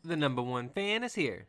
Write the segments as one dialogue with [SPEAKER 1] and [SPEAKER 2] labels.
[SPEAKER 1] The number one fan is here.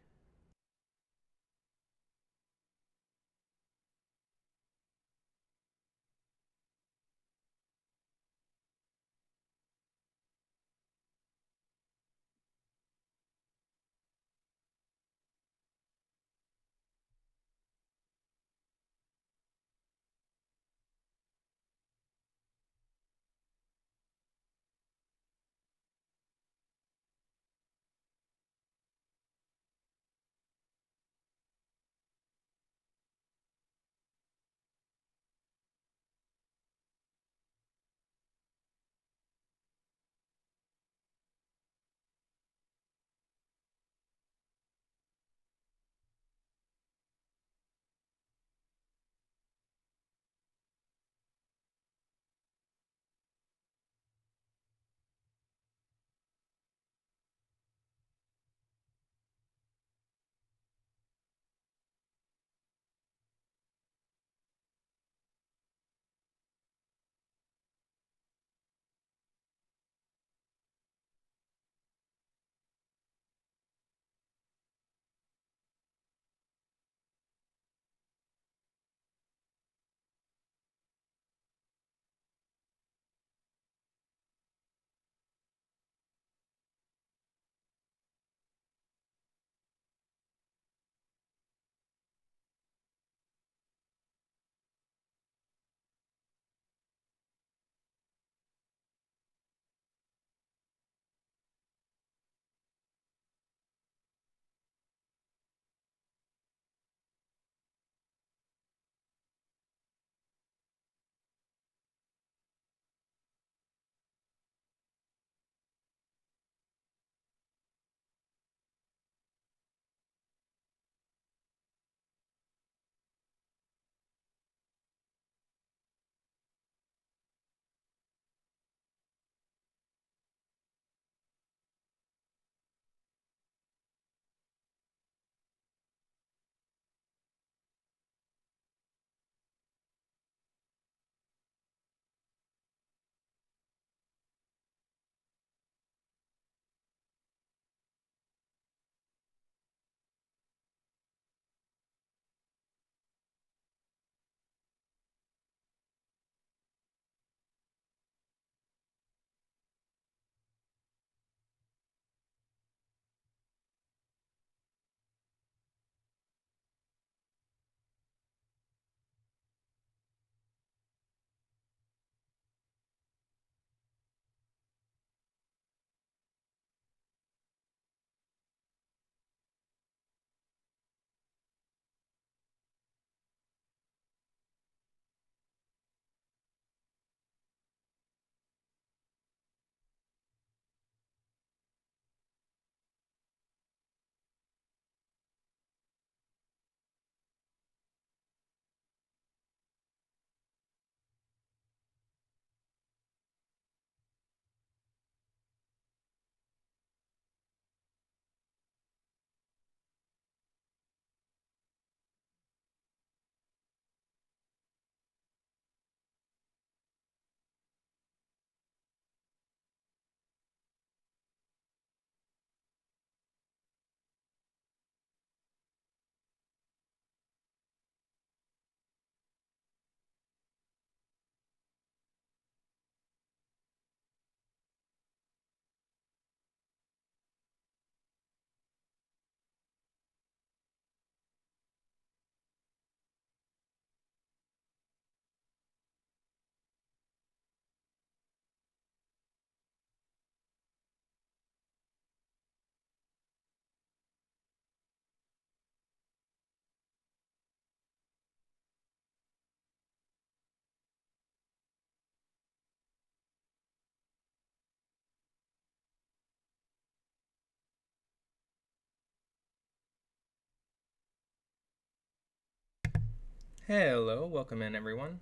[SPEAKER 1] Hello, welcome in everyone.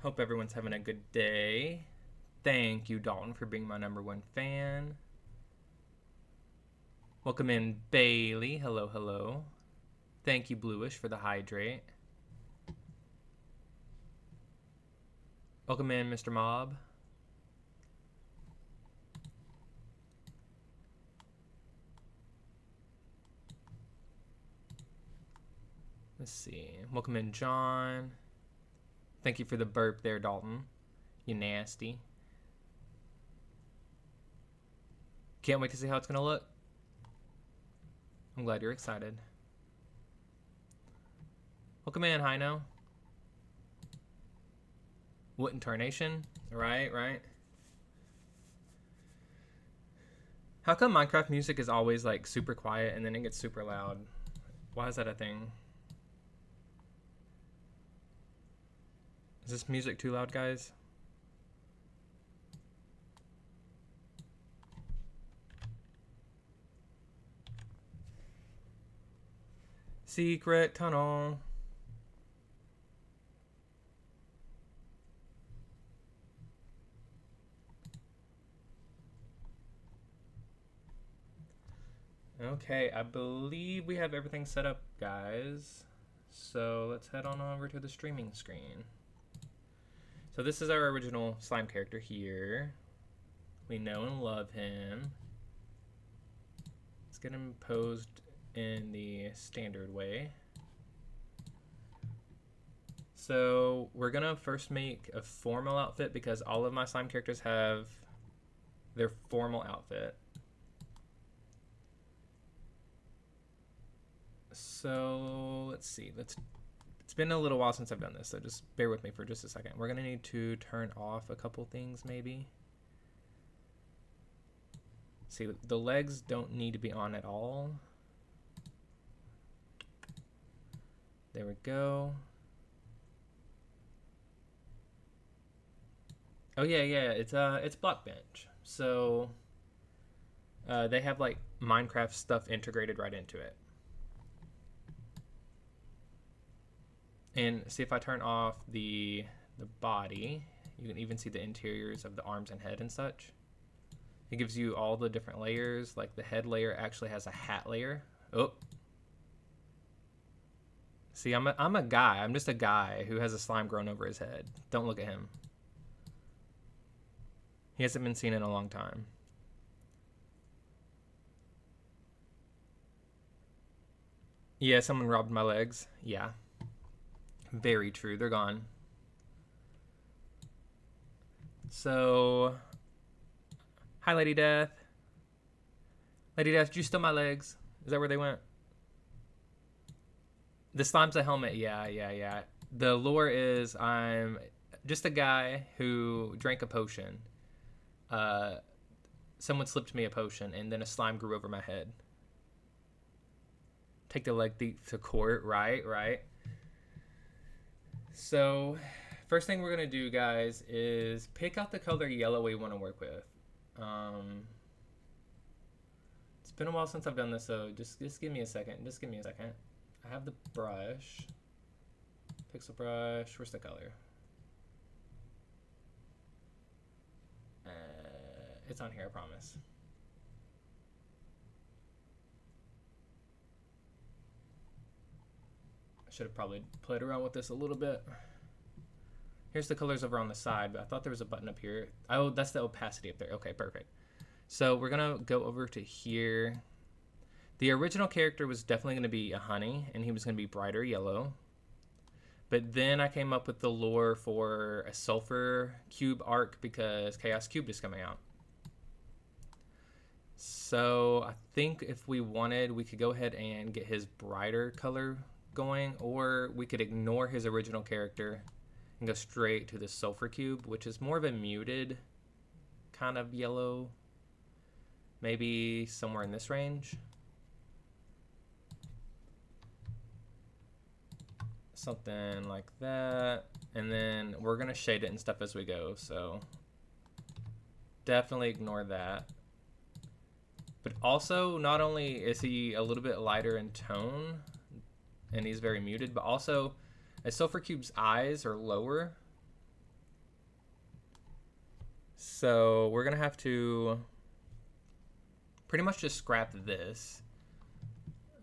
[SPEAKER 1] Hope everyone's having a good day. Thank you, Dalton, for being my number one fan. Welcome in, Bailey. Hello, hello. Thank you, Bluish, for the hydrate. Welcome in, Mr. Mob. Let's see. Welcome in, John. Thank you for the burp there, Dalton. You nasty. Can't wait to see how it's going to look. I'm glad you're excited. Welcome in, Hino. Wooden Tarnation. Right. How come Minecraft music is always like super quiet and then it gets super loud? Why is that a thing? Is this music too loud, guys? Secret tunnel. Okay, I believe we have everything set up, guys. So let's head on over to the streaming screen. So this is our original slime character here. We know and love him. Let's get him posed in the standard way. So we're gonna first make a formal outfit because all of my slime characters have their formal outfit. So let's see. It's been a little while since I've done this, so just bear with me for just a second. We're gonna need to turn off a couple things maybe. See, the legs don't need to be on at all. There we go. Oh yeah, it's Blockbench. So they have like Minecraft stuff integrated right into it. And see, if I turn off the body, you can even see the interiors of the arms and head and such. It gives you all the different layers. Like the head layer actually has a hat layer. Oh. See, I'm a guy. I'm just a guy who has a slime growing over his head. Don't look at him. He hasn't been seen in a long time. Yeah, someone robbed my legs. Yeah. Very true. They're gone. So, hi, Lady Death. Lady Death, did you steal my legs? Is that where they went? The slime's a helmet. Yeah. The lore is I'm just a guy who drank a potion. Someone slipped me a potion, and then a slime grew over my head. Take the leg thief to court. Right. So, first thing we're going to do, guys, is pick out the color yellow we want to work with. It's been a while since I've done this, so just give me a second. I have the brush. Pixel brush. Where's the color? It's on here, I promise. I should have probably played around with this a little bit. Here's the colors over on the side, but I thought there was a button up here. Oh, that's the opacity up there. Okay, perfect. So we're gonna go over to here. The original character was definitely gonna be a honey, and he was gonna be brighter yellow. But then I came up with the lore for a sulfur cube arc because Chaos Cubed is coming out. So I think if we wanted, we could go ahead and get his brighter color going, or we could ignore his original character and go straight to the sulfur cube, which is more of a muted kind of yellow, maybe somewhere in this range. Something like that. And then we're gonna shade it and stuff as we go, so definitely ignore that. But also, not only is he a little bit lighter in tone and he's very muted, but also a sulfur cube's eyes are lower, so we're gonna have to pretty much just scrap this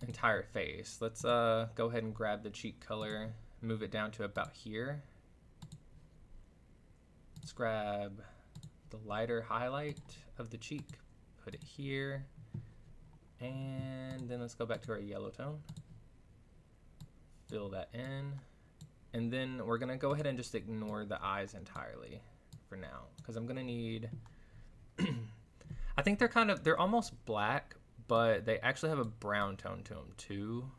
[SPEAKER 1] entire face. Let's go ahead and grab the cheek color, move it down to about here. Let's grab the lighter highlight of the cheek, put it here, and then let's go back to our yellow tone. fill that in. And then we're gonna go ahead and just ignore the eyes entirely for now, because I'm gonna need, I think they're almost black, but they actually have a brown tone to them too.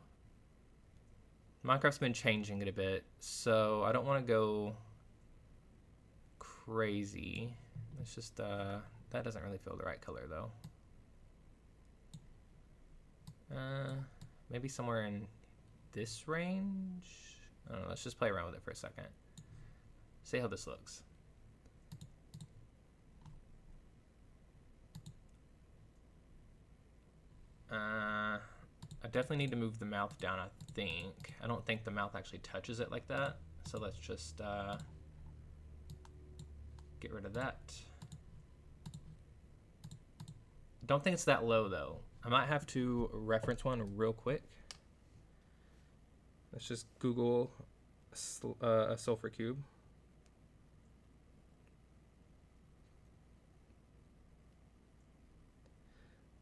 [SPEAKER 1] Minecraft's been changing it a bit, so I don't want to go crazy. It's just, that doesn't really feel the right color though. Maybe somewhere in this range? I don't know, let's just play around with it for a second. See how this looks. I definitely need to move the mouth down, I think. I don't think the mouth actually touches it like that. So let's just get rid of that. Don't think it's that low though. I might have to reference one real quick. Let's just Google a sulfur cube.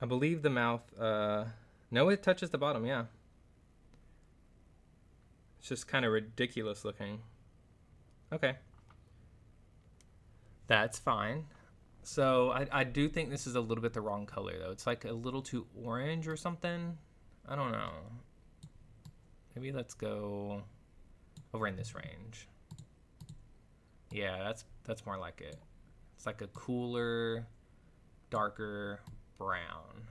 [SPEAKER 1] I believe the mouth, no, it touches the bottom, yeah. It's just kind of ridiculous looking. Okay. That's fine. So I do think this is a little bit the wrong color though. It's like a little too orange or something. I don't know. Maybe let's go over in this range. Yeah, that's more like it. It's like a cooler, darker brown.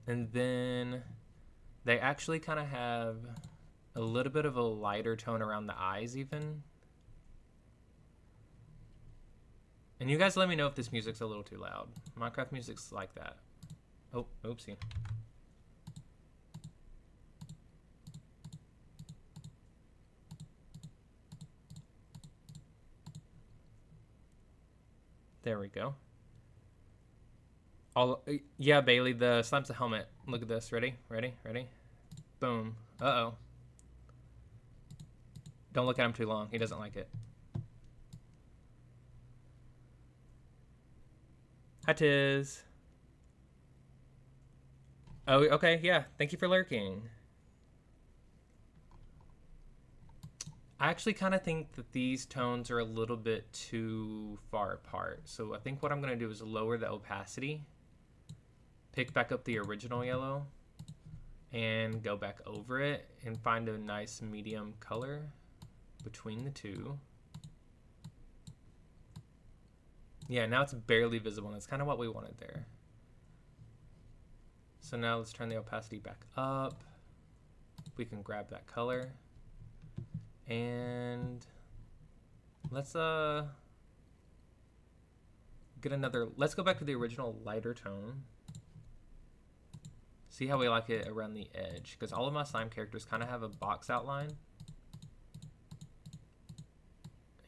[SPEAKER 1] And then they actually kind of have a little bit of a lighter tone around the eyes even. And you guys let me know if this music's a little too loud. Minecraft music's like that. Oh, oopsie. There we go. Yeah, Bailey, the slime's a helmet. Look at this. Ready? Ready? Ready? Boom. Uh-oh. Don't look at him too long. He doesn't like it. Hi, Tiz. Oh, okay. Yeah. Thank you for lurking. I actually kind of think that these tones are a little bit too far apart. So I think what I'm going to do is lower the opacity, pick back up the original yellow, and go back over it and find a nice medium color between the two. Yeah, now it's barely visible, and that's kind of what we wanted there. So now let's turn the opacity back up. We can grab that color. And let's get another, let's go back to the original lighter tone. See how we like it around the edge, because all of my slime characters kind of have a box outline.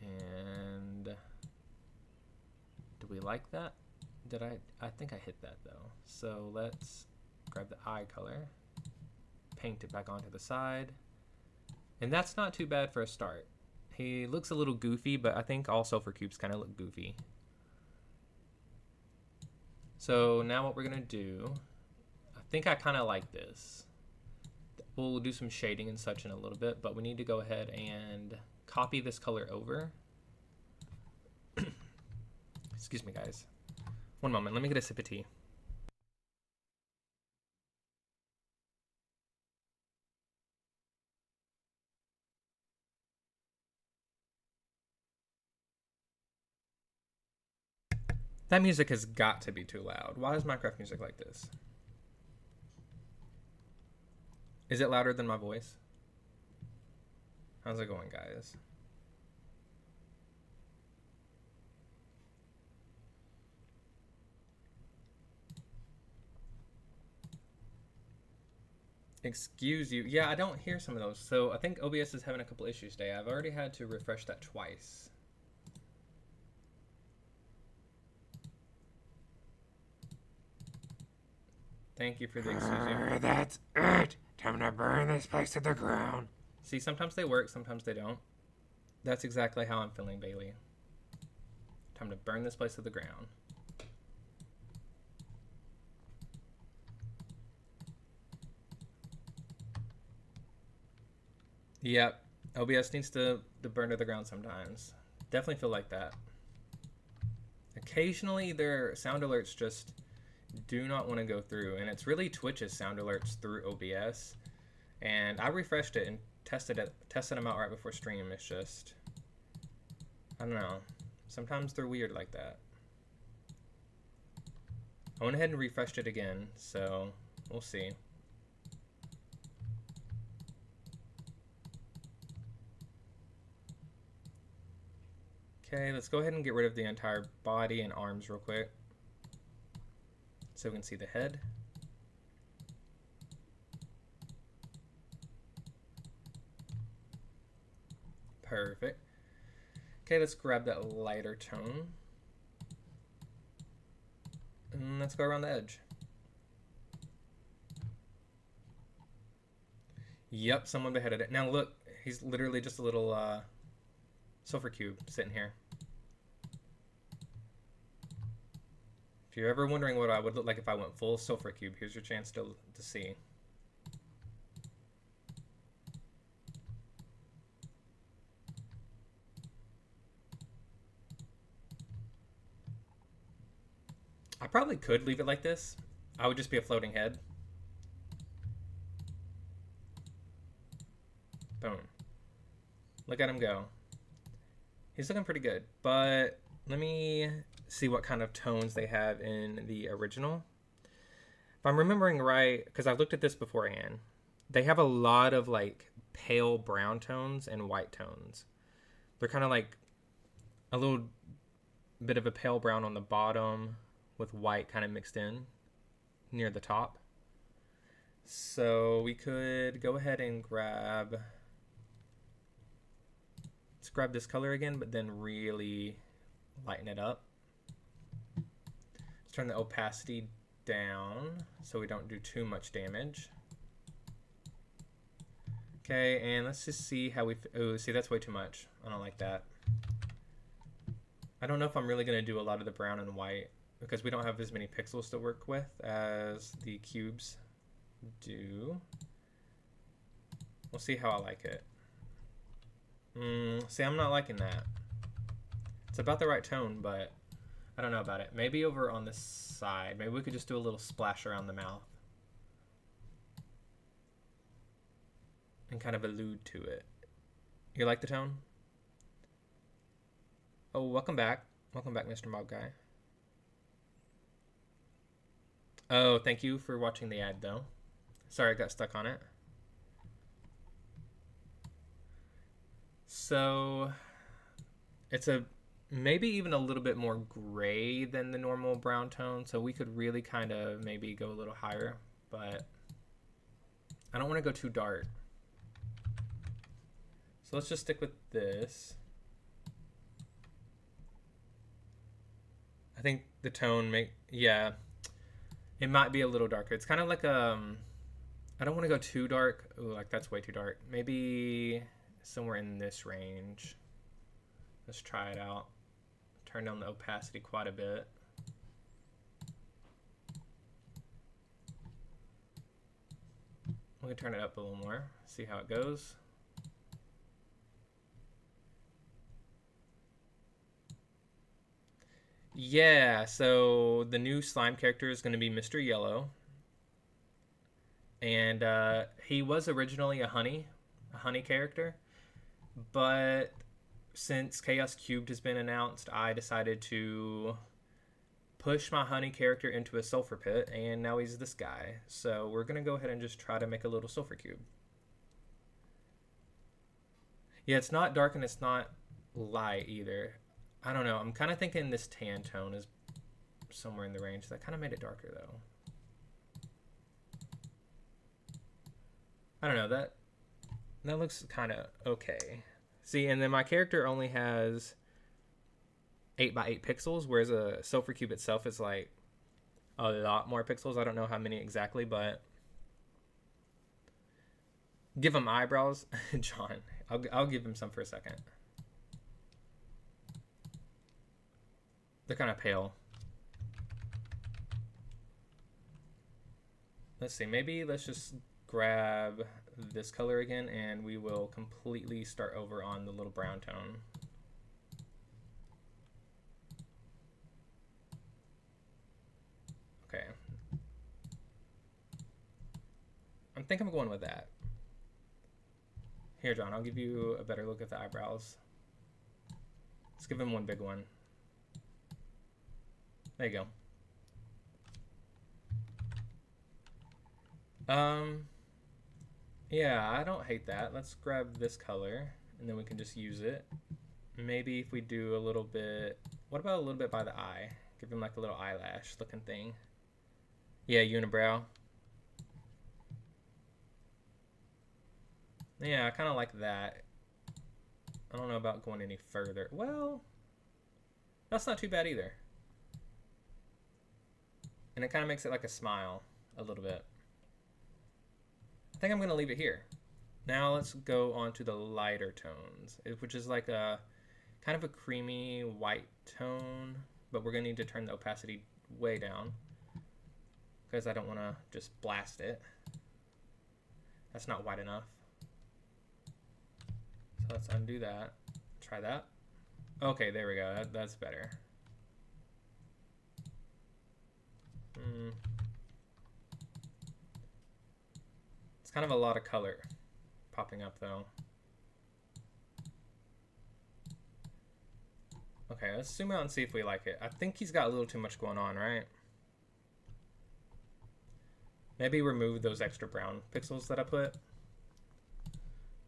[SPEAKER 1] And do we like that? I think I hit that though. So let's grab the eye color, paint it back onto the side. And that's not too bad for a start. He looks a little goofy, but I think all sulfur cubes kind of look goofy. So now what we're gonna do, I think I kind of like this. We'll do some shading and such in a little bit, but we need to go ahead and copy this color over. Excuse me, guys. One moment, let me get a sip of tea. That music has got to be too loud. Why is Minecraft music like this? Is it louder than my voice? How's it going, guys? Excuse you. Yeah, I don't hear some of those. So I think OBS is having a couple issues today. I've already had to refresh that twice. Thank you for the excuse you.
[SPEAKER 2] That's it. Time to burn this place to the ground.
[SPEAKER 1] See, sometimes they work, sometimes they don't. That's exactly how I'm feeling, Bailey. Time to burn this place to the ground. Yep. OBS needs to burn to the ground sometimes. Definitely feel like that. Occasionally, their sound alerts just do not want to go through, and it's really Twitch's sound alerts through OBS. And I refreshed it and tested them out right before stream. It's just, I don't know. Sometimes they're weird like that. I went ahead and refreshed it again, so we'll see. Okay, let's go ahead and get rid of the entire body and arms real quick, so we can see the head. Perfect. Okay, let's grab that lighter tone. And let's go around the edge. Yep, someone beheaded it. Now look, he's literally just a little sulfur cube sitting here. If you're ever wondering what I would look like if I went full sulfur cube, here's your chance to see. I probably could leave it like this. I would just be a floating head. Boom. Look at him go. He's looking pretty good, but let me see what kind of tones they have in the original. If I'm remembering right, because I've looked at this beforehand, they have a lot of like pale brown tones and white tones. They're kind of like a little bit of a pale brown on the bottom with white kind of mixed in near the top. So we could go ahead and grab, let's grab this color again, but then really lighten it up. Let's turn the opacity down so we don't do too much damage. Okay, and let's just see how we, oh, see, that's way too much. I don't like that. I don't know if I'm really going to do a lot of the brown and white because we don't have as many pixels to work with as the cubes do. We'll see how I like it. See, I'm not liking that. It's about the right tone, but I don't know about it. Maybe over on this side, maybe we could just do a little splash around the mouth and kind of allude to it. You like the tone? Oh, welcome back. Welcome back, Mr. Mob Guy. Oh, thank you for watching the ad, though. Sorry I got stuck on it. So, it's a maybe even a little bit more gray than the normal brown tone, so we could really kind of maybe go a little higher, but I don't want to go too dark. So let's just stick with this. I think the tone yeah, it might be a little darker. It's kind of like I don't want to go too dark. Ooh, like that's way too dark. Maybe somewhere in this range. Let's try it out. Turn down the opacity quite a bit. We can turn it up a little more. See how it goes. Yeah, so the new slime character is going to be Mr. Yellow. And he was originally a honey character. But since Chaos Cubed has been announced, I decided to push my honey character into a sulfur pit, and now he's this guy. So we're going to go ahead and just try to make a little sulfur cube. Yeah, it's not dark and it's not light either. I don't know. I'm kind of thinking this tan tone is somewhere in the range. That kind of made it darker, though. I don't know. That looks kind of okay. See, and then my character only has 8x8 pixels, whereas a sulfur cube itself is like a lot more pixels. I don't know how many exactly, but give him eyebrows. John, I'll give him some for a second. They're kind of pale. Let's see, maybe let's just grab this color again, and we will completely start over on the little brown tone. Okay. I think I'm going with that. Here, John, I'll give you a better look at the eyebrows. Let's give him one big one. There you go. Yeah, I don't hate that. Let's grab this color, and then we can just use it. Maybe if we do a little bit... What about a little bit by the eye? Give him like a little eyelash looking thing. Yeah, unibrow. Yeah, I kind of like that. I don't know about going any further. Well, that's not too bad either. And it kind of makes it like a smile a little bit. I think I'm going to leave it here. Now let's go on to the lighter tones, which is like a kind of a creamy white tone, but we're going to need to turn the opacity way down because I don't want to just blast it. That's not white enough. So let's undo that. Try that. Okay, there we go. That's better. It's kind of a lot of color popping up though. Okay, let's zoom out and see if we like it. I think he's got a little too much going on, right? Maybe remove those extra brown pixels that I put.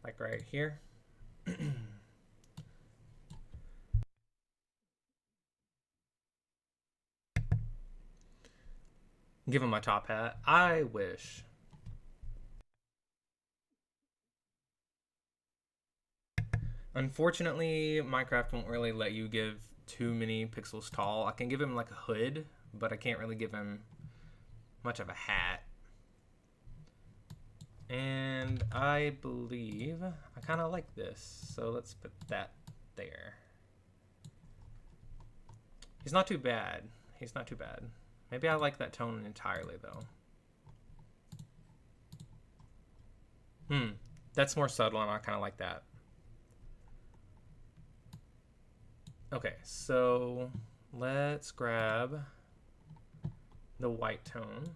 [SPEAKER 1] Like right here. Give him my top hat. I wish. Unfortunately, Minecraft won't really let you give too many pixels tall. I can give him like a hood, but I can't really give him much of a hat. And I believe I kind of like this, so let's put that there. He's not too bad. He's not too bad. Maybe I like that tone entirely though. That's more subtle and I kind of like that. Okay, so let's grab the white tone.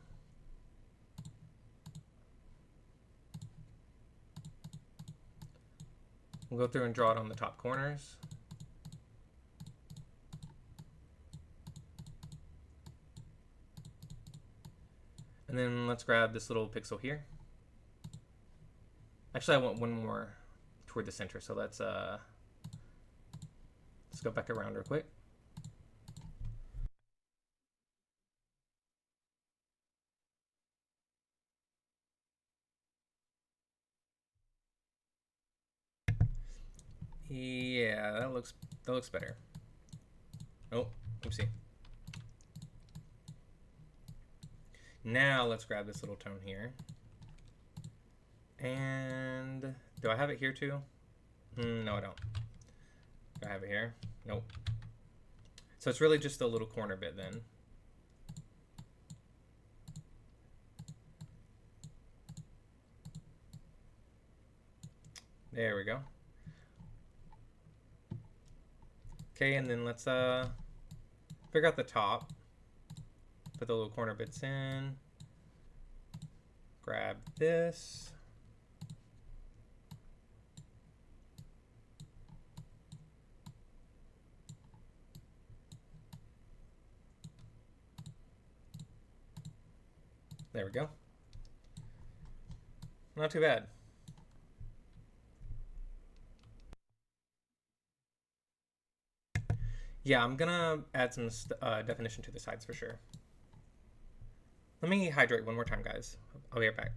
[SPEAKER 1] We'll go through and draw it on the top corners. And then let's grab this little pixel here. Actually, I want one more toward the center, so let's go back around real quick. Yeah, that looks better. Oh, oopsie. Now let's grab this little tone here. And do I have it here too? No, I don't. Do I have it here? Nope. So it's really just a little corner bit then. There we go. Okay, and then let's figure out the top. Put the little corner bits in. Grab this. There we go. Not too bad. Yeah, I'm gonna add some definition to the sides for sure. Let me hydrate one more time, guys. I'll be right back.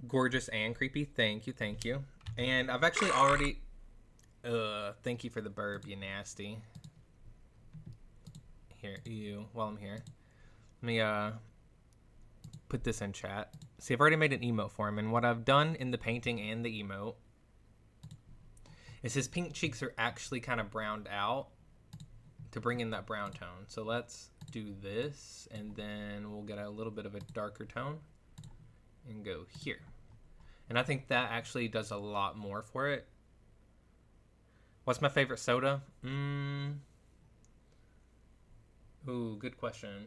[SPEAKER 1] Gorgeous and creepy. Thank you, thank you. And I've actually already... thank you for the burp, you nasty. Here, while I'm here. Let me put this in chat. See, I've already made an emote for him, and what I've done in the painting and the emote is his pink cheeks are actually kind of browned out to bring in that brown tone. So let's do this, and then we'll get a little bit of a darker tone and go here. And I think that actually does a lot more for it. What's my favorite soda? Ooh, good question.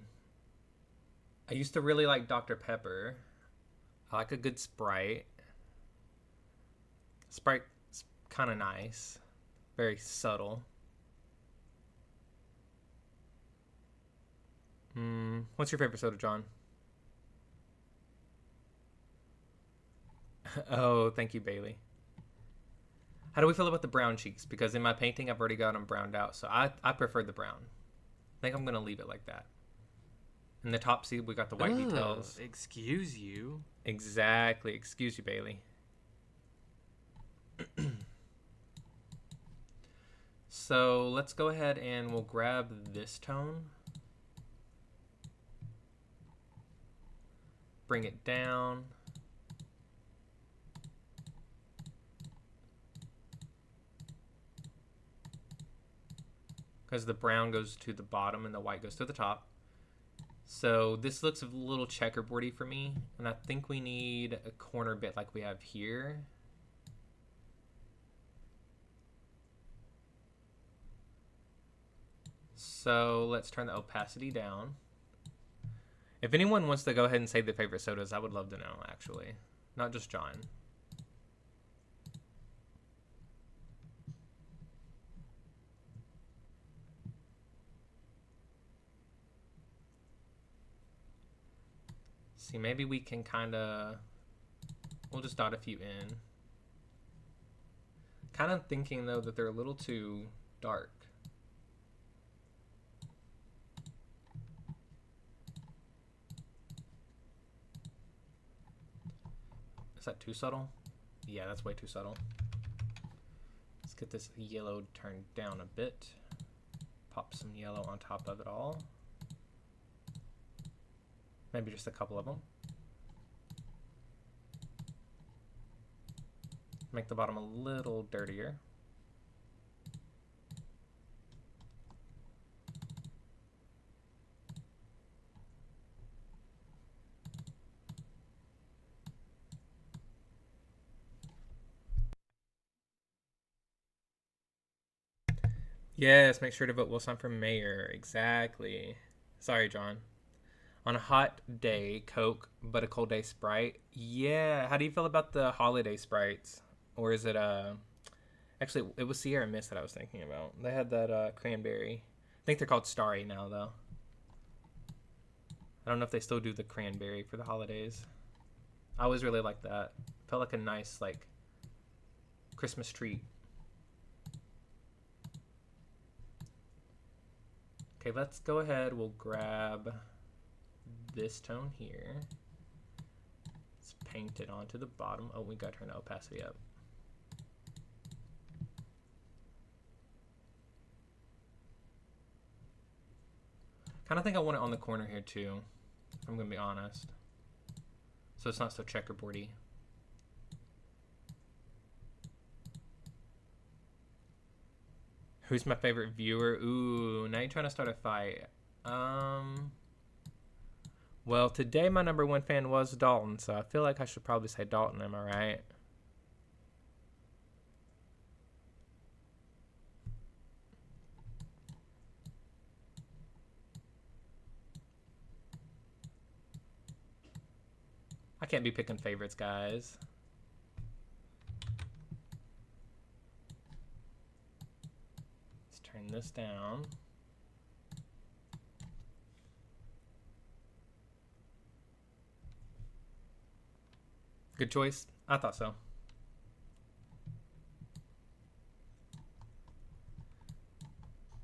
[SPEAKER 1] I used to really like Dr. Pepper. I like a good Sprite. Sprite's kind of nice. Very subtle. What's your favorite soda, John? Oh, thank you, Bailey. How do we feel about the brown cheeks? Because in my painting, I've already got them browned out. So I prefer the brown. I think I'm going to leave it like that. In the top, see, we got the white details.
[SPEAKER 3] Excuse you.
[SPEAKER 1] Exactly. Excuse you, Bailey. So let's go ahead and we'll grab this tone. Bring it down. Because the brown goes to the bottom and the white goes to the top. So this looks a little checkerboardy for me, and I think we need a corner bit like we have here. So let's turn the opacity down. If anyone wants to go ahead and say their favorite sodas, I would love to know, actually. Not just John. See, maybe we can kind of, we'll just dot a few in. Kind of thinking, though, that they're a little too dark. Is that too subtle? Yeah, that's way too subtle. Let's get this yellow turned down a bit. Pop some yellow on top of it all. Maybe just a couple of them. Make the bottom a little dirtier. Yes, make sure to vote wilslime for mayor. Exactly. Sorry, John. On a hot day, Coke, but a cold day, Sprite. Yeah, how do you feel about the holiday Sprites? Or is it, actually, it was Sierra Mist that I was thinking about. They had that, cranberry. I think they're called Starry now, though. I don't know if they still do the cranberry for the holidays. I always really liked that. Felt like a nice, like, Christmas treat. Okay, let's go ahead. We'll grab this tone here. Let's paint it onto the bottom. Oh, we got to turn the opacity up. Kind of think I want it on the corner here too, if I'm gonna be honest. So it's not so checkerboardy. Who's my favorite viewer? Ooh, now you're trying to start a fight. Well, today my number one fan was Dalton, so I feel like I should probably say Dalton, am I right? I can't be picking favorites, guys. Let's turn this down. Good choice. I thought so.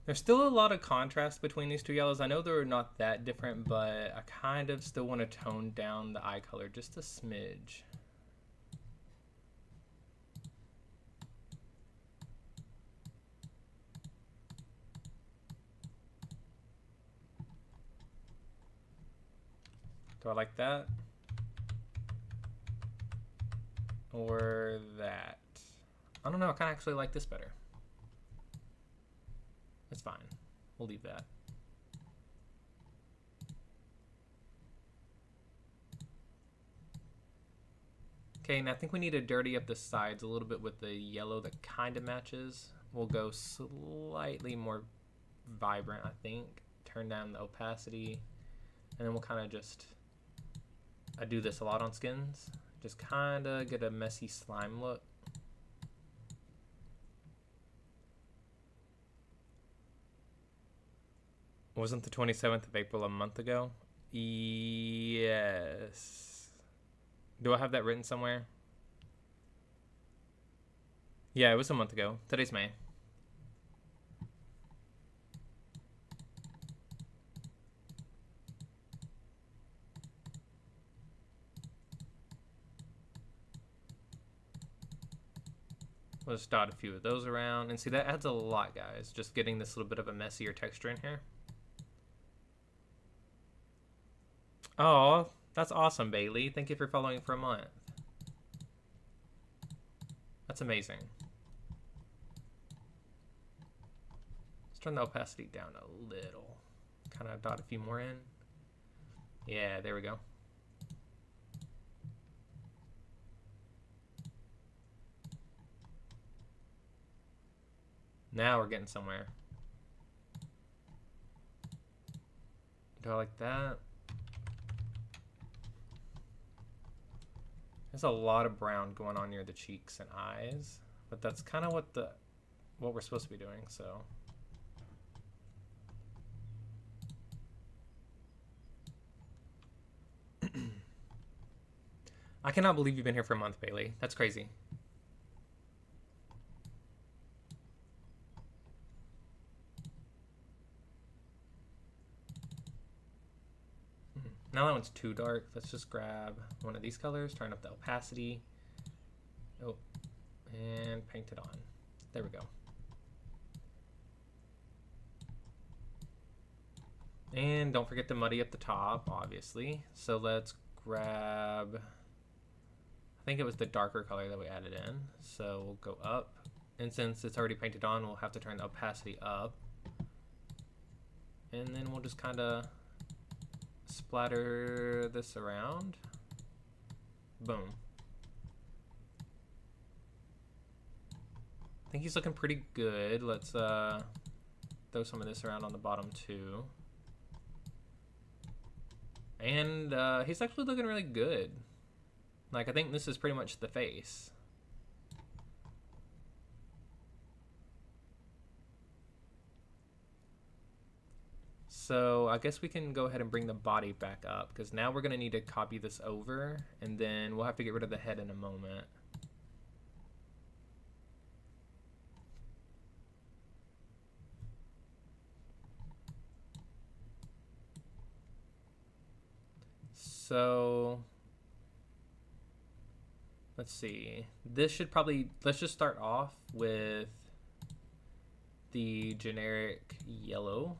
[SPEAKER 1] There's still a lot of contrast between these two yellows. I know they're not that different, but I kind of still want to tone down the eye color just a smidge. Do I like that? or that. I don't know, I kind of actually like this better. It's fine. We'll leave that. Okay, and I think we need to dirty up the sides a little bit with the yellow that kind of matches. We'll go slightly more vibrant, I think. Turn down the opacity. And then we'll kind of just... I do this a lot on skins. Just kind of get a messy slime look. Wasn't the 27th of April a month ago? Yes. Do I have that written somewhere? Yeah, it was a month ago. Today's May. We'll just dot a few of those around. And see, that adds a lot, guys. Just getting this little bit of a messier texture in here. Oh, that's awesome, Bailey. Thank you for following for a month. That's amazing. Let's turn the opacity down a little. Kind of dot a few more in. Yeah, there we go. Now we're getting somewhere. Do I like that? There's a lot of brown going on near the cheeks and eyes, but that's kind of what we're supposed to be doing, so. I cannot believe you've been here for a month, Bailey. That's crazy. Now that one's too dark. Let's just grab one of these colors, turn up the opacity. Oh, and paint it on. There we go. And don't forget to muddy up the top, obviously. So let's grab, I think it was the darker color that we added in. So we'll go up. And since it's already painted on, we'll have to turn the opacity up. And then we'll just kind of splatter this around. Boom. I think he's looking pretty good. Let's throw some of this around on the bottom too. And he's actually looking really good. Like, I think this is pretty much the face. So I guess we can go ahead and bring the body back up, because now we're going to need to copy this over, and then we'll have to get rid of the head in a moment. So let's see. This should probably, let's just start off with the generic yellow.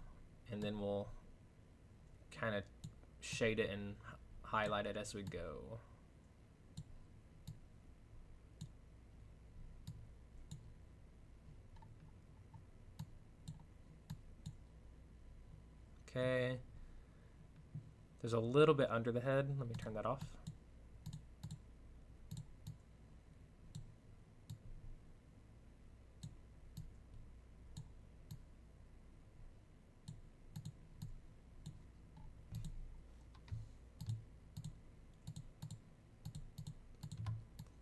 [SPEAKER 1] And then we'll kind of shade it and highlight it as we go. Okay. There's a little bit under the head. Let me turn that off.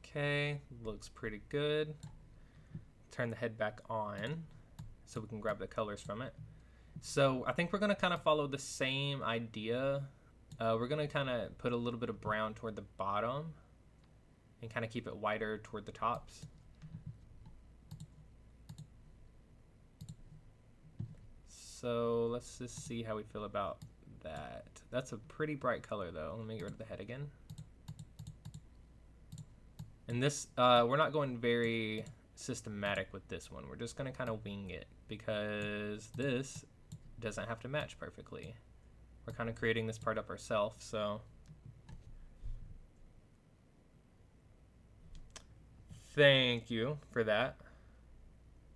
[SPEAKER 1] Okay, looks pretty good. Turn the head back on so we can grab the colors from it. So I think we're going to kind of follow the same idea. We're going to kind of put a little bit of brown toward the bottom and kind of keep it whiter toward the tops. So let's just see how we feel about that. That's a pretty bright color though. Let me get rid of the head again. And this, we're not going very systematic with this one. We're just going to kind of wing it because this doesn't have to match perfectly. We're kind of creating this part up ourselves, so. Thank you for that.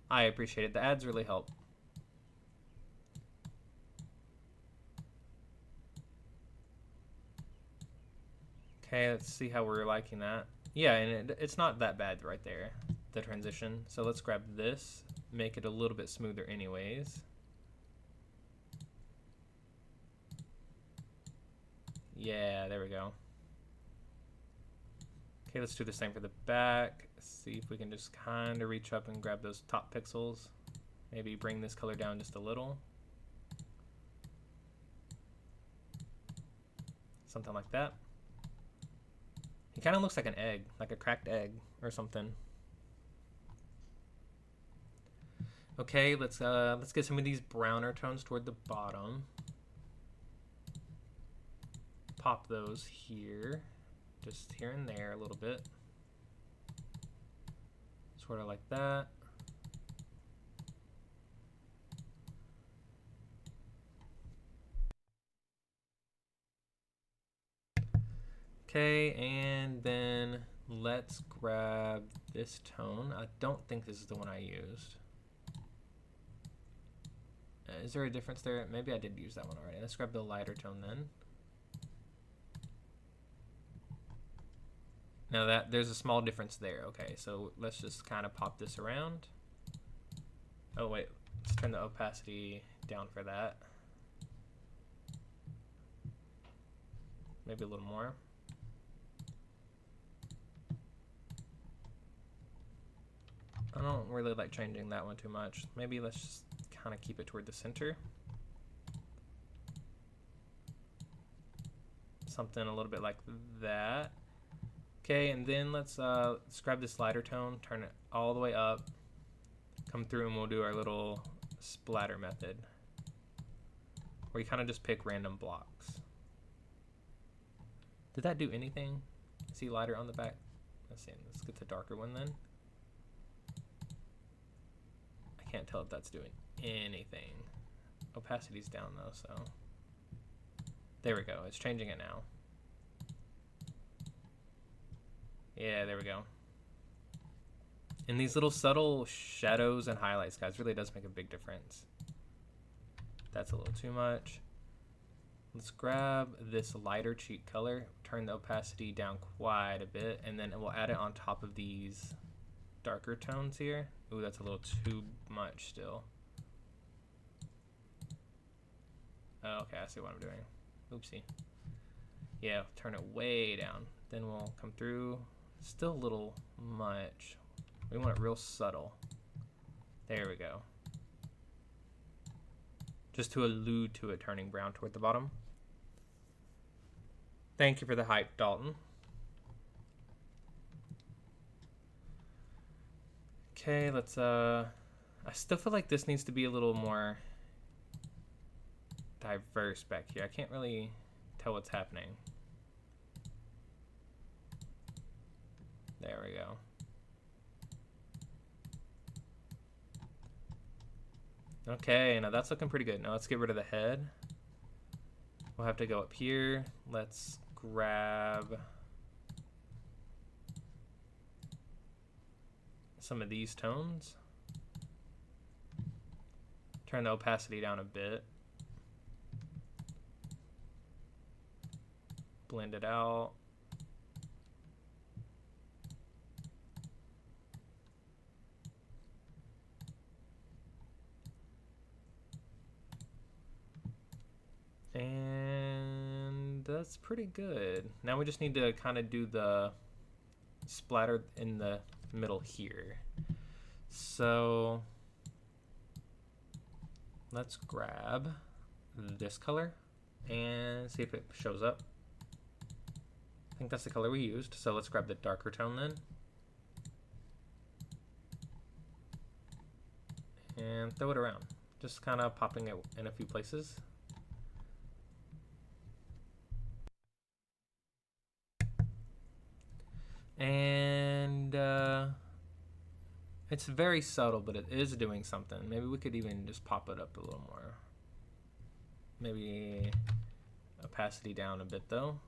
[SPEAKER 1] I appreciate it. The ads really help. Okay, let's see how we're liking that. Yeah, and it's not that bad right there, the transition. So let's grab this, make it a little bit smoother anyways. Yeah, there we go. Okay, let's do the same for the back. See if we can just kind of reach up and grab those top pixels. Maybe bring this color down just a little. Something like that. He kind of looks like an egg, like a cracked egg or something. Okay, let's get some of these browner tones toward the bottom. Pop those here, just here and there a little bit. Sort of like that. Okay, and then let's grab this tone. I don't think this is the one I used. Is there a difference there? Maybe I did use that one already. Let's grab the lighter tone then. Now that there's a small difference there. Okay, so let's just kind of pop this around. Oh wait, let's turn the opacity down for that. Maybe a little more. I don't really like changing that one too much. Maybe let's just kind of keep it toward the center. Something a little bit like that. Okay, and then let's grab this lighter tone, turn it all the way up, come through, and we'll do our little splatter method, where you kind of just pick random blocks. Did that do anything? See lighter on the back? Let's see, let's get the darker one then. I can't tell if that's doing anything. Opacity's down though, so. There we go, it's changing it now. Yeah, there we go. And these little subtle shadows and highlights, guys, really does make a big difference. That's a little too much. Let's grab this lighter cheek color, turn the opacity down quite a bit, and then we'll add it on top of these darker tones here. Ooh, that's a little too much still. Oh, okay, I see what I'm doing. Oopsie. Yeah, turn it way down. Then we'll come through. Still a little much. We want it real subtle. There we go. Just to allude to it turning brown toward the bottom. Thank you for the hype, Dalton. Okay, let's I still feel like this needs to be a little more diverse back here. I can't really tell what's happening. There we go. Okay, now that's looking pretty good. Now let's get rid of the head. We'll have to go up here. Let's grab some of these tones. Turn the opacity down a bit. Blend it out. And that's pretty good. Now we just need to kind of do the splatter in the middle here. So let's grab this color and see if it shows up. I think that's the color we used. So let's grab the darker tone then. And throw it around. Just kind of popping it in a few places. And it's very subtle, but it is doing something. Maybe we could even just pop it up a little more. Maybe opacity down a bit though.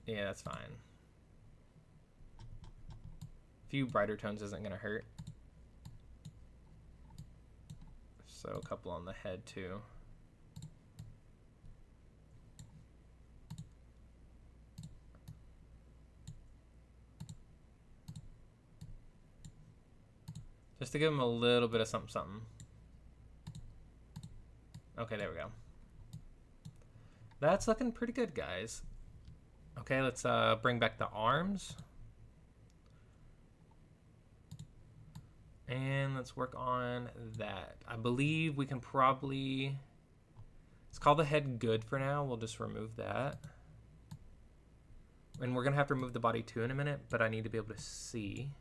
[SPEAKER 1] Yeah, that's fine. few brighter tones isn't gonna hurt. So a couple on the head too. Just to give him a little bit of something, something. Okay, there we go. That's looking pretty good, guys. Okay, let's bring back the arms. And let's work on that. I believe we can probably... Let's call the head good for now. We'll just remove that. And we're going to have to remove the body too in a minute, but I need to be able to see.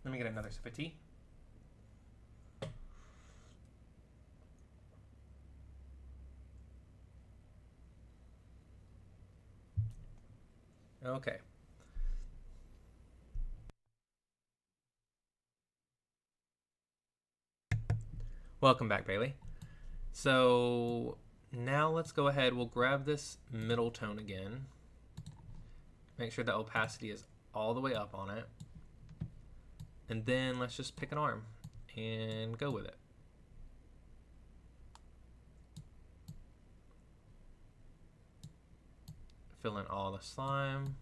[SPEAKER 1] Let me get another sip of tea. Okay. Welcome back, Bailey. So now let's go ahead. We'll grab this middle tone again. Make sure the opacity is all the way up on it. And then let's just pick an arm and go with it. Fill in all the slime.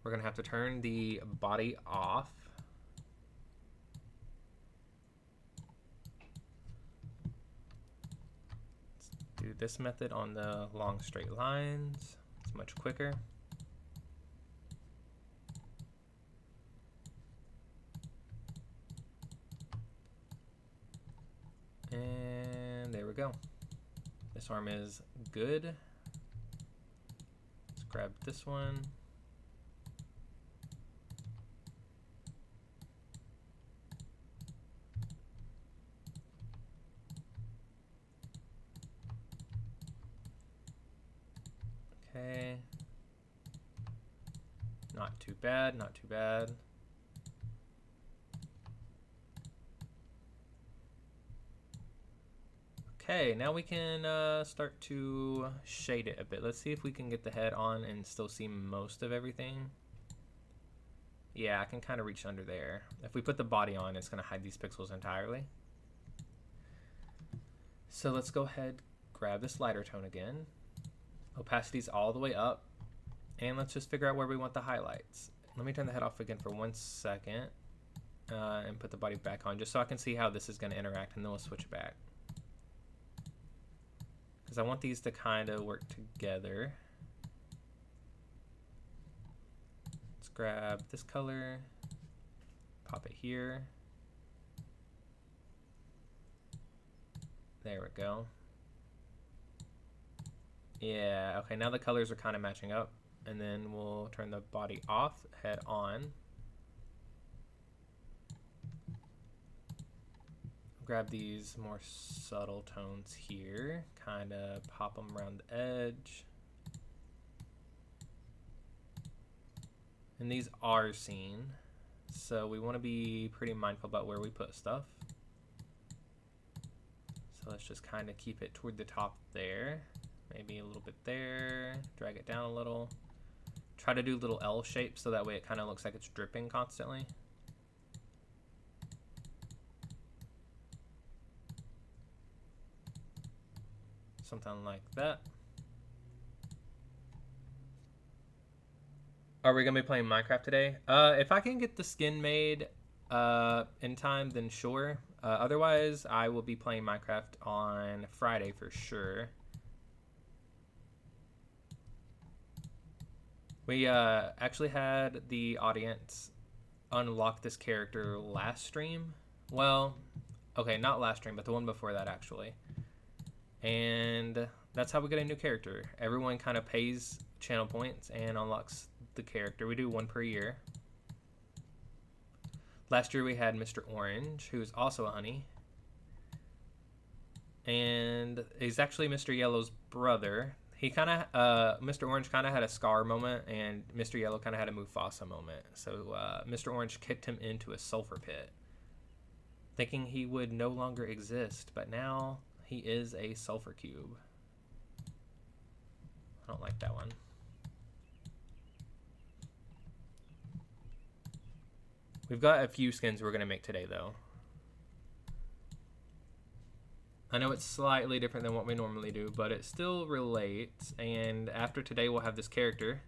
[SPEAKER 1] We're gonna have to turn the body off. Let's do this method on the long straight lines. It's much quicker. And there we go. This arm is good. Let's grab this one. Okay. Not too bad, not too bad. Okay, now we can start to shade it a bit. Let's see if we can get the head on and still see most of everything. Yeah, I can kind of reach under there. If we put the body on, it's going to hide these pixels entirely. So let's go ahead, grab this lighter tone again. Opacity's all the way up. And let's just figure out where we want the highlights. Let me turn the head off again for 1 second and put the body back on just so I can see how this is going to interact, and then we'll switch it back. Because I want these to kind of work together. Let's grab this color, pop it here. There we go. Yeah, okay, now the colors are kind of matching up. And then we'll turn the body off, head on. Grab these more subtle tones here, kind of pop them around the edge. And these are seen, so we want to be pretty mindful about where we put stuff. So let's just kind of keep it toward the top there. Maybe a little bit there, drag it down a little. Try to do little L shapes so that way it kind of looks like it's dripping constantly. Something like that. Are we gonna be playing Minecraft today? If I can get the skin made in time, then sure. Otherwise, I will be playing Minecraft on Friday for sure. We actually had the audience unlock this character last stream. Well, okay, not last stream, but the one before that actually. And that's how we get a new character. Everyone kind of pays channel points and unlocks the character. We do 1 per year. Last year we had Mr. Orange, who's also a honey. And he's actually Mr. Yellow's brother. He kind of, Mr. Orange kind of had a Scar moment, and Mr. Yellow kind of had a Mufasa moment. So Mr. Orange kicked him into a sulfur pit, thinking he would no longer exist, but now he is a sulfur cube. I don't like that one. We've got a few skins we're going to make today, though. I know it's slightly different than what we normally do, but it still relates. And after today, we'll have this character.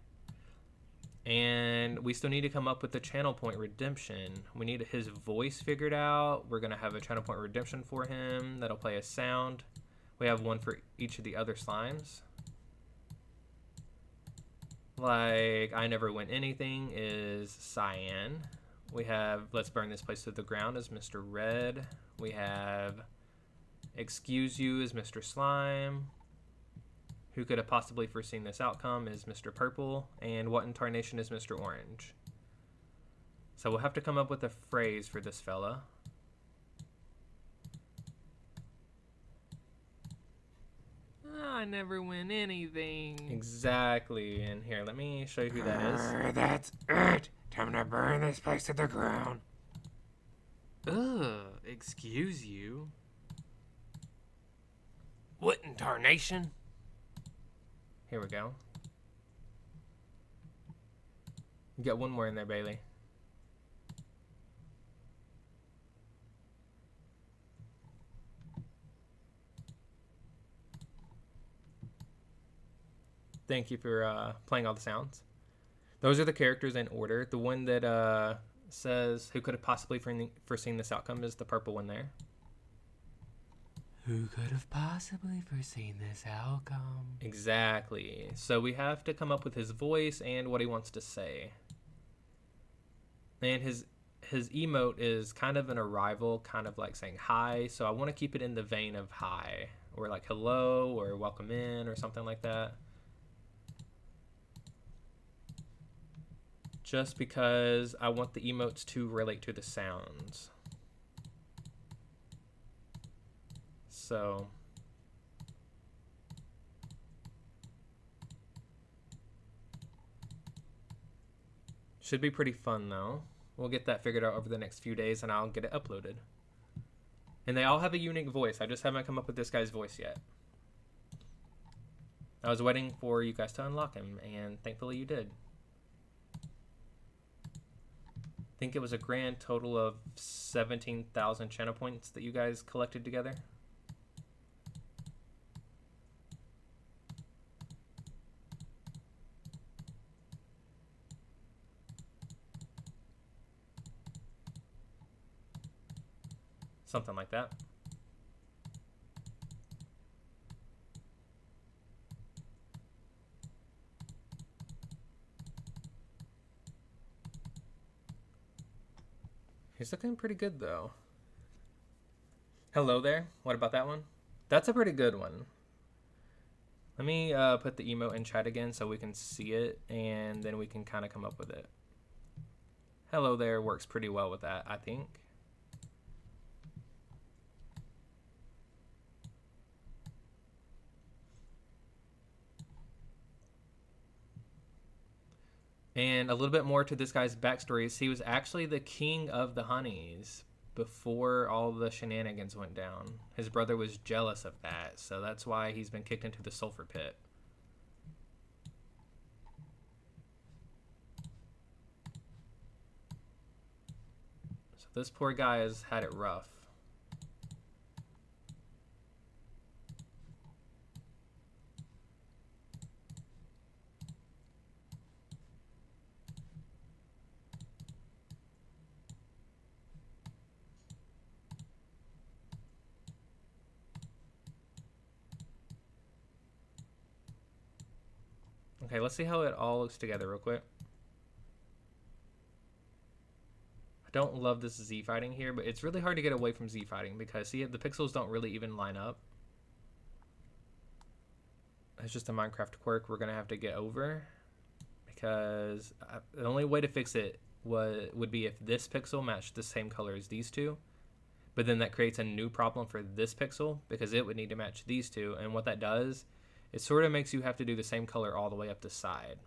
[SPEAKER 1] And we still need to come up with the channel point redemption. We need his voice figured out. We're going to have a channel point redemption for him that'll play a sound. We have one for each of the other slimes. Like, I Never Win Anything is Cyan. We have Let's Burn This Place to the Ground as Mr. Red. We have Excuse You as Mr. Slime. Who Could Have Possibly Foreseen This Outcome is Mr. Purple. And What in Tarnation is Mr. Orange. So we'll have to come up with a phrase for this fella. I never win anything. Exactly. And here, let me show you who that is.
[SPEAKER 2] That's it. Time to burn this place to the ground.
[SPEAKER 1] Ugh, excuse you. What in tarnation? Here we go. You got one more in there, Bailey. Thank you for playing all the sounds. Those are the characters in order. The one that says, who could have possibly foreseen this outcome is the purple one there. Who could have possibly foreseen this outcome? Exactly. So we have to come up with his voice and what he wants to say. And his emote is kind of an arrival, kind of like saying hi. So I want to keep it in the vein of hi, or like hello, or welcome in, or something like that. Just because I want the emotes to relate to the sounds. So should be pretty fun though. We'll get that figured out over the next few days and I'll get it uploaded. And they all have a unique voice. I just haven't come up with this guy's voice yet. I was waiting for you guys to unlock him and thankfully you did. I think it was a grand total of 17,000 channel points that you guys collected together. Something like that. He's looking pretty good though. Hello there. What about that one? That's a pretty good one. Let me put the emote in chat again so we can see it and then we can kind of come up with it. Hello there works pretty well with that, I think. And a little bit more to this guy's backstory is he was actually the king of the honeys before all the shenanigans went down. His brother was jealous of that, so that's why he's been kicked into the sulfur pit. So this poor guy has had it rough. Okay, let's see how it all looks together real quick. I don't love this Z fighting here, but it's really hard to get away from Z fighting because, see, the pixels don't really even line up. It's just a Minecraft quirk we're going to have to get over because the only way to fix it would be if this pixel matched the same color as these two. But then that creates a new problem for this pixel because it would need to match these two. And what that does, it sort of makes you have to do the same color all the way up the side.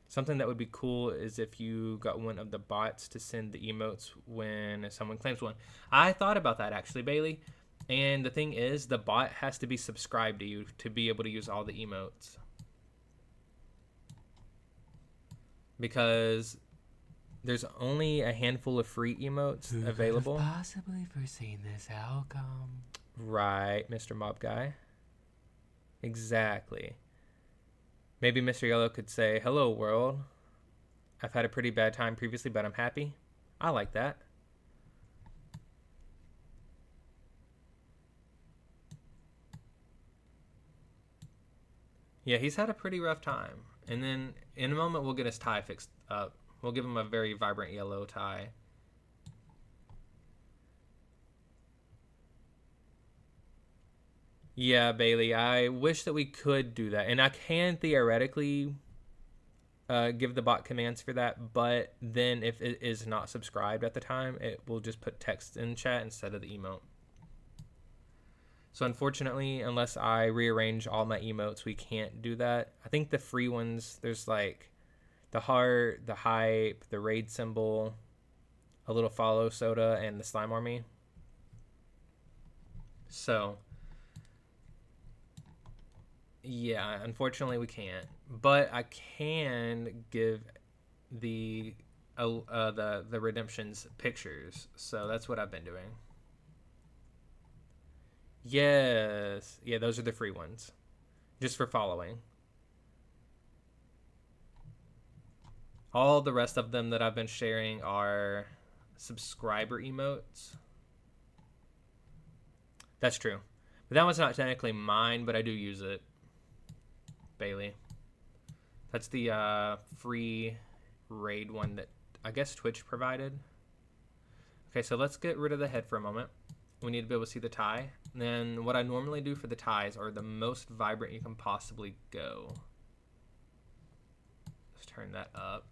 [SPEAKER 1] Something that would be cool is if you got one of the bots to send the emotes when someone claims one. I thought about that actually, Bailey. And the thing is, the bot has to be subscribed to you to be able to use all the emotes. Because there's only a handful of free emotes available.
[SPEAKER 2] Could have possibly foreseen this outcome.
[SPEAKER 1] Right, Mr. Mob Guy. Exactly. Maybe Mr. Yellow could say, "Hello, world. I've had a pretty bad time previously, but I'm happy." I like that. Yeah, he's had a pretty rough time. And then in a moment, we'll get his tie fixed up. We'll give him a very vibrant yellow tie. Yeah, Bailey, I wish that we could do that. And I can theoretically give the bot commands for that, but then if it is not subscribed at the time, it will just put text in chat instead of the emote. So unfortunately, unless I rearrange all my emotes, we can't do that. I think the free ones, there's like the heart, the hype, the raid symbol, a little follow soda, and the slime army. So yeah, unfortunately we can't. But I can give the redemptions pictures. So that's what I've been doing. Yes. Yeah, those are the free ones. Just for following. All the rest of them that I've been sharing are subscriber emotes. That's true. But that one's not technically mine, but I do use it. Bailey. That's the free raid one that I guess Twitch provided. Okay, so let's get rid of the head for a moment. We need to be able to see the tie. And then what I normally do for the ties are the most vibrant you can possibly go. Let's turn that up.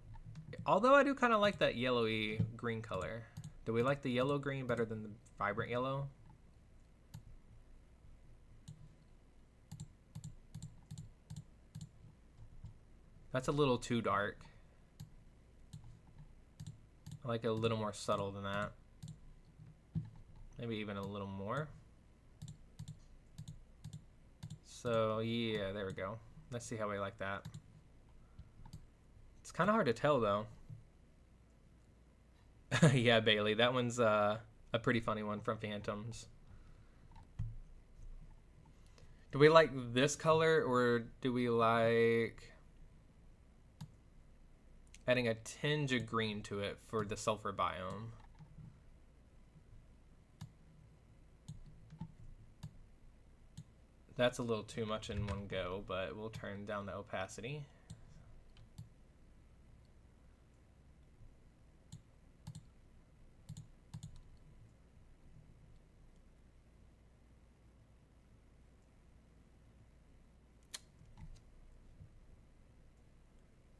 [SPEAKER 1] Although I do kind of like that yellowy green color. Do we like the yellow green better than the vibrant yellow? That's a little too dark. I like it a little more subtle than that. Maybe even a little more. So yeah, there we go. Let's see how we like that. It's kind of hard to tell though. Yeah, Bailey, that one's a pretty funny one from Phantoms. Do we like this color or do we like adding a tinge of green to it for the sulfur biome? That's a little too much in one go, but we'll turn down the opacity.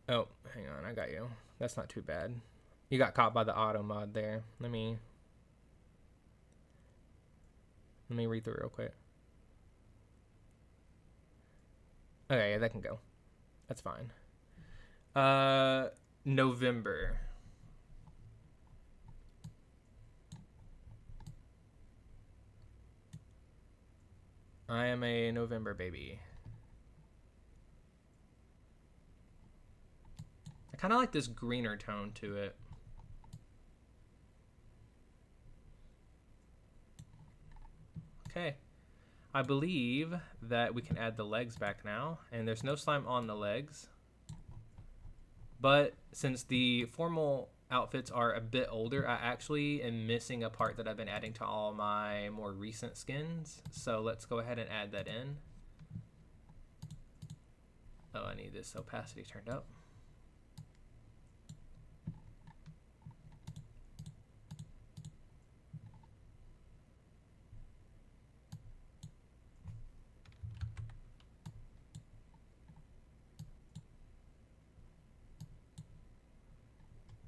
[SPEAKER 1] Oh, hang on, I got you. That's not too bad. You got caught by the auto mod there. Let me read through real quick. Okay, yeah, that can go. That's fine. November. I am a November baby. I kind of like this greener tone to it. Okay. I believe that we can add the legs back now, and there's no slime on the legs. But since the formal outfits are a bit older, I actually am missing a part that I've been adding to all my more recent skins. So let's go ahead and add that in. Oh, I need this opacity turned up.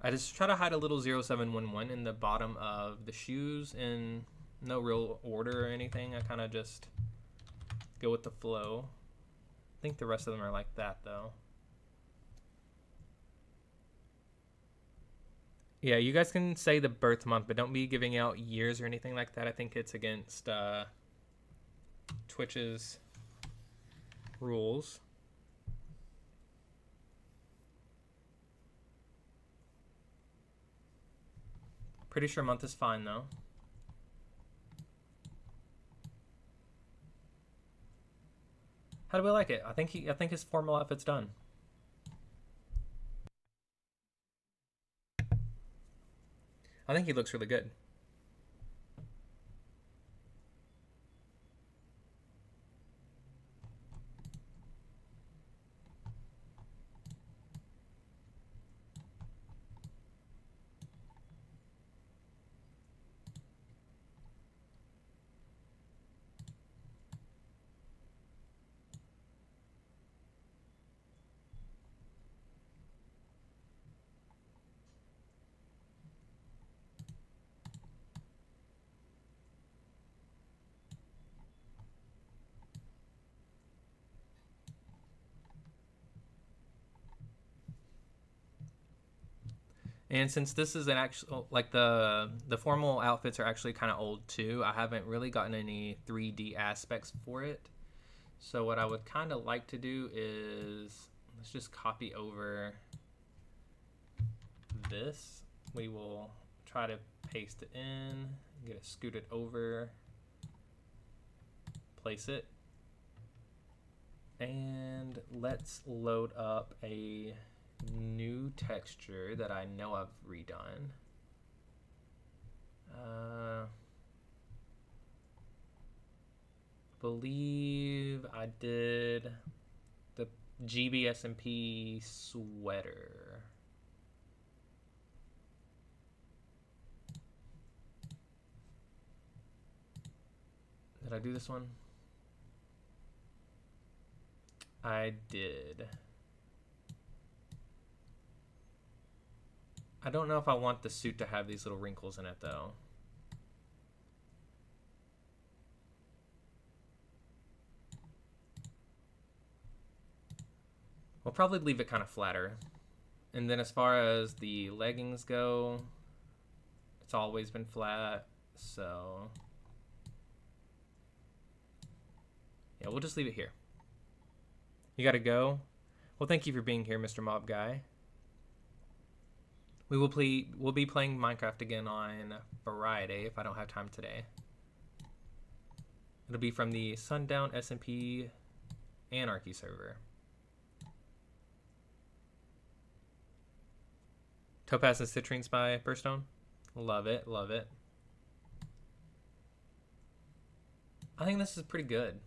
[SPEAKER 1] I just try to hide a little 0711 in the bottom of the shoes in no real order or anything. I kind of just go with the flow. I think the rest of them are like that though. Yeah, you guys can say the birth month, but don't be giving out years or anything like that. I think it's against Twitch's rules. Pretty sure month is fine though. How do we like it? I think his formal outfit's done. I think he looks really good. And since this is an actual, like the formal outfits are actually kind of old too, I haven't really gotten any 3D aspects for it. So what I would kind of like to do is, let's just copy over this. We will try to paste it in, get it scooted over, place it. And let's load up a new texture that I know I've redone. Believe I did the GB SMP sweater. Did I do this one? I did. I don't know if I want the suit to have these little wrinkles in it though. We'll probably leave it kind of flatter. And then as far as the leggings go, it's always been flat, so yeah, we'll just leave it here. You gotta go? Well, thank you for being here, Mr. Mob Guy. We'll be playing Minecraft again on Friday if I don't have time today. It'll be from the Sundown SMP Anarchy server. Topaz and Citrines by Burstone. Love it, love it. I think this is pretty good.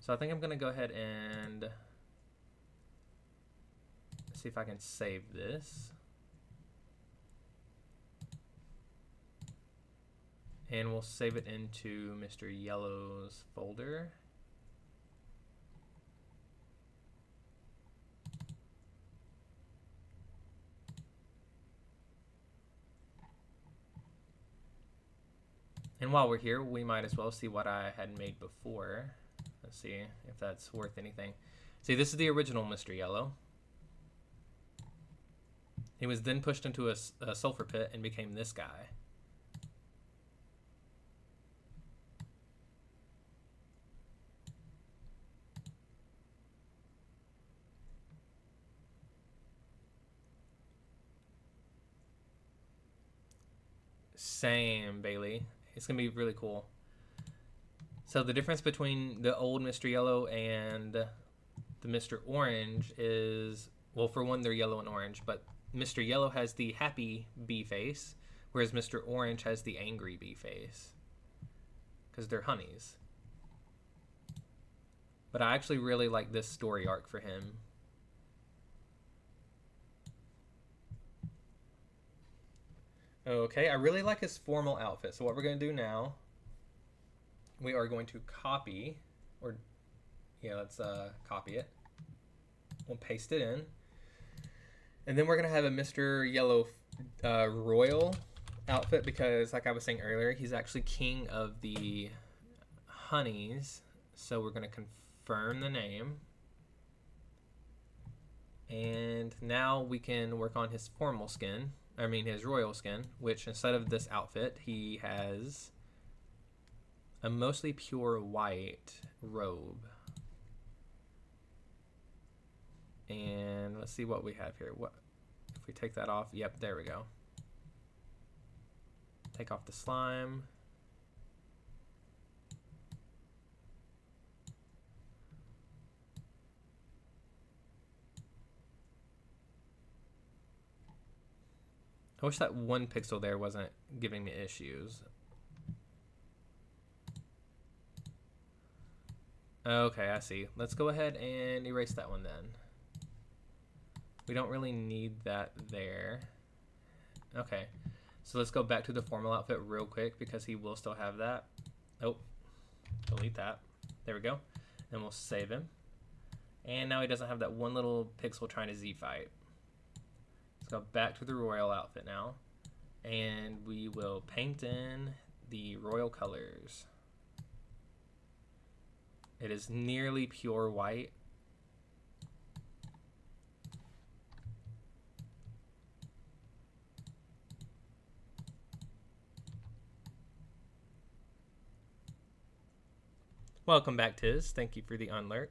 [SPEAKER 1] So I think I'm gonna go ahead and see if I can save this. And we'll save it into Mr. Yellow's folder. And while we're here, we might as well see what I had made before. Let's see if that's worth anything. See, this is the original Mr. Yellow. He was then pushed into a sulfur pit and became this guy. Same, Bailey. It's going to be really cool. So the difference between the old Mr. Yellow and the Mr. Orange is, well, for one, they're yellow and orange, but Mr. Yellow has the happy bee face, whereas Mr. Orange has the angry bee face. Because they're honeys. But I actually really like this story arc for him. Okay, I really like his formal outfit. So what we're going to do now, we are going to copy, or yeah, let's copy it. We'll paste it in. And then we're going to have a Mr. Yellow royal outfit because, like I was saying earlier, he's actually king of the honeys. So we're going to confirm the name. And now we can work on his formal skin. I mean his royal skin, which instead of this outfit, he has a mostly pure white robe. And let's see what we have here. What if If we take that off, yep, there we go. Take off the slime. I wish that one pixel there wasn't giving me issues. Okay, I see. Let's go ahead and erase that one then. We don't really need that there. Okay, so let's go back to the formal outfit real quick because he will still have that. Oh, delete that. There we go. And we'll save him. And now he doesn't have that one little pixel trying to Z-fight. Let's go back to the royal outfit now. And we will paint in the royal colors. It is nearly pure white. Welcome back, Tiz. Thank you for the alert.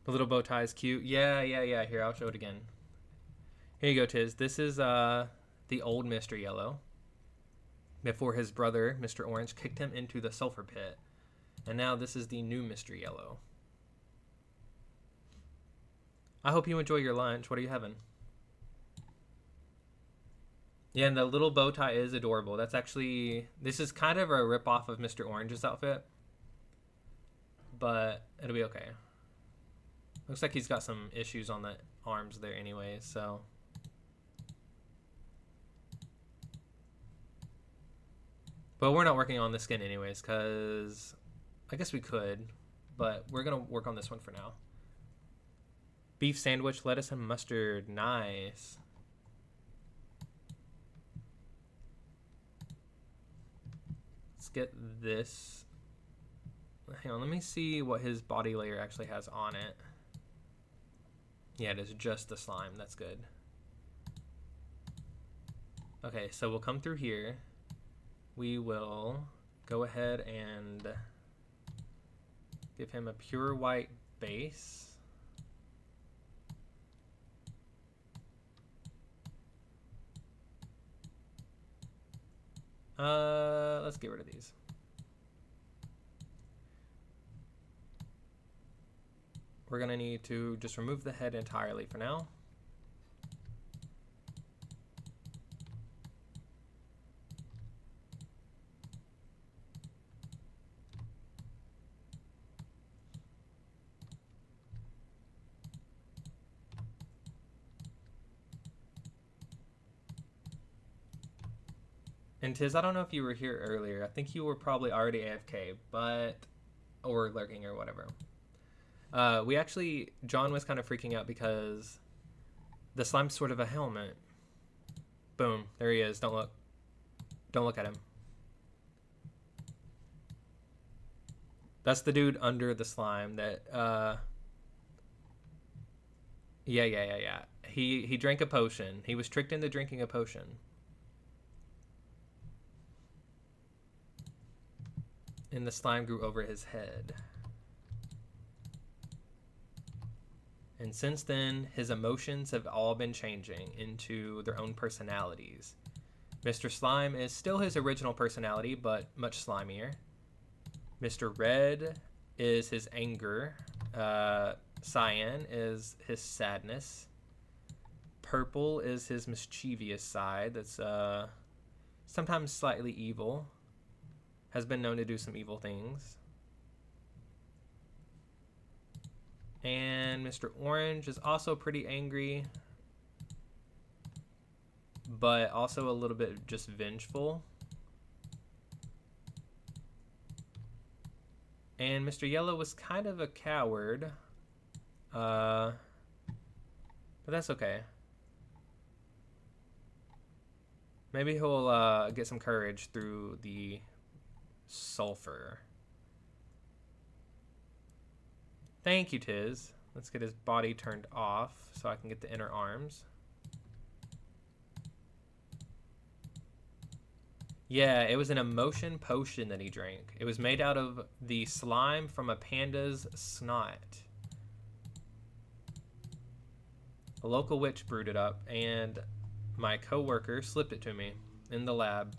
[SPEAKER 1] The little bow tie is cute. Yeah. Here, I'll show it again. Here you go, Tiz. This is the old Mr. Yellow. Before his brother, Mr. Orange, kicked him into the sulfur pit. And now this is the new Mr. Yellow. I hope you enjoy your lunch. What are you having? Yeah, and the little bow tie is adorable. That's actually... This is kind of a rip-off of Mr. Orange's outfit. But it'll be okay. Looks like he's got some issues on the arms there anyway, so... But we're not working on the skin anyways, because... I guess we could, but we're going to work on this one for now. Beef sandwich, lettuce, and mustard. Nice. Let's get this. Hang on, let me see what his body layer actually has on it. Yeah, it is just the slime. That's good. Okay, so we'll come through here. We will go ahead and... give him a pure white base. Let's get rid of these. We're gonna need to just remove the head entirely for now. And Tiz, I don't know if you were here earlier. I think you were probably already AFK, or lurking or whatever. John was kind of freaking out because the slime's sort of a helmet. Boom, there he is. Don't look. Don't look at him. That's the dude under the slime that, yeah. He drank a potion. He was tricked into drinking a potion. And the slime grew over his head. And since then, his emotions have all been changing into their own personalities. Mr. Slime is still his original personality, but much slimier. Mr. Red is his anger. Cyan is his sadness. Purple is his mischievous side that's sometimes slightly evil. Has been known to do some evil things. And Mr. Orange is also pretty angry, but also a little bit just vengeful. And Mr. Yellow was kind of a coward, but that's okay. Maybe he'll get some courage through the sulfur. Thank you, Tiz. Let's get his body turned off so I can get the inner arms. Yeah, it was an emotion potion that he drank. It was made out of the slime from a panda's snot. A local witch brewed it up, and my coworker slipped it to me in the lab.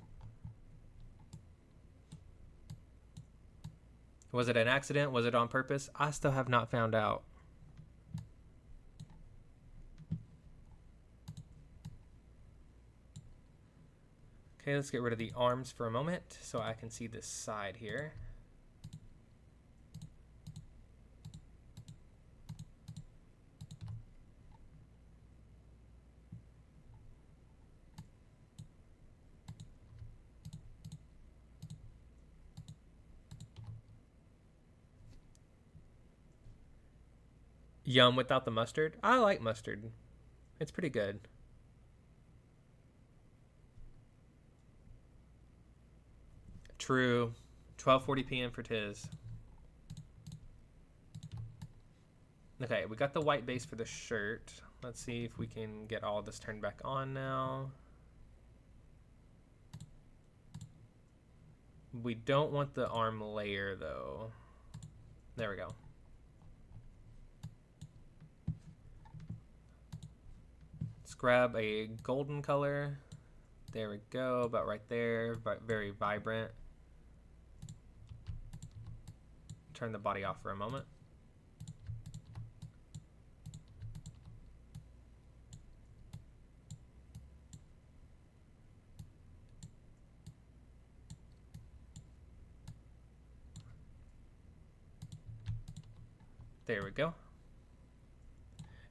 [SPEAKER 1] Was it an accident? Was it on purpose? I still have not found out. Okay, let's get rid of the arms for a moment so I can see this side here. Yum without the mustard. I like mustard. It's pretty good. True. 12:40 p.m. for Tiz. Okay, we got the white base for the shirt. Let's see if we can get all this turned back on now. We don't want the arm layer though. There we go. Let's grab a golden color. There we go, about right there, very vibrant. Turn the body off for a moment. There we go.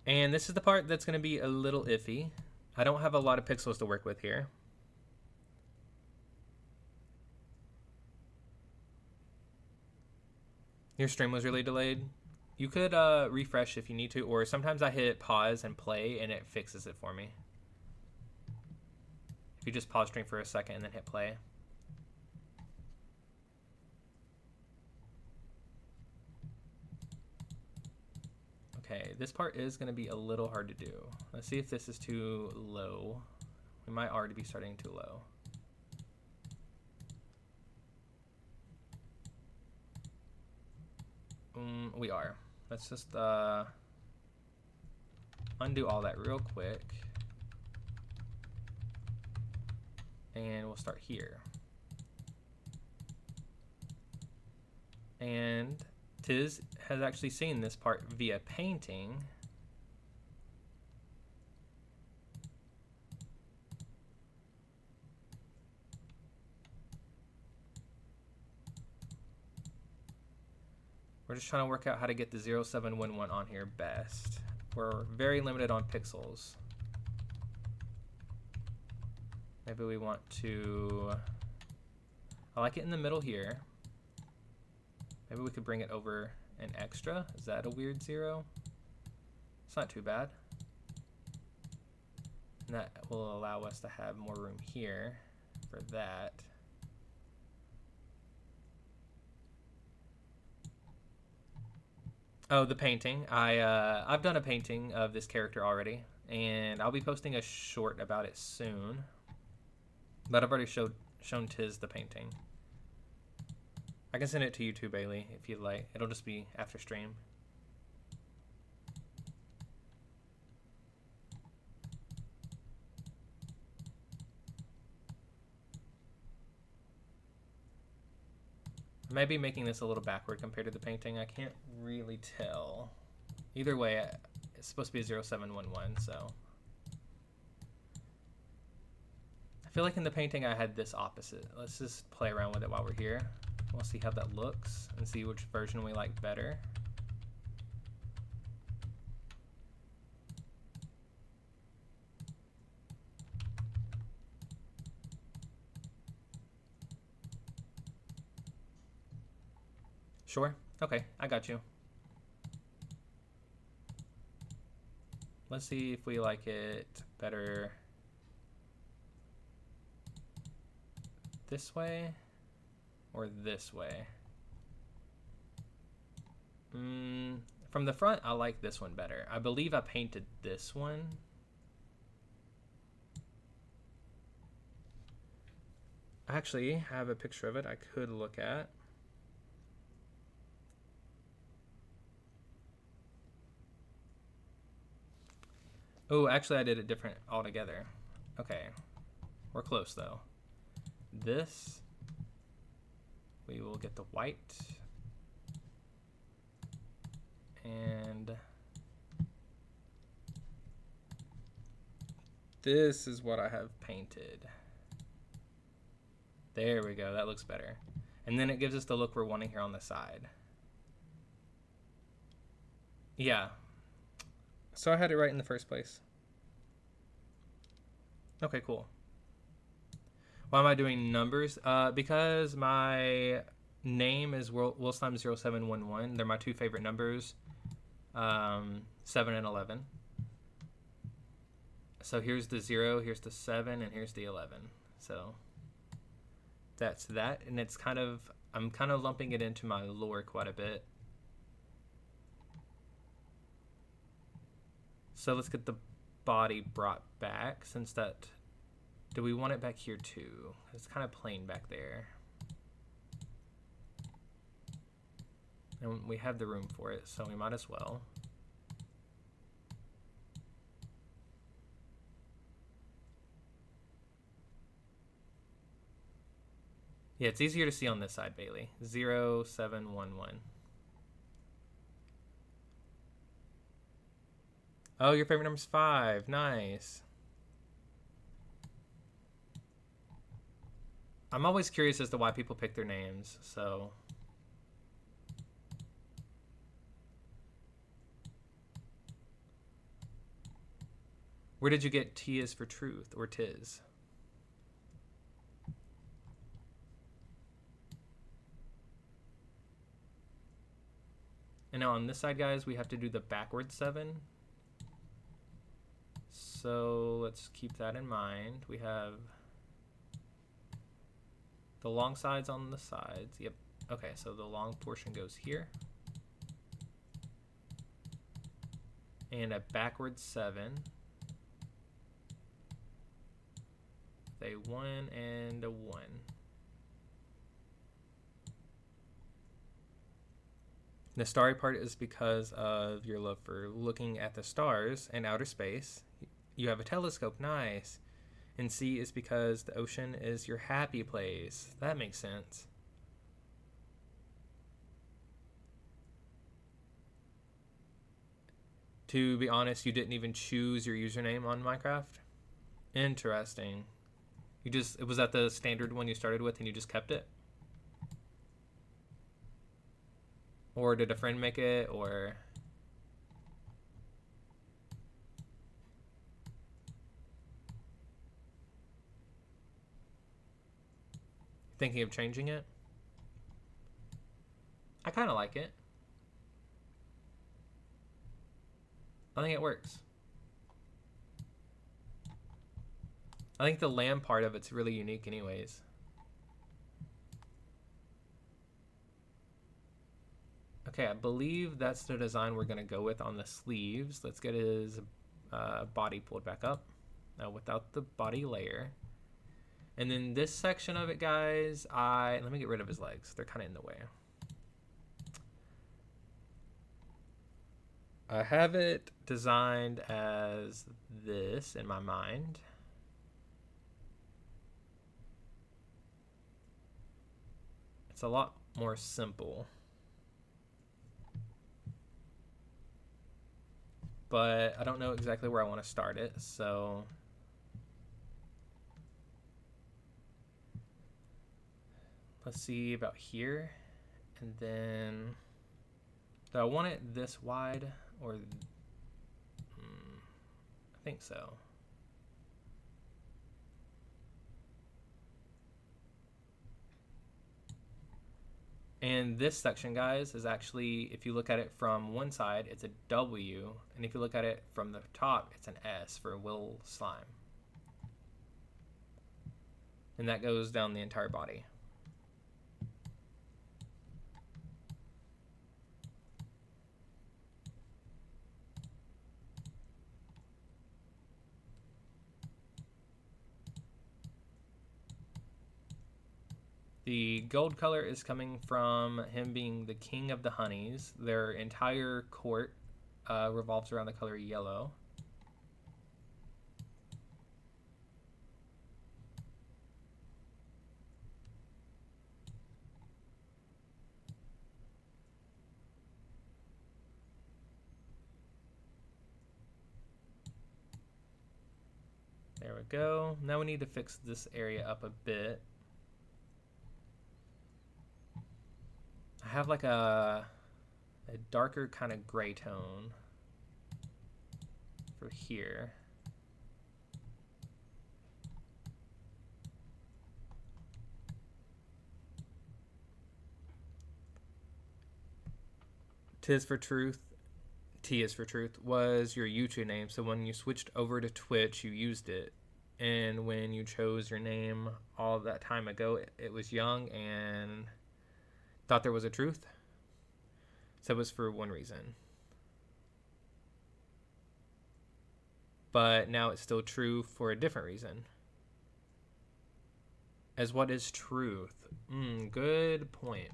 [SPEAKER 1] And this is the part that's going to be a little iffy. I don't have a lot of pixels to work with here. Your stream was really delayed. You could refresh if you need to, or sometimes I hit pause and play and it fixes it for me. If you just pause stream for a second and then hit play. Okay, this part is going to be a little hard to do. Let's see if this is too low. We might already be starting too low. We are. Let's just undo all that real quick. And we'll start here. And Tiz has actually seen this part via painting. We're just trying to work out how to get the 0711 on here best. We're very limited on pixels. Maybe we want to, I like it in the middle here. Maybe we could bring it over an extra. Is that a weird 0? It's not too bad. And that will allow us to have more room here for that. Oh, the painting. I've done a painting of this character already, and I'll be posting a short about it soon. But I've already shown Tiz the painting. I can send it to you too, Bailey, if you'd like. It'll just be after stream. I might be making this a little backward compared to the painting. I can't really tell. Either way, it's supposed to be a 0711, so. I feel like in the painting I had this opposite. Let's just play around with it while we're here. We'll see how that looks and see which version we like better. Sure. Okay, I got you. Let's see if we like it better this way or this way. From the front, I like this one better. I believe I painted this one. I actually have a picture of it I could look at. Oh, actually I did it different altogether. Okay. We're close though. This, we will get the white. And this is what I have painted. There we go, that looks better. And then it gives us the look we're wanting here on the side. Yeah. So I had it right in the first place. Okay, cool. Why am I doing numbers? Because my name is wilslime0711. They're my two favorite numbers, 7 and 11. So here's the 0, here's the 7, and here's the 11. So that's that, and it's kind of, I'm kind of lumping it into my lore quite a bit. So let's get the body brought back, since that, do we want it back here too? It's kind of plain back there. And we have the room for it, so we might as well. Yeah, it's easier to see on this side, Bailey. 0711. Oh, your favorite number's 5. Nice. I'm always curious as to why people pick their names, so. Where did you get T is for truth, or tis? And now on this side, guys, we have to do the backward 7. So let's keep that in mind. We have the long sides on the sides. Yep. Okay, so the long portion goes here. And a backward 7. A 1 and a 1. The starry part is because of your love for looking at the stars and outer space. You have a telescope, nice. And C is because the ocean is your happy place. That makes sense. To be honest, you didn't even choose your username on Minecraft? Interesting. You just, it was at the standard one you started with and you just kept it? Or did a friend make it, or? Thinking of changing it? I kind of like it. I think it works. I think the lamb part of it's really unique anyways. Okay, I believe that's the design we're going to go with on the sleeves. Let's get his body pulled back up without the body layer. And then this section of it, guys, let me get rid of his legs. They're kind of in the way. I have it designed as this in my mind. It's a lot more simple. But I don't know exactly where I want to start it, so let's see about here. And then do I want it this wide, or I think so. And this section, guys, is actually, if you look at it from one side, it's a W. And if you look at it from the top, it's an S for Will Slime. And that goes down the entire body. The gold color is coming from him being the king of the honeys. Their entire court revolves around the color yellow. we go. Now we need to fix this area up a bit. I have like a darker kind of gray tone for here. Tis for Truth, T is for Truth, was your YouTube name. So when you switched over to Twitch, you used it. And when you chose your name all that time ago, it was young and thought there was a truth. So it was for one reason. But now it's still true for a different reason. As what is truth? Good point.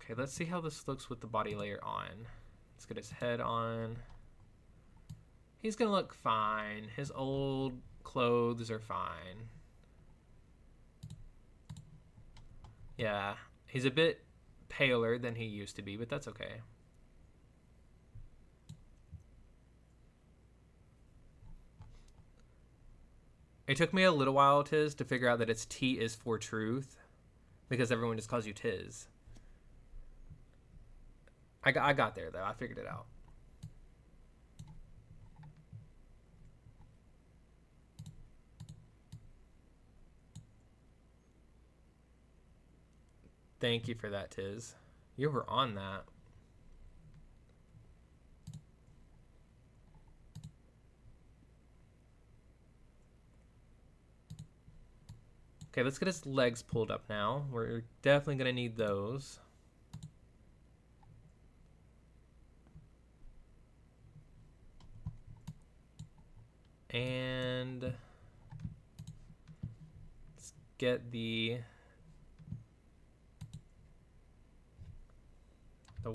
[SPEAKER 1] Okay, let's see how this looks with the body layer on. Let's get his head on. He's gonna look fine. His old clothes are fine. Yeah, he's a bit paler than he used to be, but that's okay. It took me a little while, Tiz, to figure out that it's T is for truth, because everyone just calls you Tiz. I got there, though. I figured it out. Thank you for that, Tiz. You were on that. Okay, let's get his legs pulled up now. We're definitely going to need those. And let's get the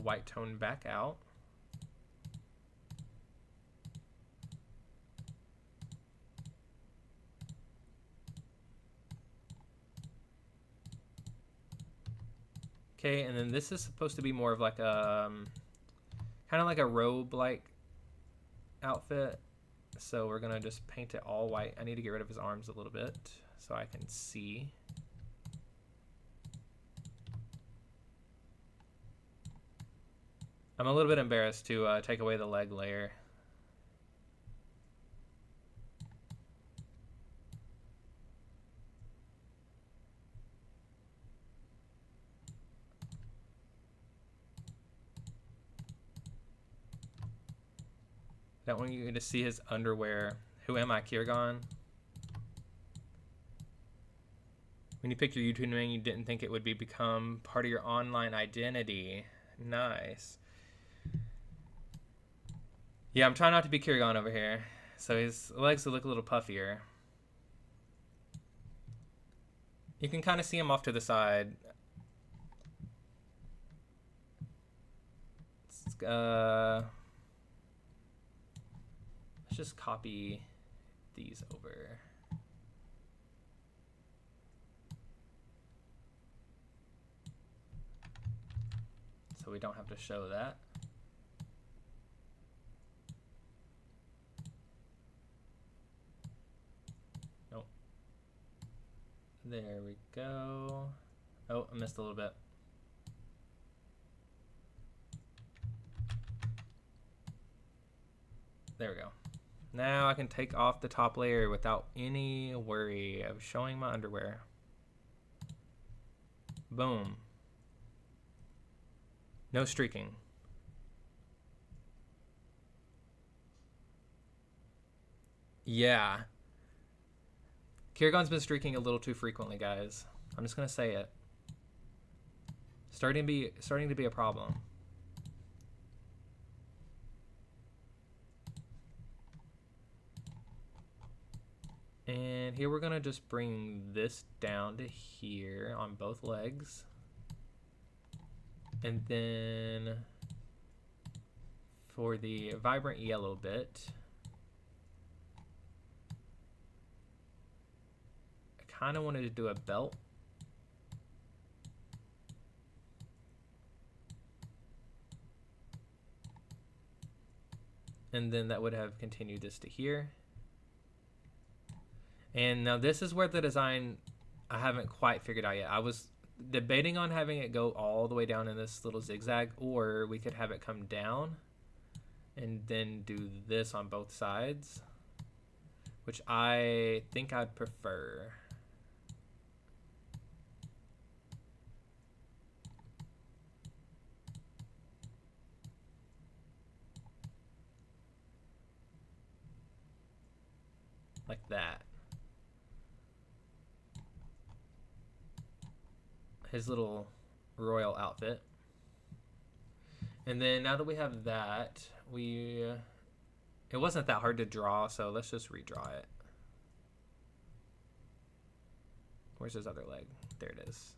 [SPEAKER 1] white tone back out. Okay, and then this is supposed to be more of like a kind of like a robe-like outfit. So we're gonna just paint it all white. I need to get rid of his arms a little bit so I can see. I'm a little bit embarrassed to take away the leg layer. I don't want you to see his underwear. Who am I, Kirgon? When you picked your YouTube name, you didn't think it would become part of your online identity. Nice. Yeah, I'm trying not to be Kirgon over here. So his legs will look a little puffier. You can kind of see him off to the side. Let's just copy these over. So we don't have to show that. Nope. There we go. Oh, I missed a little bit. There we go. Now I can take off the top layer without any worry of showing my underwear. Boom. No streaking. Yeah. Kirgon's been streaking a little too frequently, guys. I'm just gonna say it. Starting to be a problem. And here we're gonna just bring this down to here on both legs. And then for the vibrant yellow bit, I kind of wanted to do a belt. And then that would have continued this to here. And now this is where the design I haven't quite figured out yet. I was debating on having it go all the way down in this little zigzag, or we could have it come down and then do this on both sides, which I think I'd prefer. Like that. His little royal outfit. And then now that we have that, it wasn't that hard to draw, so let's just redraw it. Where's his other leg? There it is.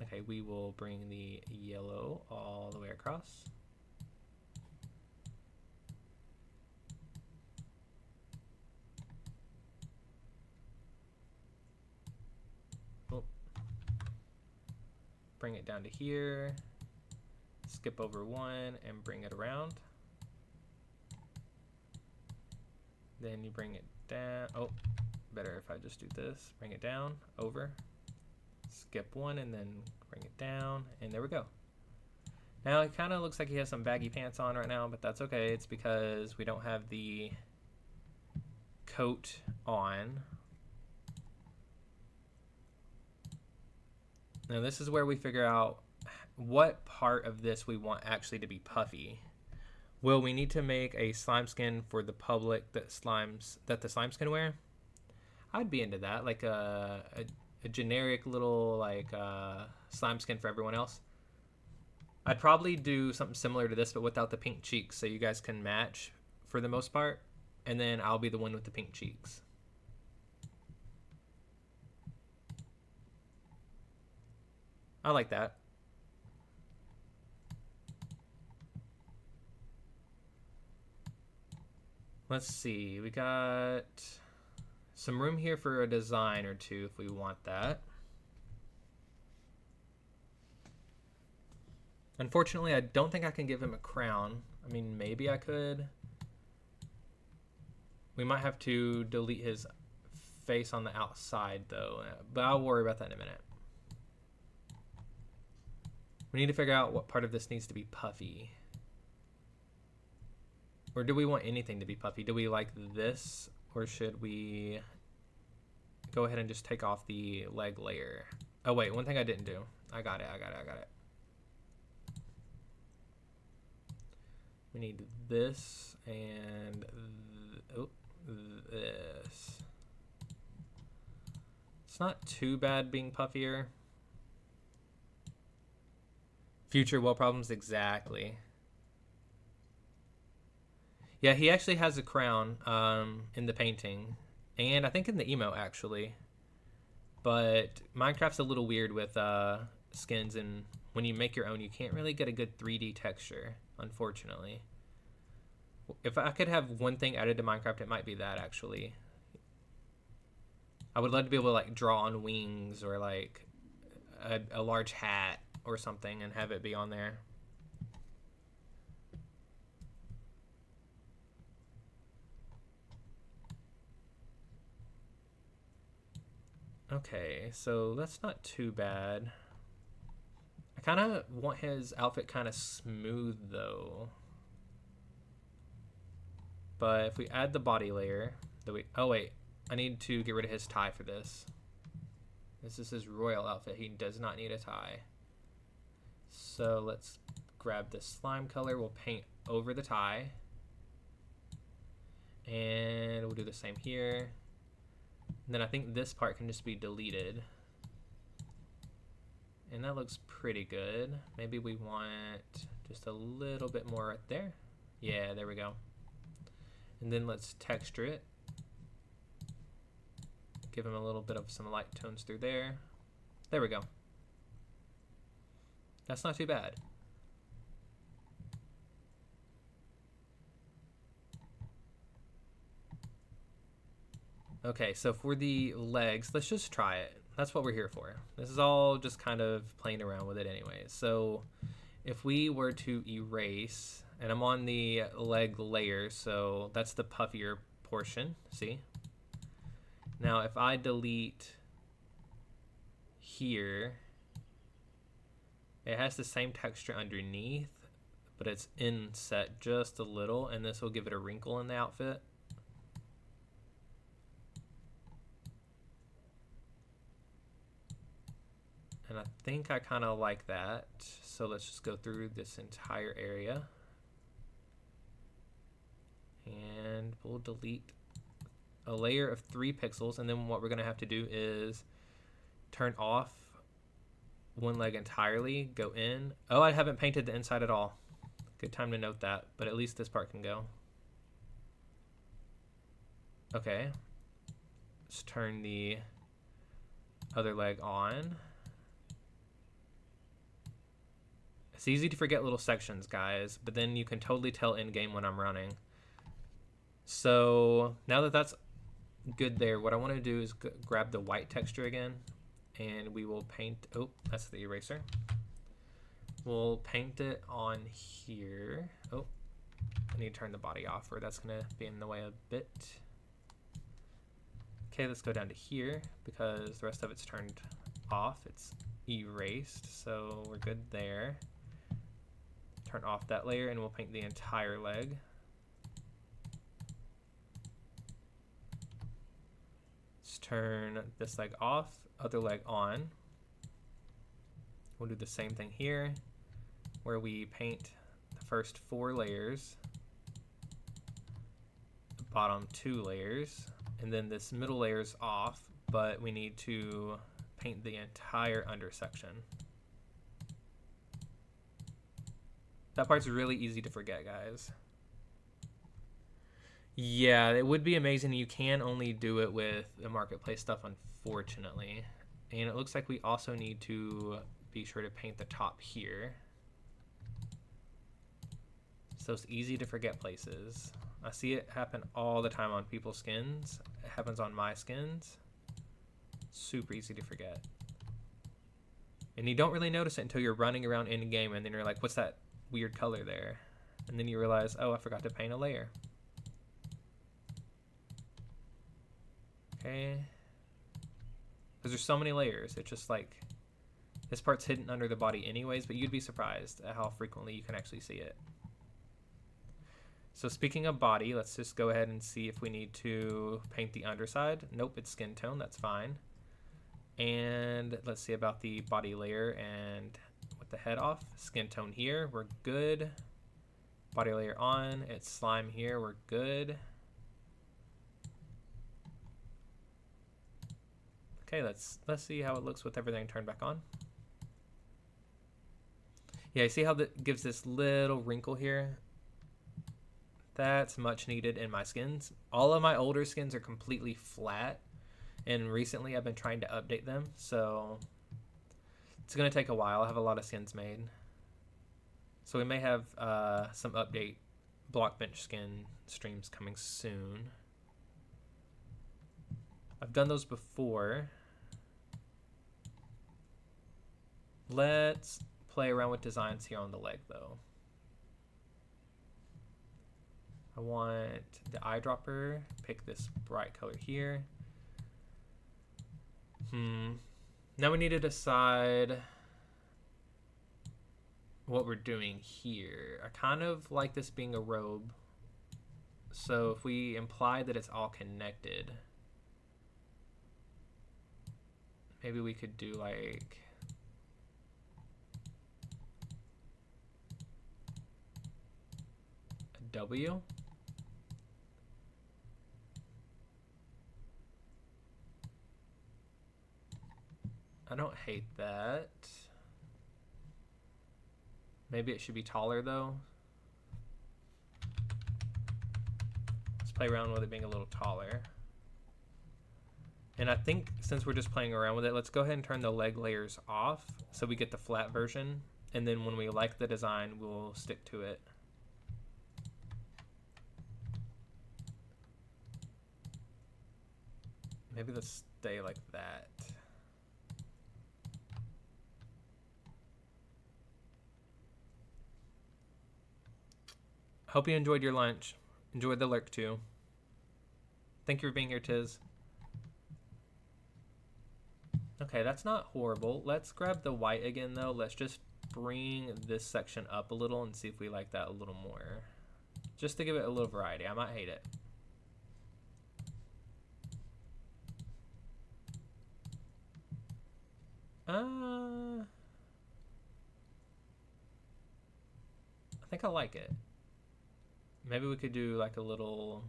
[SPEAKER 1] Okay, we will bring the yellow all the way across. Bring it down to here, skip over one and bring it around. Then you bring it down. Oh, better if I just do this. Bring it down, over, skip one and then bring it down, and there we go. Now it kind of looks like he has some baggy pants on right now, but that's okay. It's because we don't have the coat on. Now this is where we figure out what part of this we want actually to be puffy. Will we need to make a slime skin for the public that the slimes can wear? I'd be into that, like a generic little like slime skin for everyone else. I'd probably do something similar to this, but without the pink cheeks, so you guys can match for the most part, and then I'll be the one with the pink cheeks. I like that. Let's see, we got some room here for a design or two if we want that. Unfortunately, I don't think I can give him a crown. I mean, maybe I could. We might have to delete his face on the outside though, but I'll worry about that in a minute. We need to figure out what part of this needs to be puffy. Or do we want anything to be puffy? Do we like this? Or should we go ahead and just take off the leg layer? Oh wait, one thing I didn't do. I got it. We need this and this. It's not too bad being puffier. Future well problems, exactly. Yeah, he actually has a crown in the painting, and I think in the emote actually. But Minecraft's a little weird with skins, and when you make your own, you can't really get a good 3D texture, unfortunately. If I could have one thing added to Minecraft, it might be that actually. I would love to be able to like draw on wings or like a large hat or something and have it be on there. Okay, so that's not too bad. I kind of want his outfit kind of smooth though. But if we add the body layer, oh wait, I need to get rid of his tie for this. This is his royal outfit. He does not need a tie. So let's grab this slime color. We'll paint over the tie. And we'll do the same here. And then I think this part can just be deleted. And that looks pretty good. Maybe we want just a little bit more right there. Yeah, there we go. And then let's texture it. Give him a little bit of some light tones through there. There we go. That's not too bad. Okay, so for the legs, let's just try it. That's what we're here for. This is all just kind of playing around with it anyway. So if we were to erase And I'm on the leg layer, so that's the puffier portion, see? Now if I delete here, it has the same texture underneath, but it's inset just a little, and this will give it a wrinkle in the outfit. And I think I kind of like that. So let's just go through this entire area. And we'll delete a layer of 3 pixels. And then what we're going to have to do is turn off one leg entirely, go in. Oh, I haven't painted the inside at all. Good time to note that, but at least this part can go. Okay. Let's turn the other leg on. It's easy to forget little sections, guys, but then you can totally tell in game when I'm running. So now that that's good there, what I want to do is grab the white texture again, and we will paint. Oh, that's the eraser. We'll paint it on here. Oh, I need to turn the body off, or that's gonna be in the way a bit. Okay, let's go down to here because the rest of it's turned off. It's erased, so we're good there. Turn off that layer and we'll paint the entire leg. Let's turn this leg off, other leg on. We'll do the same thing here where we paint the first 4 layers, the bottom 2 layers, and then this middle layer is off, but we need to paint the entire undersection. That part's really easy to forget, guys. Yeah, it would be amazing. You can only do it with the marketplace stuff, unfortunately. And it looks like we also need to be sure to paint the top here. So it's easy to forget places. I see it happen all the time on people's skins. It happens on my skins. Super easy to forget. And you don't really notice it until you're running around in game, and then you're like, what's that weird color there? And then you realize, oh, I forgot to paint a layer. Okay. Because there's so many layers. It's just like, this part's hidden under the body anyways, but you'd be surprised at how frequently you can actually see it. So speaking of body, let's just go ahead and see if we need to paint the underside. Nope, it's skin tone, that's fine. And let's see about the body layer and with the head off. Skin tone here, we're good. Body layer on, it's slime here, we're good. Okay, let's see how it looks with everything turned back on. Yeah, you see how that gives this little wrinkle here? That's much needed in my skins. All of my older skins are completely flat, and recently I've been trying to update them, so it's gonna take a while. I have a lot of skins made. So we may have some update Blockbench skin streams coming soon. I've done those before. Let's play around with designs here on the leg though. I want the eyedropper, pick this bright color here. Now we need to decide what we're doing here. I kind of like this being a robe. So if we imply that it's all connected, maybe we could do like a W. I don't hate that. Maybe it should be taller though. Let's play around with it being a little taller. And I think since we're just playing around with it, let's go ahead and turn the leg layers off so we get the flat version. And then when we like the design, we'll stick to it. Maybe let's stay like that. Hope you enjoyed your lunch. Enjoyed the lurk too. Thank you for being here, Tiz. Okay, that's not horrible. Let's grab the white again, though. Let's just bring this section up a little and see if we like that a little more. Just to give it a little variety. I might hate it. I think I like it. Maybe we could do like a little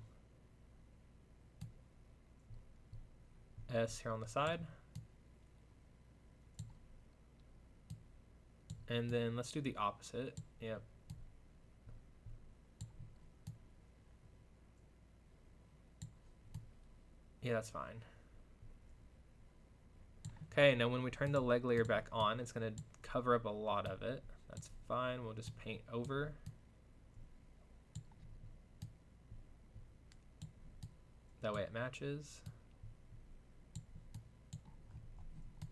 [SPEAKER 1] S here on the side. And then let's do the opposite. Yep. Yeah, that's fine. Okay, now when we turn the leg layer back on, it's going to cover up a lot of it. That's fine. We'll just paint over. That way it matches.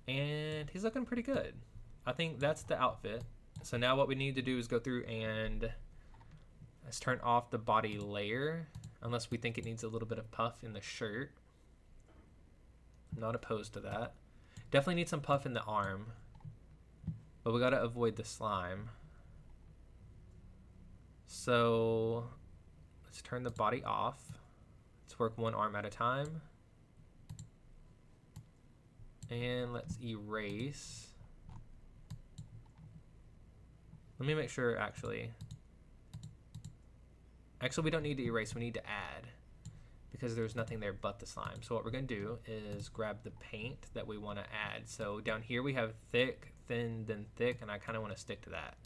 [SPEAKER 1] And he's looking pretty good. I think that's the outfit. So now what we need to do is go through and let's turn off the body layer, unless we think it needs a little bit of puff in the shirt. I'm not opposed to that. Definitely need some puff in the arm, but we got to avoid the slime. So let's turn the body off. Let's work one arm at a time. And let's erase. Let me make sure, actually we don't need to erase, we need to add, because there's nothing there but the slime. So what we're going to do is grab the paint that we want to add. So down here we have thick, thin, then thick, and I kind of want to stick to that.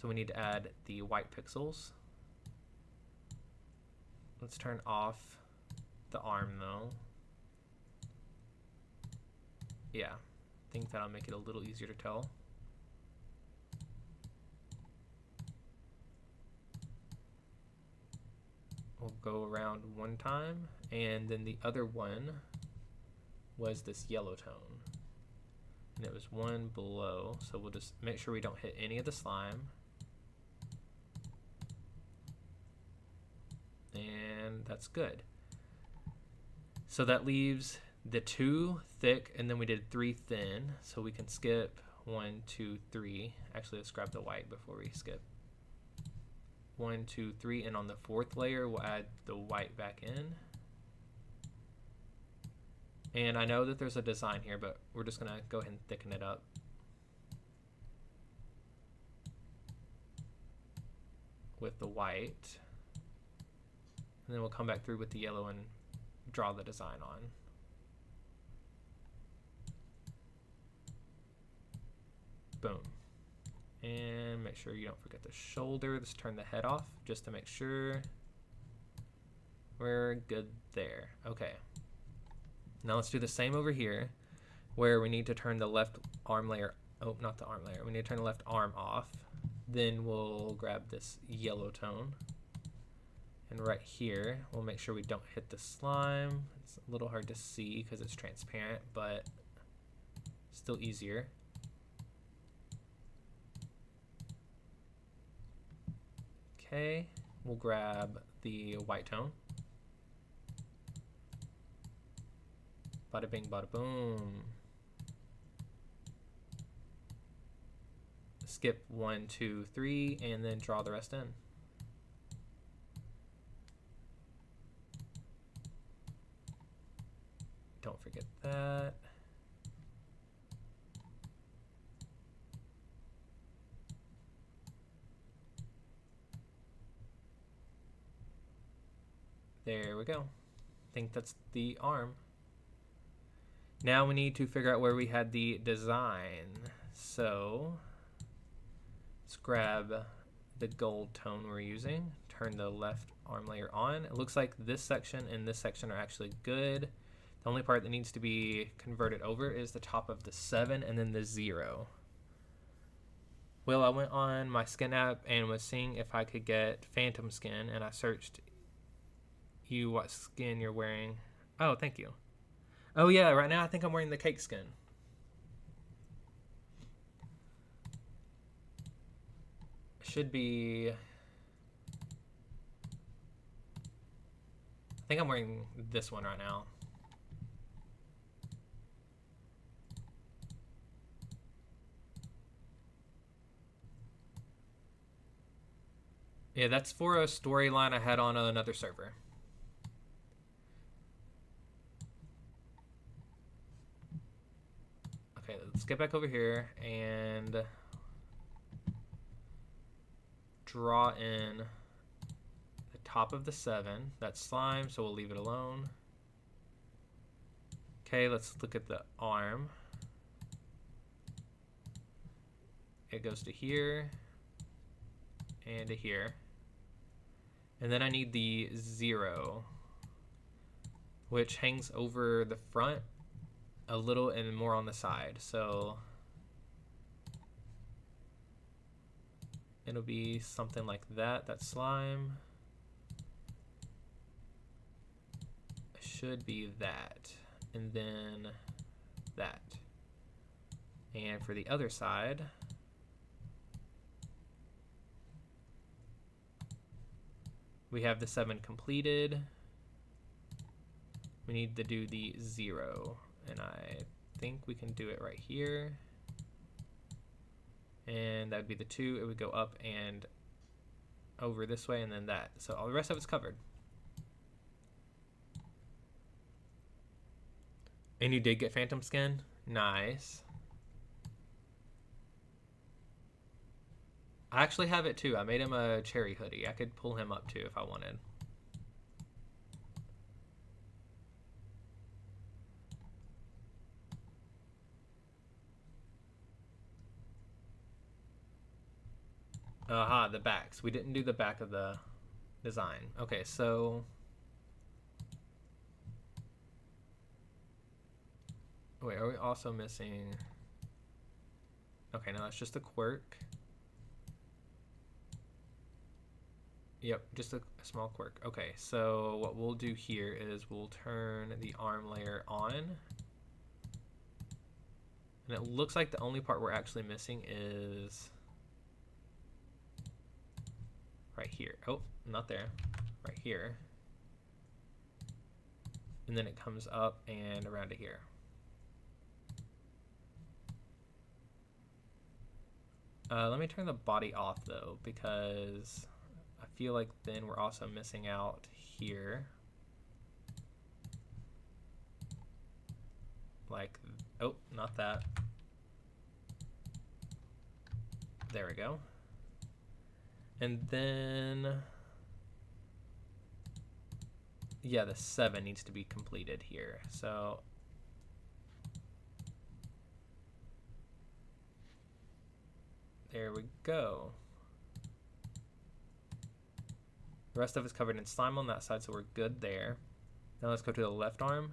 [SPEAKER 1] So we need to add the white pixels. Let's turn off the arm though. Yeah, I think that'll make it a little easier to tell. We'll go around one time, and then the other one was this yellow tone, and it was one below, so we'll just make sure we don't hit any of the slime. And that's good. So that leaves the 2 thick, and then we did 3 thin, so we can skip 1, 2, 3. Actually, let's grab the white before we skip. 1, 2, 3, and on the 4th layer we'll add the white back in. And I know that there's a design here, but we're just gonna go ahead and thicken it up. With the white. And then we'll come back through with the yellow and draw the design on. Boom. And make sure you don't forget the shoulder. Let's turn the head off just to make sure we're good there. Okay. Now let's do the same over here, where we need to turn the left arm layer. Oh, not the arm layer. We need to turn the left arm off. Then we'll grab this yellow tone. And right here, we'll make sure we don't hit the slime. It's a little hard to see because it's transparent, but still easier. Okay, we'll grab the white tone. Bada bing, bada boom. Skip 1, 2, 3, and then draw the rest in. Don't forget that. There we go. I think that's the arm. Now we need to figure out where we had the design. So let's grab the gold tone we're using, turn the left arm layer on. It looks like this section and this section are actually good. The only part that needs to be converted over is the top of the 7 and then the 0. Well, I went on my skin app and was seeing if I could get phantom skin, and I searched what skin you're wearing. Oh, thank you. Oh yeah, right now I think I'm wearing the cake skin. Should be I think I'm wearing this one right now. Yeah, that's for a storyline I had on another server. Okay, let's get back over here and draw in the top of the 7. That's slime, so we'll leave it alone. Okay, let's look at the arm. It goes to here and to here. And then I need the 0, which hangs over the front a little and more on the side. So it'll be something like that. That's slime. It should be that. And then that. And for the other side, we have the 7 completed. We need to do the 0. And I think we can do it right here. And that would be the 2. It would go up and over this way and then that. So all the rest of it's covered. And you did get Phantom Skin? Nice. I actually have it too. I made him a cherry hoodie. I could pull him up too if I wanted. Aha, the backs. We didn't do the back of the design. Okay, so wait, are we also missing? Okay, no, that's just a quirk. Yep, just a small quirk. Okay, so what we'll do here is we'll turn the arm layer on. And it looks like the only part we're actually missing is right here. Oh, not there. Right here. And then it comes up and around to here. Let me turn the body off though, because I feel like then we're also missing out here. Like, oh, not that. There we go. And then, yeah, the 7 needs to be completed here. So there we go. The rest of it's covered in slime on that side, so we're good there. Now let's go to the left arm.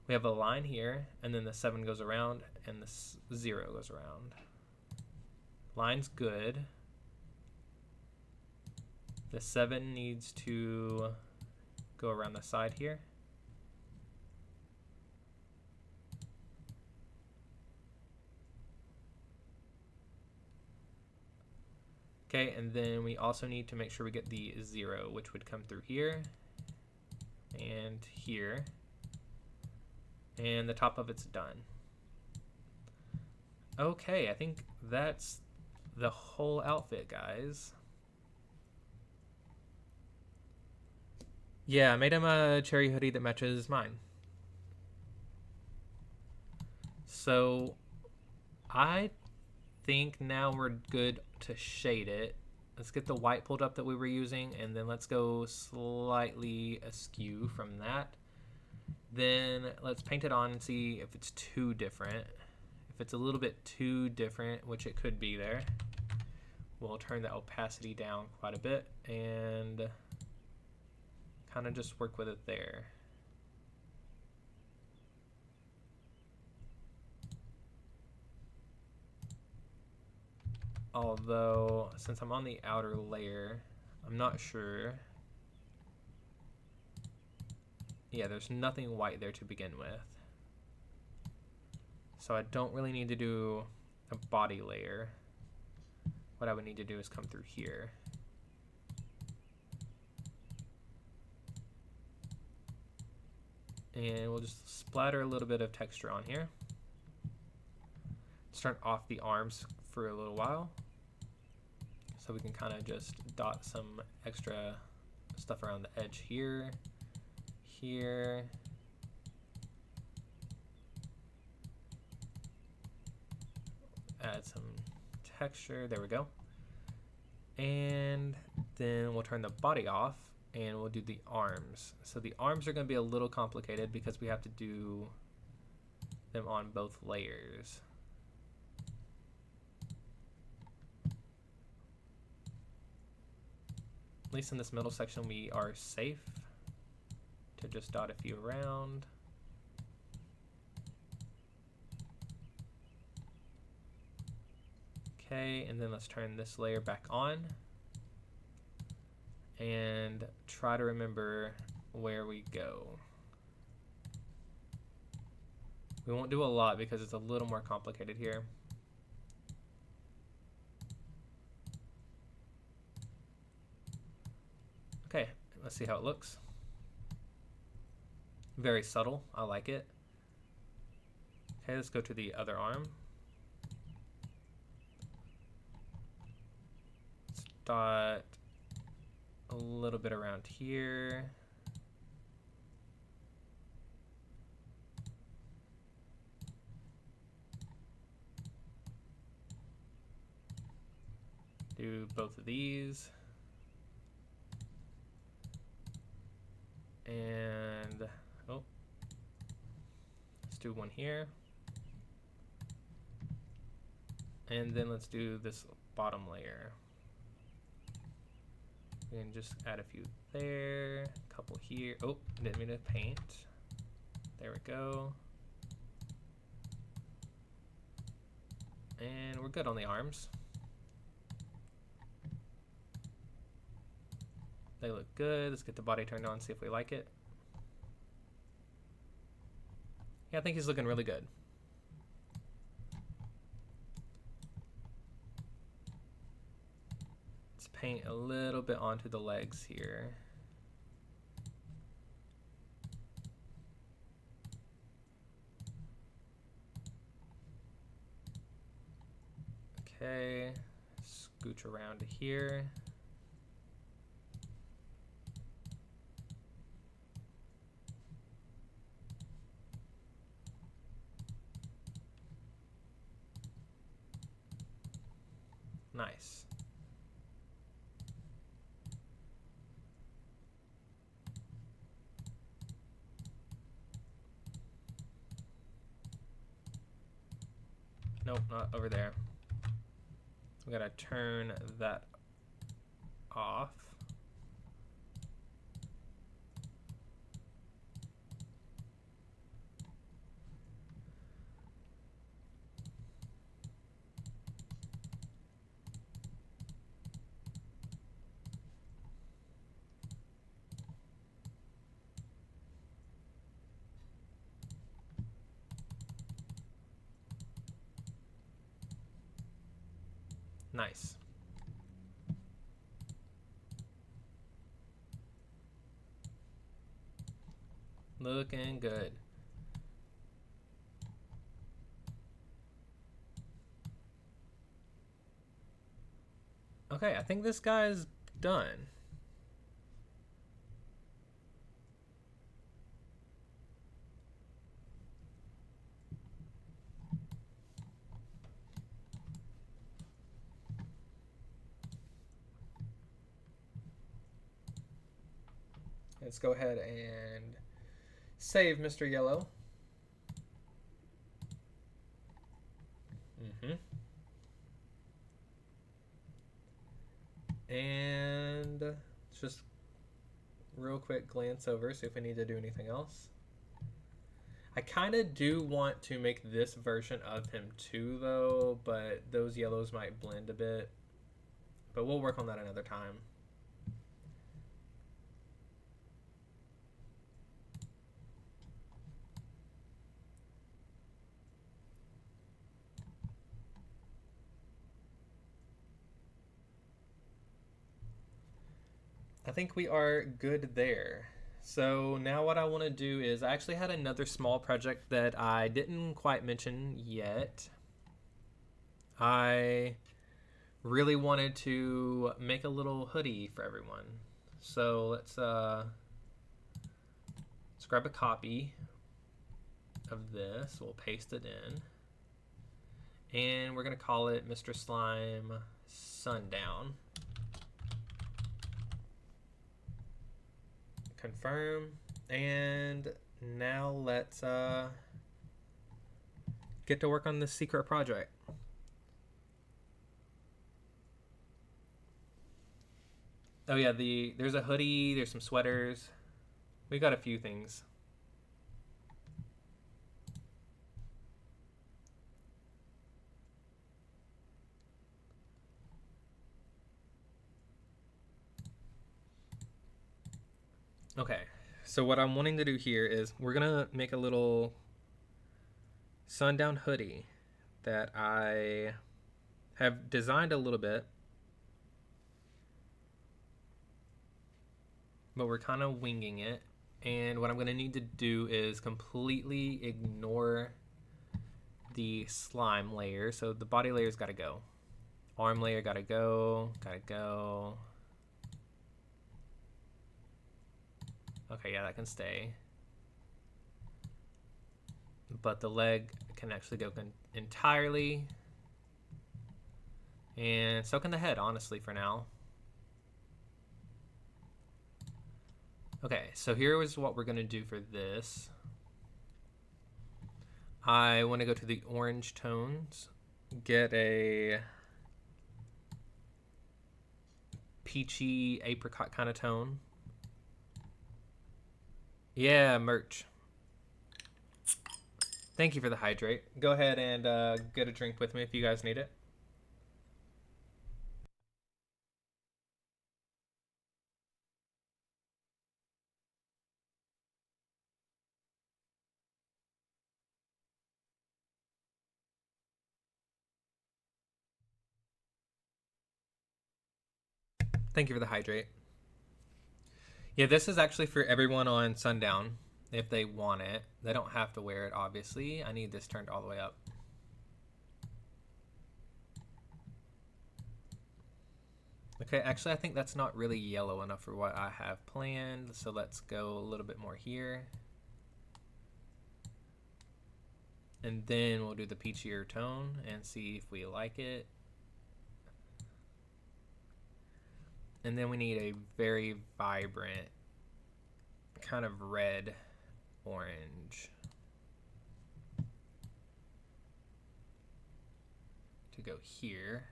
[SPEAKER 1] We have a line here, and then the 7 goes around, and the 0 goes around. Line's good. The 7 needs to go around the side here. Okay, and then we also need to make sure we get the 0, which would come through here and here. And the top of it's done. Okay, I think that's the whole outfit, guys. Yeah, I made him a cherry hoodie that matches mine. So I think now we're good to shade it. Let's get the white pulled up that we were using, and then let's go slightly askew from that. Then let's paint it on and see if it's too different. If it's a little bit too different, which it could be there, we'll turn the opacity down quite a bit and kind of just work with it there. Although, since I'm on the outer layer, I'm not sure. Yeah, there's nothing white there to begin with. So I don't really need to do a body layer. What I would need to do is come through here. And we'll just splatter a little bit of texture on here. Start off the arms for a little while. So we can kind of just dot some extra stuff around the edge here, here. Add some texture, there we go. And then we'll turn the body off and we'll do the arms. So the arms are gonna be a little complicated because we have to do them on both layers. At least in this middle section, we are safe to just dot a few around. Okay, and then let's turn this layer back on and try to remember where we go. We won't do a lot because it's a little more complicated here. Okay, let's see how it looks. Very subtle, I like it. Okay, let's go to the other arm. Let's dot a little bit around here. Do both of these. And oh, let's do one here. And then let's do this bottom layer. And just add a few there, a couple here. Oh, didn't mean to paint. There we go. And we're good on the arms. They look good. Let's get the body turned on, see if we like it. Yeah, I think he's looking really good. Let's paint a little bit onto the legs here. Okay, scooch around to here. Nice. Nope, not over there. We gotta turn that off. Nice. Looking good. Okay, I think this guy's done. Let's go ahead and save Mr. Yellow. And let's just real quick glance over, see if we need to do anything else. I kind of do want to make this version of him too, though, but those yellows might blend a bit. But we'll work on that another time. I think we are good there. So now what I want to do is I actually had another small project that I didn't quite mention yet. I really wanted to make a little hoodie for everyone. So let's grab a copy of this. We'll paste it in. And we're going to call it Mr. Slime Sundown. Confirm. And now let's get to work on this secret project. Oh yeah, there's a hoodie, there's some sweaters. We got a few things. Okay, so what I'm wanting to do here is we're gonna make a little Sundown hoodie that I have designed a little bit, but we're kind of winging it. And what I'm gonna need to do is completely ignore the slime layer. So the body layer's gotta go. Arm layer gotta go, Okay, yeah, that can stay. But the leg can actually go entirely. And so can the head, honestly, for now. Okay, so here is what we're going to do for this. I want to go to the orange tones, get a peachy apricot kind of tone. Yeah, merch. Thank you for the hydrate. Go ahead and get a drink with me if you guys need it. Thank you for the hydrate. Yeah, this is actually for everyone on Sundown if they want it. They don't have to wear it, obviously. I need this turned all the way up. Okay, actually, I think that's not really yellow enough for what I have planned. So let's go a little bit more here. And then we'll do the peachier tone and see if we like it. And then we need a very vibrant kind of red orange to go here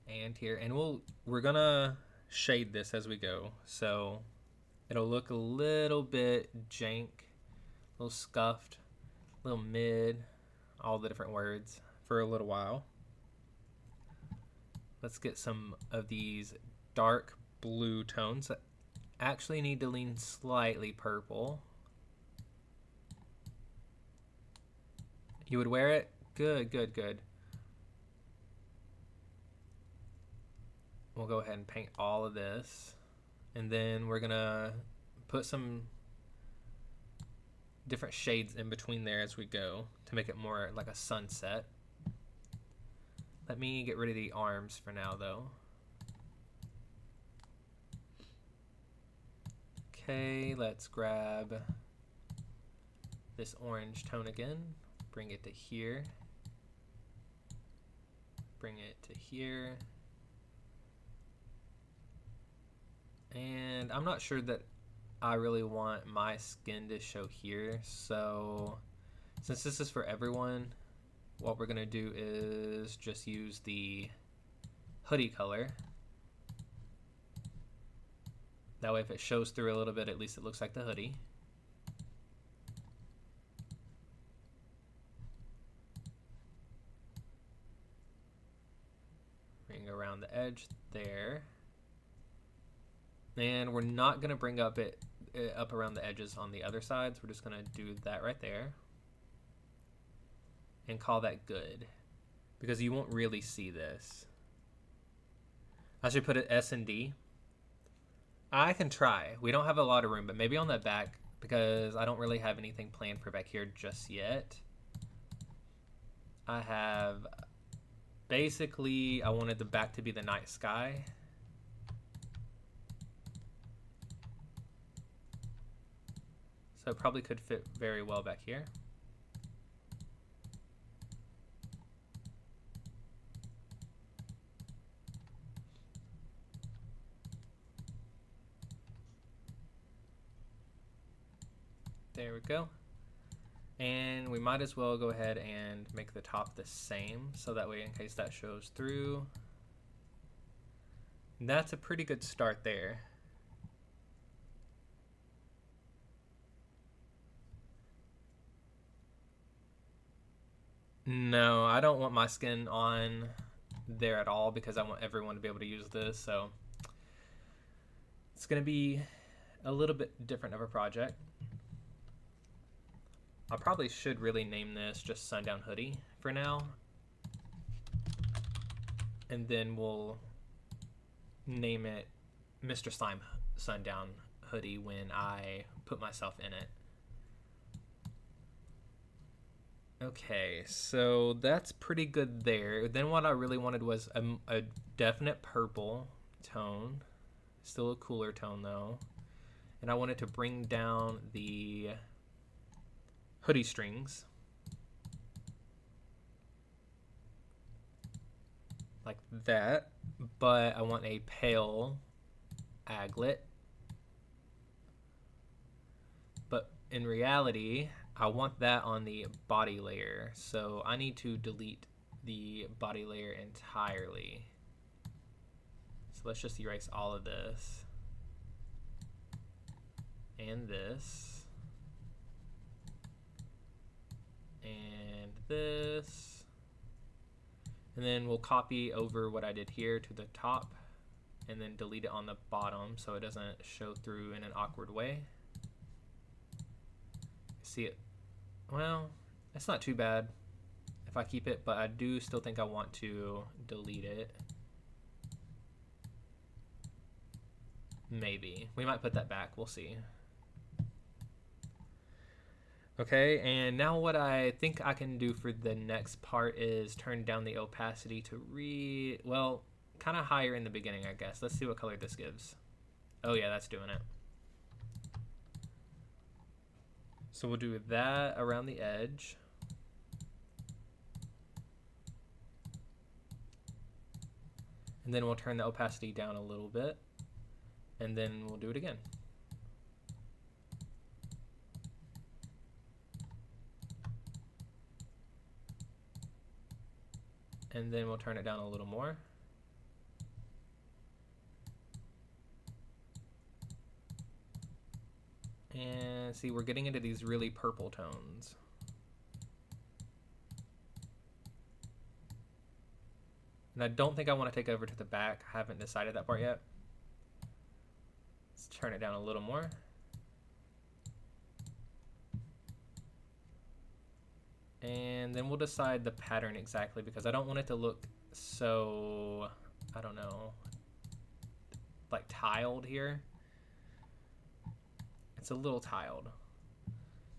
[SPEAKER 1] and here. And we're gonna shade this as we go, so it'll look a little bit jank, a little scuffed, a little mid, all the different words for a little while. Let's get some of these dark blue tones that actually need to lean slightly purple. You would wear it? Good, good, good. We'll go ahead and paint all of this. And then we're gonna put some different shades in between there as we go to make it more like a sunset. Let me get rid of the arms for now, though. Okay, let's grab this orange tone again. Bring it to here. Bring it to here. And I'm not sure that I really want my skin to show here. So since this is for everyone, what we're gonna do is just use the hoodie color. That way if it shows through a little bit, at least it looks like the hoodie. Bring around the edge there. And we're not gonna bring up around the edges on the other sides. We're just gonna do that right there. And call that good, because you won't really see this. I should put it S and D. I can try. We don't have a lot of room, but maybe on the back, because I don't really have anything planned for back here just yet. I have basically, I wanted the back to be the night sky. So it probably could fit very well back here. There we go. And we might as well go ahead and make the top the same, so that way in case that shows through. And that's a pretty good start there. No, I don't want my skin on there at all because I want everyone to be able to use this, so it's going to be a little bit different of a project. I probably should really name this just Sundown Hoodie for now. And then we'll name it Mr. Slime Sundown Hoodie when I put myself in it. Okay, so that's pretty good there. Then what I really wanted was a definite purple tone. Still a cooler tone though. And I wanted to bring down the hoodie strings like that, but I want a pale aglet. But in reality, I want that on the body layer, so I need to delete the body layer entirely. So let's just erase all of this and this and this, and then we'll copy over what I did here to the top and then delete it on the bottom so it doesn't show through in an awkward way. See it? Well, it's not too bad if I keep it, but I do still think I want to delete it. Maybe. We might put that back. We'll see. Okay, and now what I think I can do for the next part is turn down the opacity to well, kind of higher in the beginning, I guess. Let's see what color this gives. Oh yeah, that's doing it. So we'll do that around the edge. And then we'll turn the opacity down a little bit. And then we'll do it again. And then we'll turn it down a little more. And see, we're getting into these really purple tones. And I don't think I want to take over to the back. I haven't decided that part yet. Let's turn it down a little more. And then we'll decide the pattern exactly because I don't want it to look so, I don't know, like tiled here. It's a little tiled.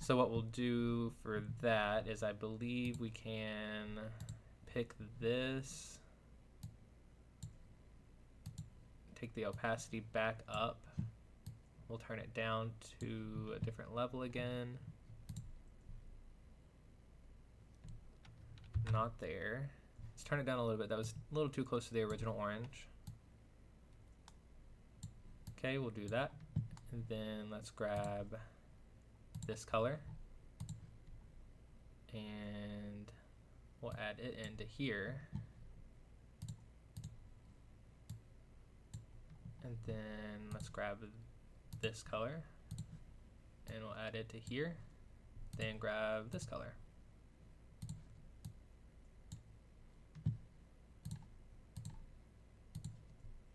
[SPEAKER 1] So what we'll do for that is I believe we can pick this, take the opacity back up. We'll turn it down to a different level again. Not there. Let's turn it down a little bit. That was a little too close to the original orange. Okay, we'll do that. And then let's grab this color. And we'll add it into here. And then let's grab this color. And we'll add it to here. Then grab this color.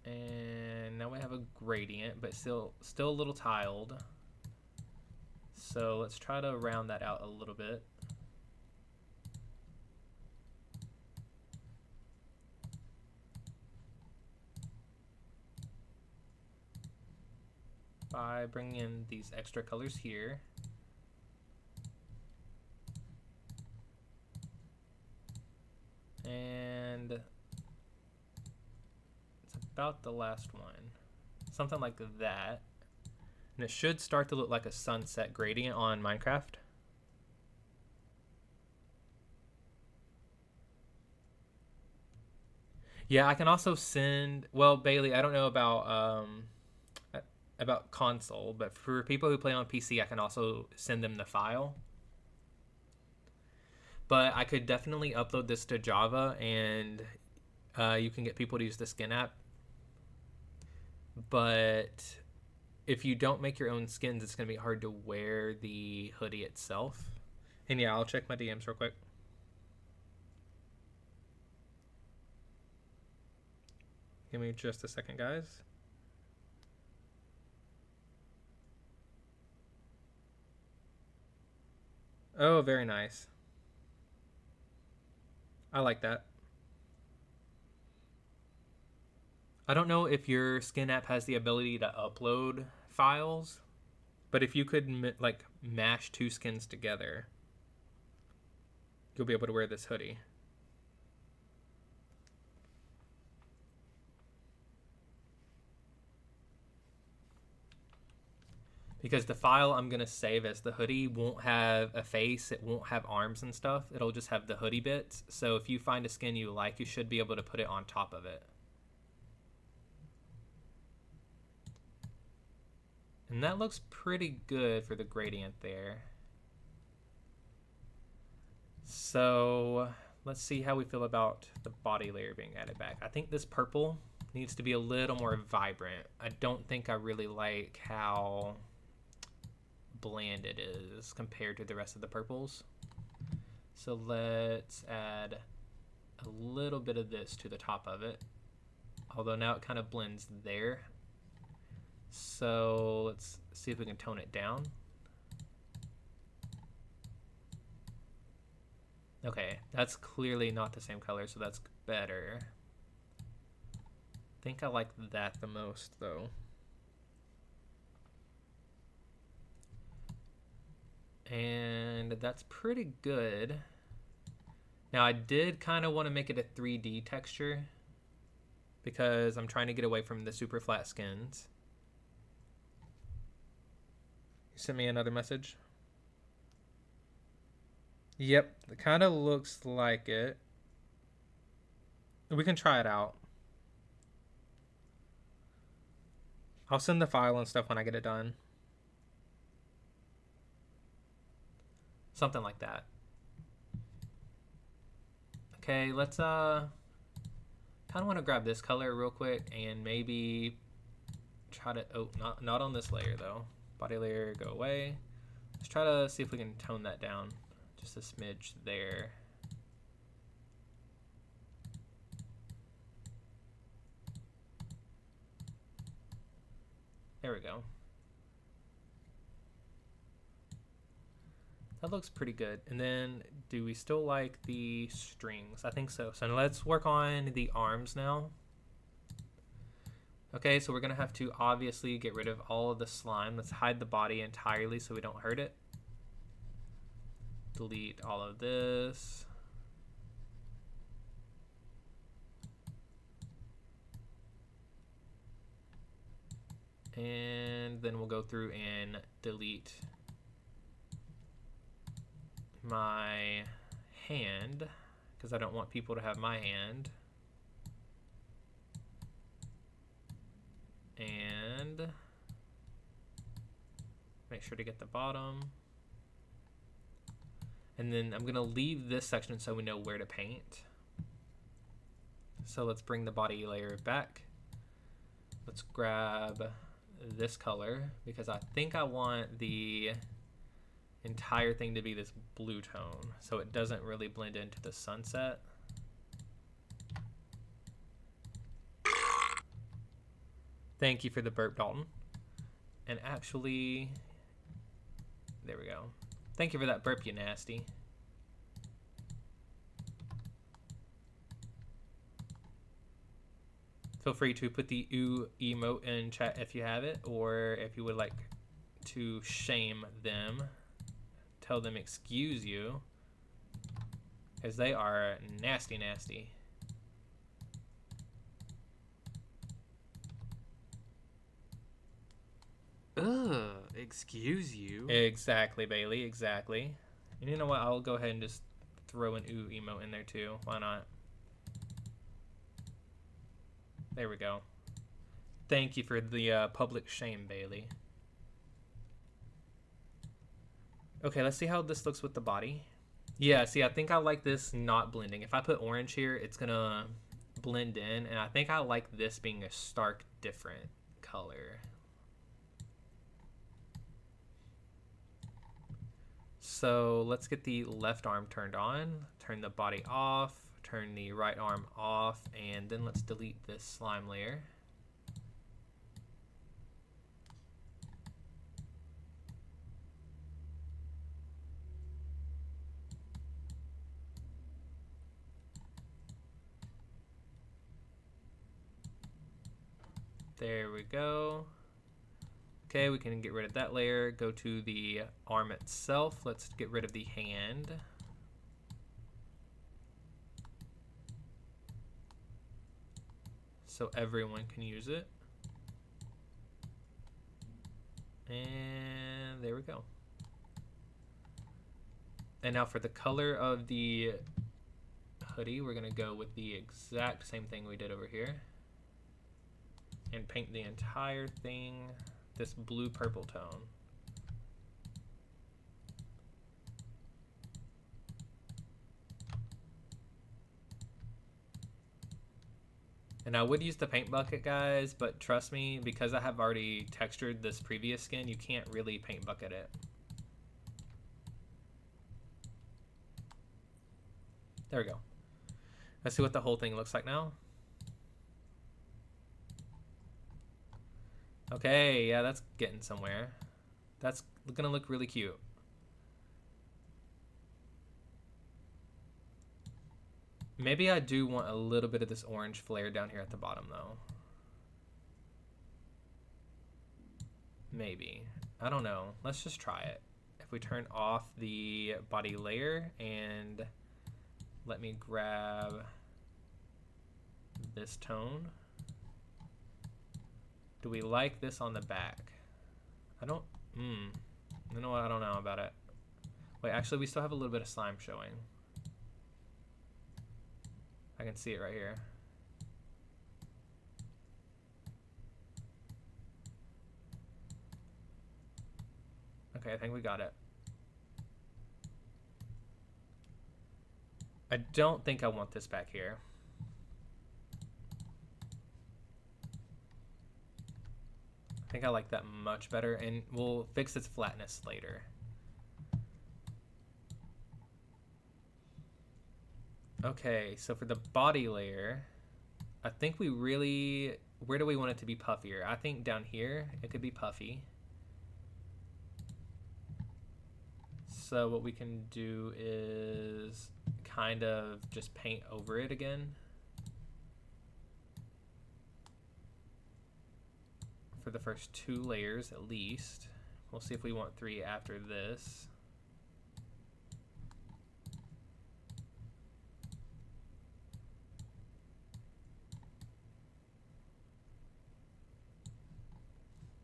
[SPEAKER 1] And now we have a gradient, but still a little tiled. So let's try to round that out a little bit. by bringing in these extra colors here. And it's about the last one. Something like that. And it should start to look like a sunset gradient on Minecraft. Yeah, I can also send, well, Bailey, I don't know about console, but for people who play on PC, I can also send them the file. But I could definitely upload this to Java, and you can get people to use the skin app. But if you don't make your own skins, it's going to be hard to wear the hoodie itself. And yeah, I'll check my DMs real quick. Give me just a second, guys. Oh, very nice. I like that. I don't know if your skin app has the ability to upload files, but if you could like mash two skins together, you'll be able to wear this hoodie. Because the file I'm going to save as the hoodie won't have a face, it won't have arms and stuff, it'll just have the hoodie bits. So if you find a skin you like, you should be able to put it on top of it. And that looks pretty good for the gradient there. So let's see how we feel about the body layer being added back. I think this purple needs to be a little more vibrant. I don't think I really like how bland it is compared to the rest of the purples. So let's add a little bit of this to the top of it. Although now it kind of blends there. So let's see if we can tone it down. Okay, that's clearly not the same color, so that's better. I think I like that the most, though. And that's pretty good. Now, I did kind of want to make it a 3D texture because I'm trying to get away from the super flat skins. You sent me another message? Yep, it kind of looks like it. We can try it out. I'll send the file and stuff when I get it done. Something like that. Okay, let's kind of want to grab this color real quick and maybe try to, oh, not on this layer though. Body layer, go away. Let's try to see if we can tone that down just a smidge there. There we go. That looks pretty good. And then do we still like the strings? I think so. So let's work on the arms now. Okay, so we're gonna have to obviously get rid of all of the slime. Let's hide the body entirely so we don't hurt it. Delete all of this. And then we'll go through and delete my hand because I don't want people to have my hand. And make sure to get the bottom. And then I'm gonna leave this section so we know where to paint. So let's bring the body layer back. Let's grab this color because I think I want the entire thing to be this blue tone so it doesn't really blend into the sunset. Thank you for the burp, Dalton. And actually, there we go. Thank you for that burp, you nasty. Feel free to put the ooh emote in chat if you have it, or if you would like to shame them, tell them excuse you, because they are nasty, nasty.
[SPEAKER 3] Ugh, excuse you.
[SPEAKER 1] Exactly, Bailey, exactly. And you know what? I'll go ahead and just throw an ooh emote in there too. Why not? There we go. Thank you for the public shame, Bailey. Okay, let's see how this looks with the body. Yeah, see, I think I like this not blending. If I put orange here, it's gonna blend in, and I think I like this being a stark different color. So let's get the left arm turned on, turn the body off, turn the right arm off, and then let's delete this slime layer. There we go. Okay, we can get rid of that layer. Go to the arm itself. Let's get rid of the hand. So everyone can use it. And there we go. And now for the color of the hoodie, we're gonna go with the exact same thing we did over here. And paint the entire thing this blue purple tone. And I would use the paint bucket, guys, but trust me, because I have already textured this previous skin, you can't really paint bucket it. There we go. Let's see what the whole thing looks like now. Okay, yeah, that's getting somewhere. That's gonna look really cute. Maybe I do want a little bit of this orange flare down here at the bottom, though. Maybe. I don't know. Let's just try it. If we turn off the body layer and let me grab this tone. Do we like this on the back? I don't, you know what, I don't know about it. Wait, actually we still have a little bit of slime showing. I can see it right here. Okay, I think we got it. I don't think I want this back here. I think I like that much better, and we'll fix its flatness later. Okay, so for the body layer, I think we really, where do we want it to be puffier? I think down here, it could be puffy. So what we can do is kind of just paint over it again. For the first 2 layers at least. We'll see if we want 3 after this.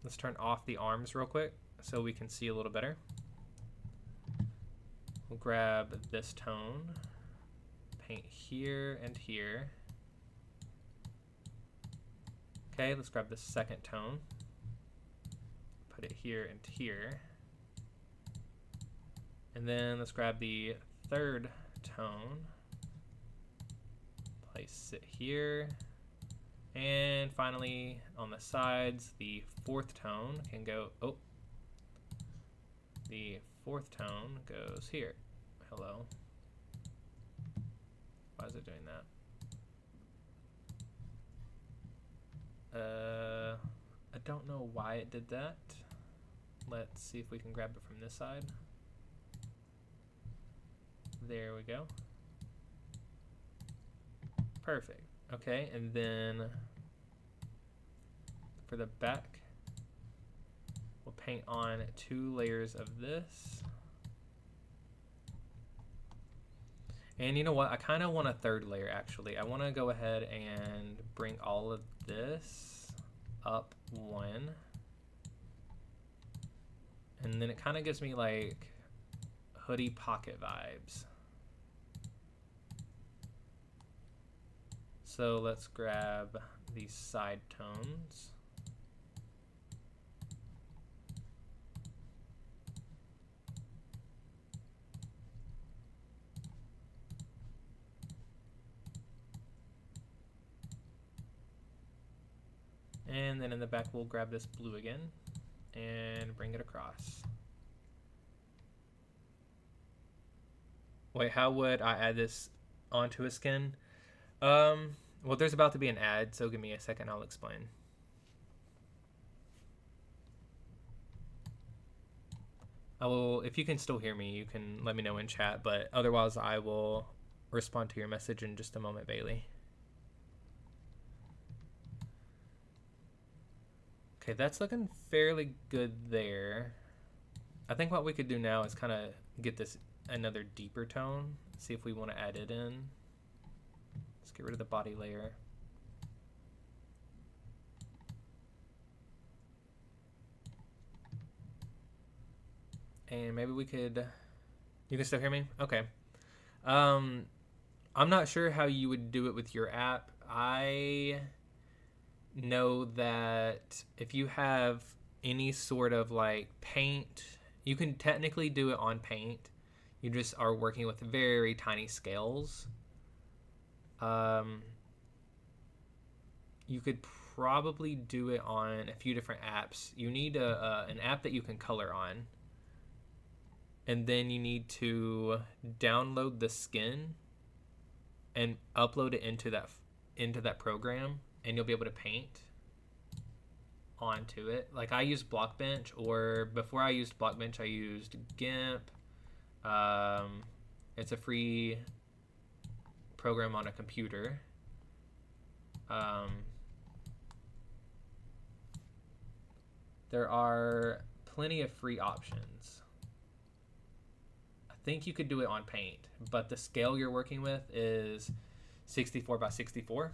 [SPEAKER 1] Let's turn off the arms real quick so we can see a little better. We'll grab this tone, paint here and here. Okay, let's grab the second tone, put it here and here. And then let's grab the third tone, place it here. And finally, on the sides, the fourth tone can go, the fourth tone goes here. Hello. Why is it doing that? I don't know why it did that. Let's see if we can grab it from this side. There we go. Perfect. Okay, and then for the back, we'll paint on 2 layers of this. And you know what? I kind of want a 3rd layer, actually. I want to go ahead and bring all of this up 1. And then it kind of gives me like hoodie pocket vibes. So let's grab these side tones. And then in the back, we'll grab this blue again and bring it across. Wait, how would I add this onto a skin? Well, there's about to be an ad, so give me a second, I'll explain. I will, if you can still hear me, you can let me know in chat, but otherwise I will respond to your message in just a moment, Bailey. Okay, that's looking fairly good there. I think what we could do now is kind of get this another deeper tone, see if we want to add it in. Let's get rid of the body layer. And maybe we could, you can still hear me? Okay. I'm not sure how you would do it with your app. I know that if you have any sort of like paint, you can technically do it on paint. You just are working with very tiny scales. You could probably do it on a few different apps. You need an app that you can color on. And then you need to download the skin and upload it into that program, and you'll be able to paint onto it. Like I use Blockbench, or before I used Blockbench, I used GIMP. It's a free program on a computer. There are plenty of free options. I think you could do it on Paint, but the scale you're working with is 64 by 64.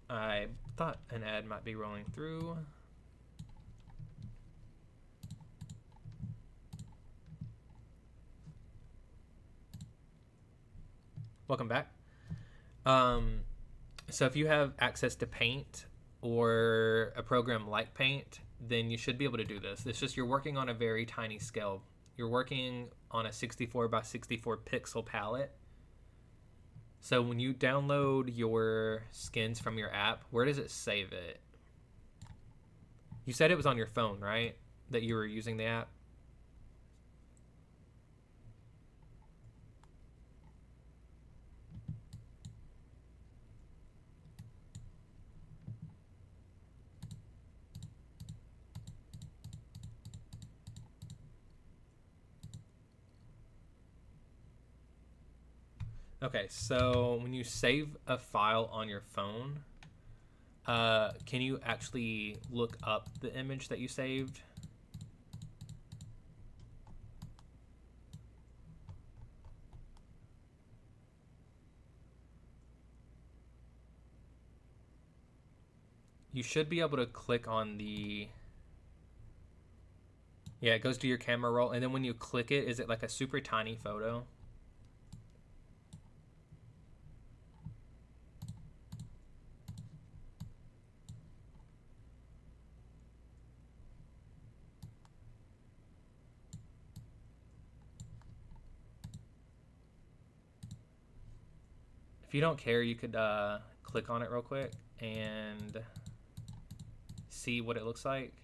[SPEAKER 1] I thought an ad might be rolling through. Welcome back. So if you have access to Paint or a program like Paint, then you should be able to do this. It's just you're working on a very tiny scale. You're working on a 64 by 64 pixel palette. So when you download your skins from your app, where does it save it? You said it was on your phone, right? That you were using the app? Okay, so when you save a file on your phone, can you actually look up the image that you saved? You should be able to click on the... Yeah, it goes to your camera roll, and then when you click it, is it like a super tiny photo? If you don't care, you could click on it real quick and see what it looks like.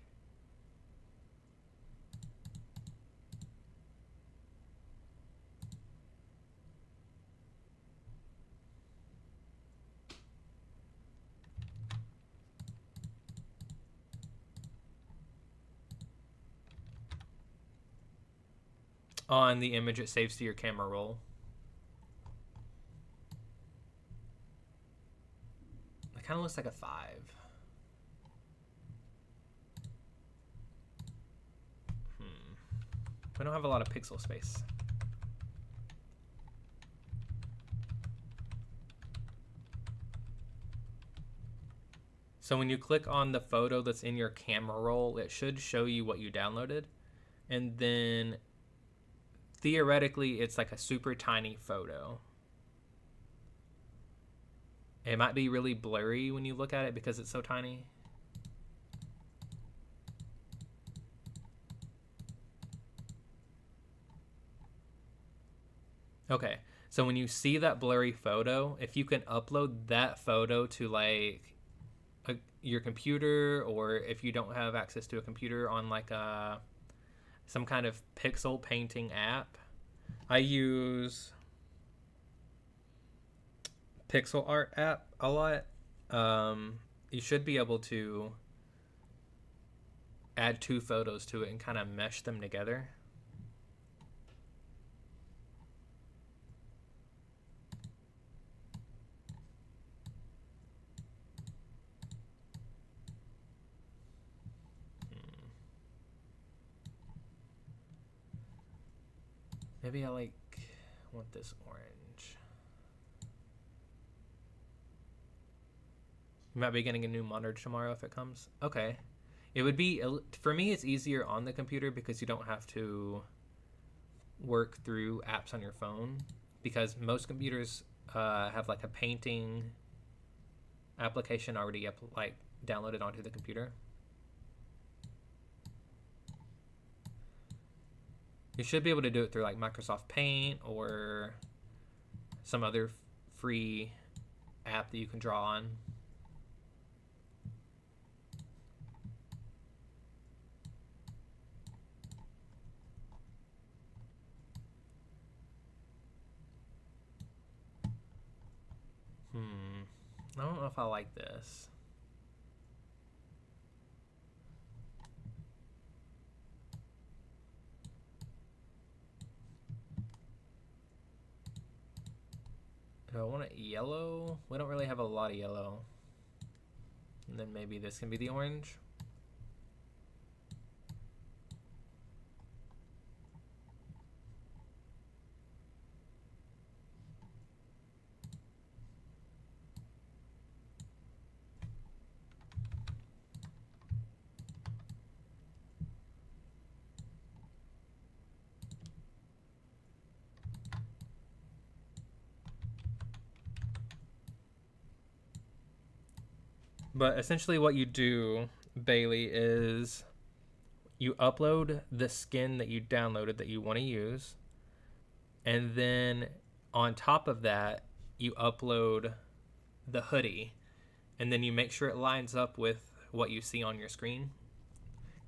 [SPEAKER 1] On the image, it saves to your camera roll. kind of looks like a 5. We don't have a lot of pixel space. So when you click on the photo that's in your camera roll, it should show you what you downloaded. And then theoretically, it's like a super tiny photo. It might be really blurry when you look at it because it's so tiny. Okay, so when you see that blurry photo, if you can upload that photo to like your computer, or if you don't have access to a computer, on like some kind of pixel painting app. I use Pixel Art app a lot. You should be able to add 2 photos to it and kind of mesh them together. Maybe I want this orange. You might be getting a new monitor tomorrow if it comes. Okay. It would be, for me, it's easier on the computer because you don't have to work through apps on your phone, because most computers have like a painting application already downloaded onto the computer. You should be able to do it through like Microsoft Paint or some other free app that you can draw on. I don't know if I like this. Do I want it yellow? We don't really have a lot of yellow. And then maybe this can be the orange. But essentially what you do, Bailey, is you upload the skin that you downloaded that you want to use. And then on top of that, you upload the hoodie. And then you make sure it lines up with what you see on your screen.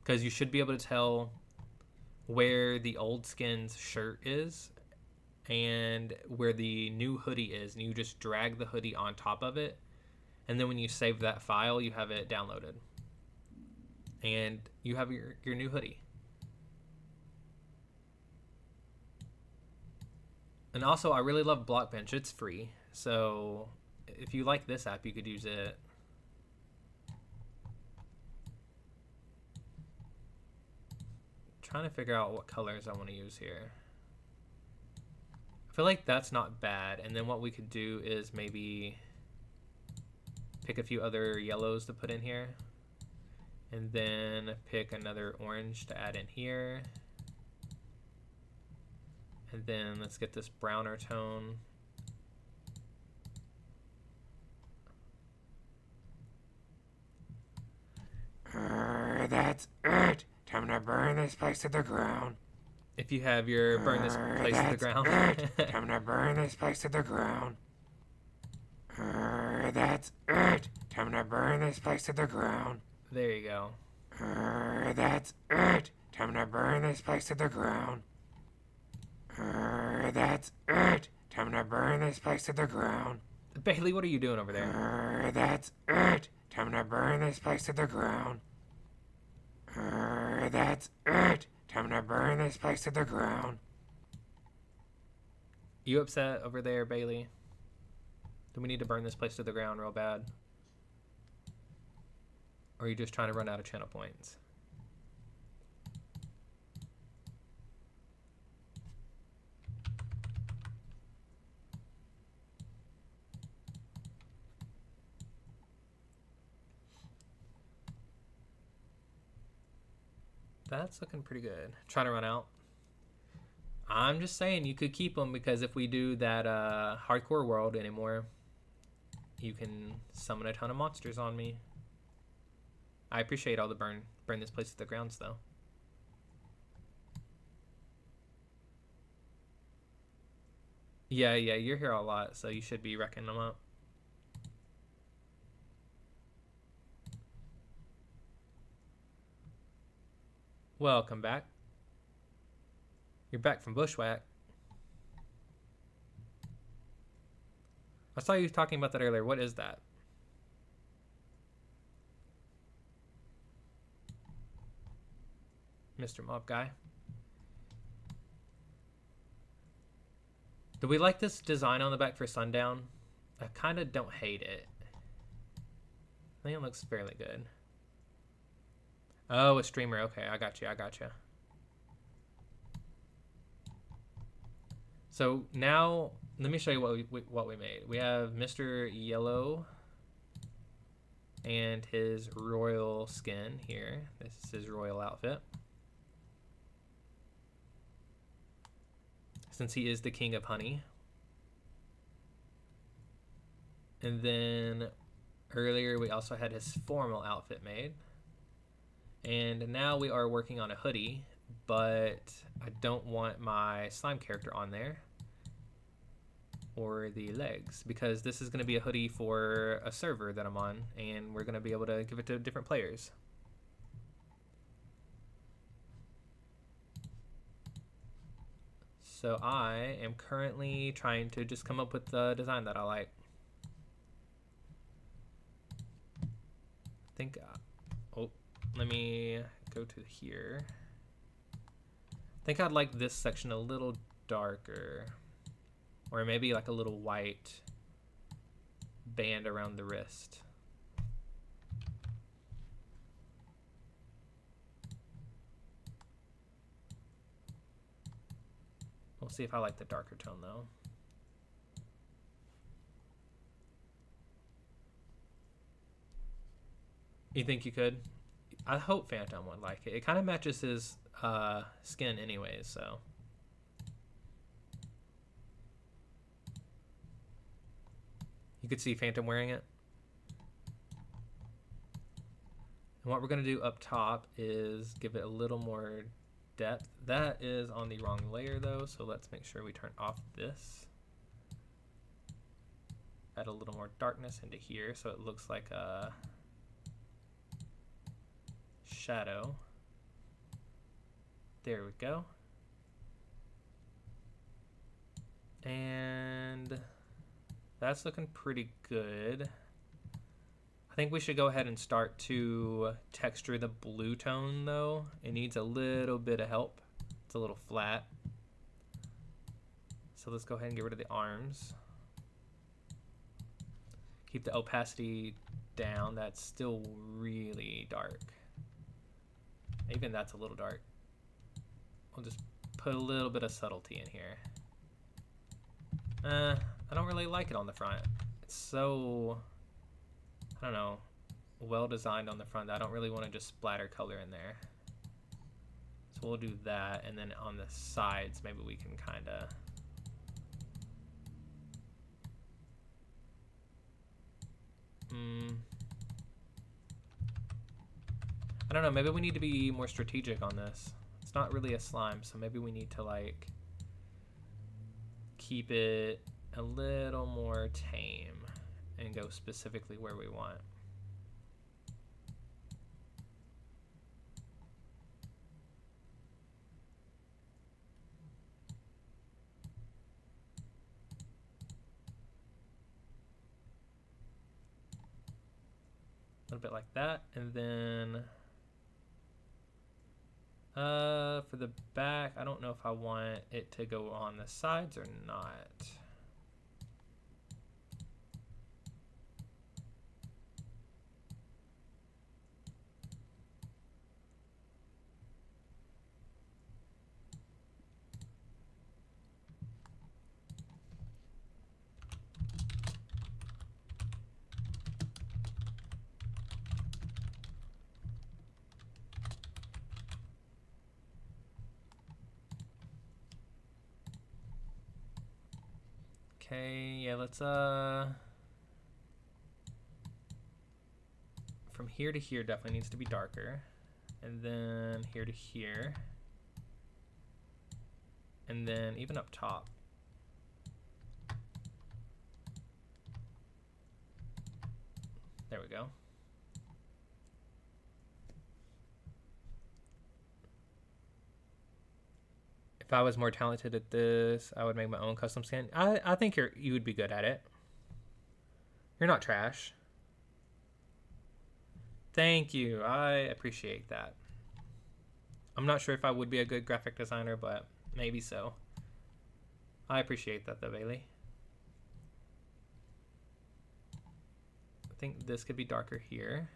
[SPEAKER 1] Because you should be able to tell where the old skin's shirt is and where the new hoodie is. And you just drag the hoodie on top of it. And then when you save that file, you have it downloaded. And you have your new hoodie. And also, I really love Blockbench. It's free. So if you like this app, you could use it. Trying to figure out what colors I want to use here. I feel like that's not bad. And then what we could do is maybe pick a few other yellows to put in here, and then pick another orange to add in here, and then let's get this browner tone.
[SPEAKER 2] That's it. Time to burn this place to the ground.
[SPEAKER 1] If you have your burn this place to the ground.
[SPEAKER 2] Time to burn this place to the ground. That's it. Time to burn this place to the ground.
[SPEAKER 1] There you go.
[SPEAKER 2] That's it. Time to burn this place to the ground. That's it. Time to burn this place to the ground.
[SPEAKER 1] Bailey, what are you doing over there?
[SPEAKER 2] That's it. Time to burn this place to the ground. That's it. Time to burn this place to the ground.
[SPEAKER 1] You upset over there, Bailey? Do we need to burn this place to the ground real bad? Or are you just trying to run out of channel points? That's looking pretty good. Trying to run out. I'm just saying you could keep them because if we do that hardcore world anymore, you can summon a ton of monsters on me. I appreciate all the burn this place to the grounds though. Yeah, you're here a lot, so you should be wrecking them up. Welcome back. You're back from Bushwhack. I saw you talking about that earlier. What is that? Mr. Mob Guy. Do we like this design on the back for Sundown? I kind of don't hate it. I think it looks fairly good. Oh, a streamer. Okay, I got you. So now, let me show you what we made. We have Mr. Yellow and his royal skin here. This is his royal outfit. Since he is the king of honey. And then earlier we also had his formal outfit made. And now we are working on a hoodie, but I don't want my slime character on there or the legs because this is going to be a hoodie for a server that I'm on and we're going to be able to give it to different players. So I am currently trying to just come up with the design that I like. I think, oh, let me go to here. I think I'd like this section a little darker, or maybe like a little white band around the wrist. We'll see if I like the darker tone though. You think you could? I hope Phantom would like it. It kind of matches his skin anyways, so. You could see Phantom wearing it. And what we're going to do up top is give it a little more depth. That is on the wrong layer though, so let's make sure we turn off this. Add a little more darkness into here so it looks like a shadow. There we go. And that's looking pretty good. I think we should go ahead and start to texture the blue tone though. It needs a little bit of help. It's a little flat. So let's go ahead and get rid of the arms. Keep the opacity down. That's still really dark. Even that's a little dark. We'll just put a little bit of subtlety in here. I don't really like it on the front. It's so, I don't know, well designed on the front that I don't really want to just splatter color in there. So we'll do that, and then on the sides maybe we can kind of I don't know, maybe we need to be more strategic on this. It's not really a slime, so maybe we need to like keep it a little more tame and go specifically where we want. A little bit like that, and then for the back, I don't know if I want it to go on the sides or not. Okay, yeah, let's from here to here definitely needs to be darker. And then here to here. And then even up top. There we go. If I was more talented at this, I would make my own custom skin. I think you would be good at it. You're not trash. Thank you. I appreciate that. I'm not sure if I would be a good graphic designer, but maybe so. I appreciate that though, Bailey. I think this could be darker here.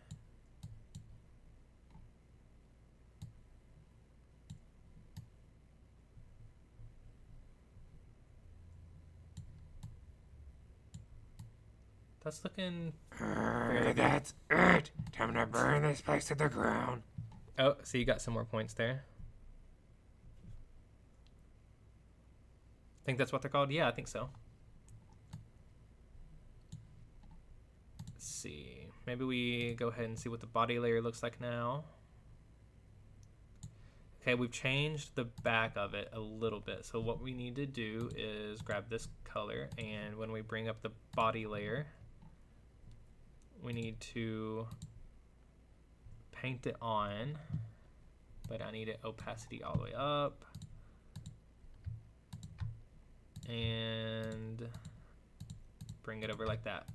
[SPEAKER 1] That's looking fairly good.
[SPEAKER 2] That's it. Time to burn this place to the ground.
[SPEAKER 1] Oh, so you got some more points there. I think that's what they're called. Yeah, I think so. Let's see. Maybe we go ahead and see what the body layer looks like now. Okay, we've changed the back of it a little bit. So what we need to do is grab this color, and when we bring up the body layer, we need to paint it on, but I need it opacity all the way up. And bring it over like that.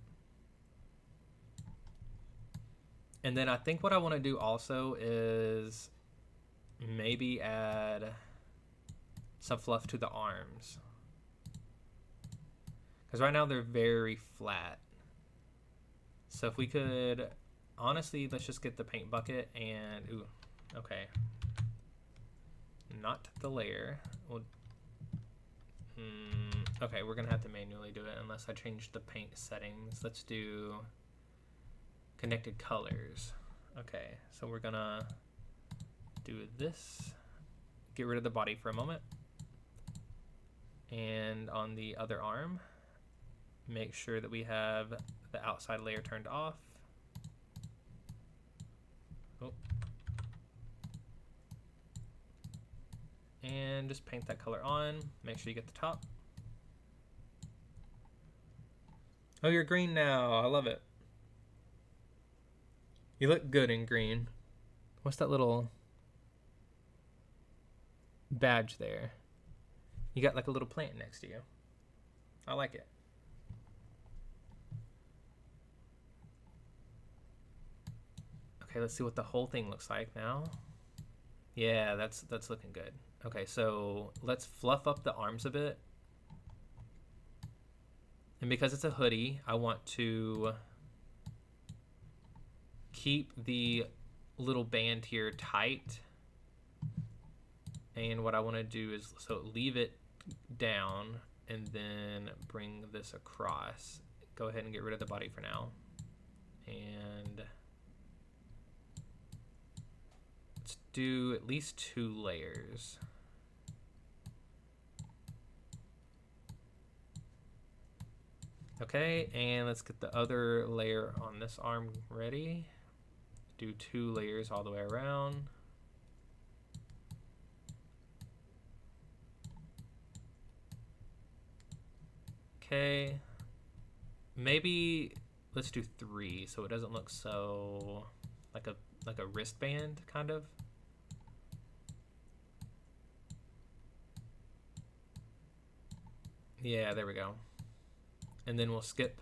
[SPEAKER 1] And then I think what I want to do also is maybe add some fluff to the arms. Because right now they're very flat. So if we could, honestly, let's just get the paint bucket and, ooh, okay. Not the layer. We'll, okay, we're gonna have to manually do it unless I change the paint settings. Let's do connected colors. Okay, so we're gonna do this. Get rid of the body for a moment. And on the other arm, make sure that we have the outside layer turned off. Oh. And just paint that color on. Make sure you get the top. Oh, you're green now. I love it. You look good in green. What's that little badge there? You got like a little plant next to you. I like it. Okay, let's see what the whole thing looks like now. Yeah, that's looking good. Okay, so let's fluff up the arms a bit. And because it's a hoodie, I want to keep the little band here tight. And what I want to do is, so leave it down and then bring this across. Go ahead and get rid of the body for now. And let's do at least 2 layers. Okay, and let's get the other layer on this arm ready. Do 2 layers all the way around. Okay, maybe let's do 3 so it doesn't look so like a wristband kind of. Yeah, there we go. And then we'll skip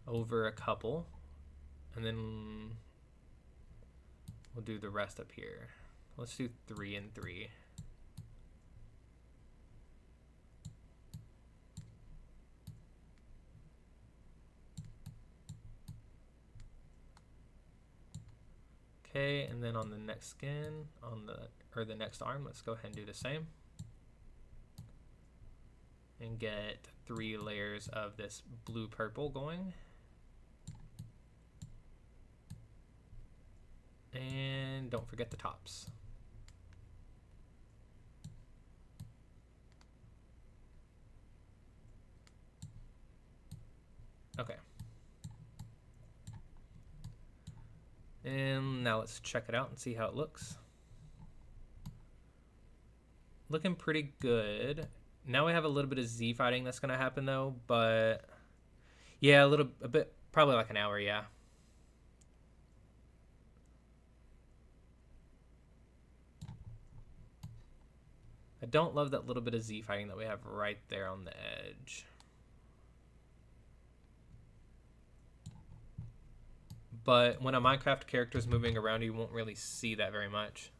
[SPEAKER 1] over a couple, and then we'll do the rest up here. Let's do 3 and 3. Okay, and then on the next skin, or the next arm, let's go ahead and do the same. And get 3 layers of this blue purple going. And don't forget the tops. And now let's check it out and see how it looks. Looking pretty good. Now we have a little bit of Z fighting that's gonna happen though, but yeah, a bit, probably like an hour, yeah. I don't love that little bit of Z fighting that we have right there on the edge. But when a Minecraft character is moving around, you won't really see that very much.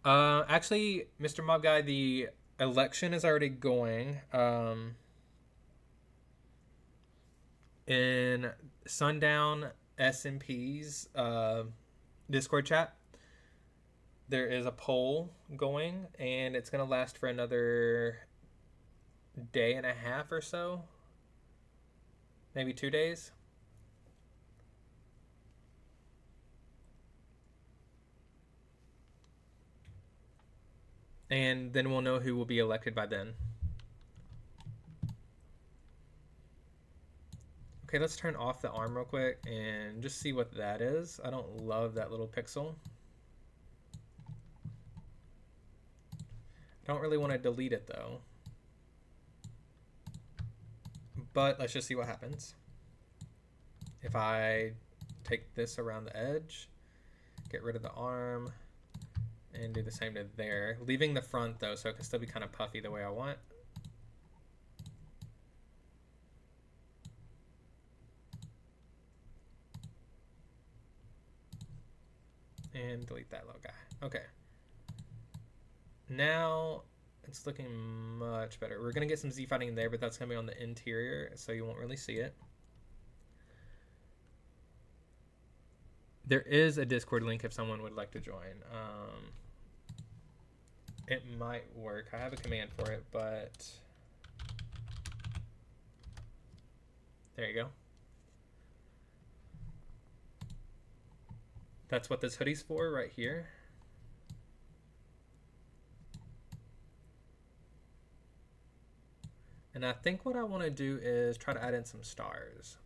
[SPEAKER 1] Actually, Mr. Mob Guy, the election is already going. In Sundown SMP's Discord chat, there is a poll going, and it's going to last for another day and a half or so. Maybe 2 days. And then we'll know who will be elected by then. Okay, let's turn off the arm real quick and just see what that is. I don't love that little pixel. I don't really want to delete it though. But let's just see what happens. If I take this around the edge, get rid of the arm, and do the same to there. Leaving the front though, so it can still be kind of puffy the way I want. And delete that little guy. Okay. Now it's looking much better. We're going to get some Z fighting in there, but that's going to be on the interior, so you won't really see it. There is a Discord link if someone would like to join. It might work. I have a command for it, but there you go. That's what this hoodie's for right here. And I think what I want to do is try to add in some stars.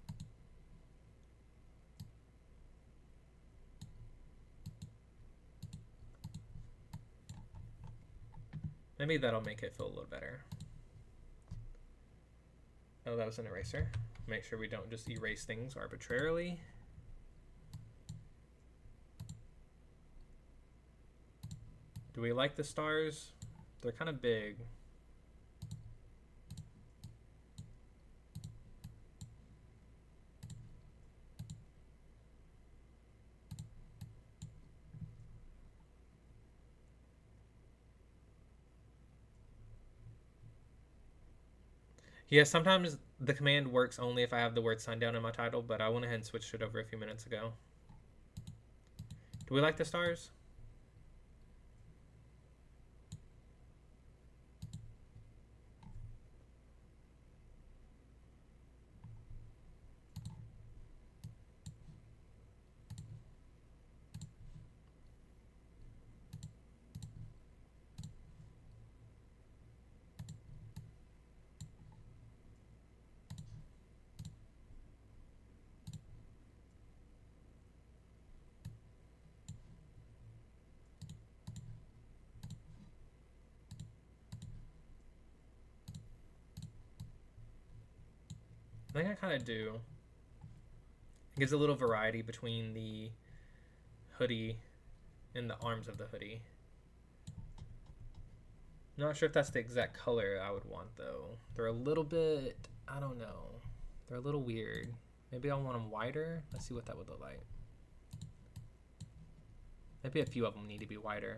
[SPEAKER 1] Maybe that'll make it feel a little better. Oh, that was an eraser. Make sure we don't just erase things arbitrarily. Do we like the stars? They're kind of big. Yeah, sometimes the command works only if I have the word Sundown in my title, but I went ahead and switched it over a few minutes ago. Do we like the stars? I think I kind of do. It gives a little variety between the hoodie and the arms of the hoodie. Not sure if that's the exact color I would want though. They're a little bit, I don't know. They're a little weird. Maybe I want them wider. Let's see what that would look like. Maybe a few of them need to be wider.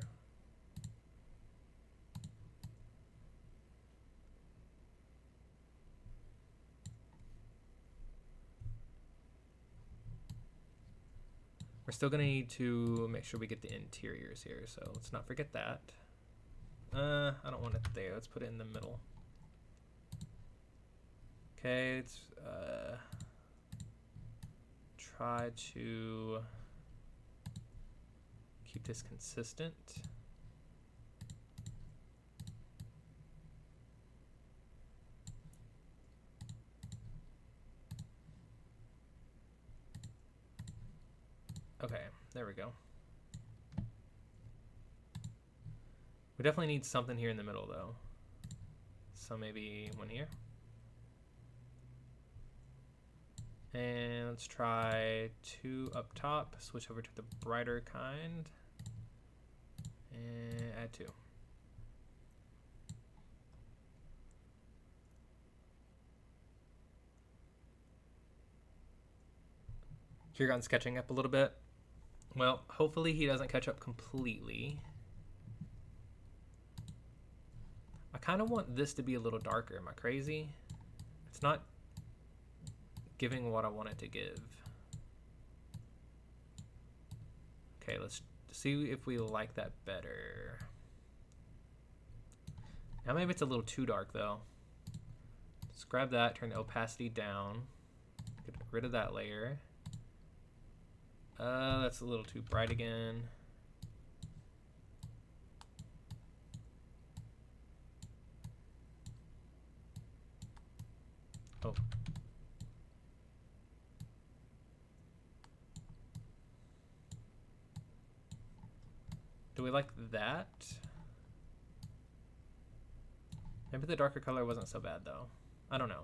[SPEAKER 1] We're still gonna need to make sure we get the interiors here, so let's not forget that. I don't want it there. Let's put it in the middle. Okay, let's try to keep this consistent. Okay, there we go. We definitely need something here in the middle though. So maybe one here. And let's try 2 up top, switch over to the brighter kind, and add 2. Kieran's catching up a little bit. Well, hopefully he doesn't catch up completely. I kind of want this to be a little darker. Am I crazy? It's not giving what I want it to give. Okay, let's see if we like that better. Now maybe it's a little too dark though. Let's grab that, turn the opacity down, get rid of that layer. That's a little too bright again. Oh. Do we like that? Maybe the darker color wasn't so bad though. I don't know.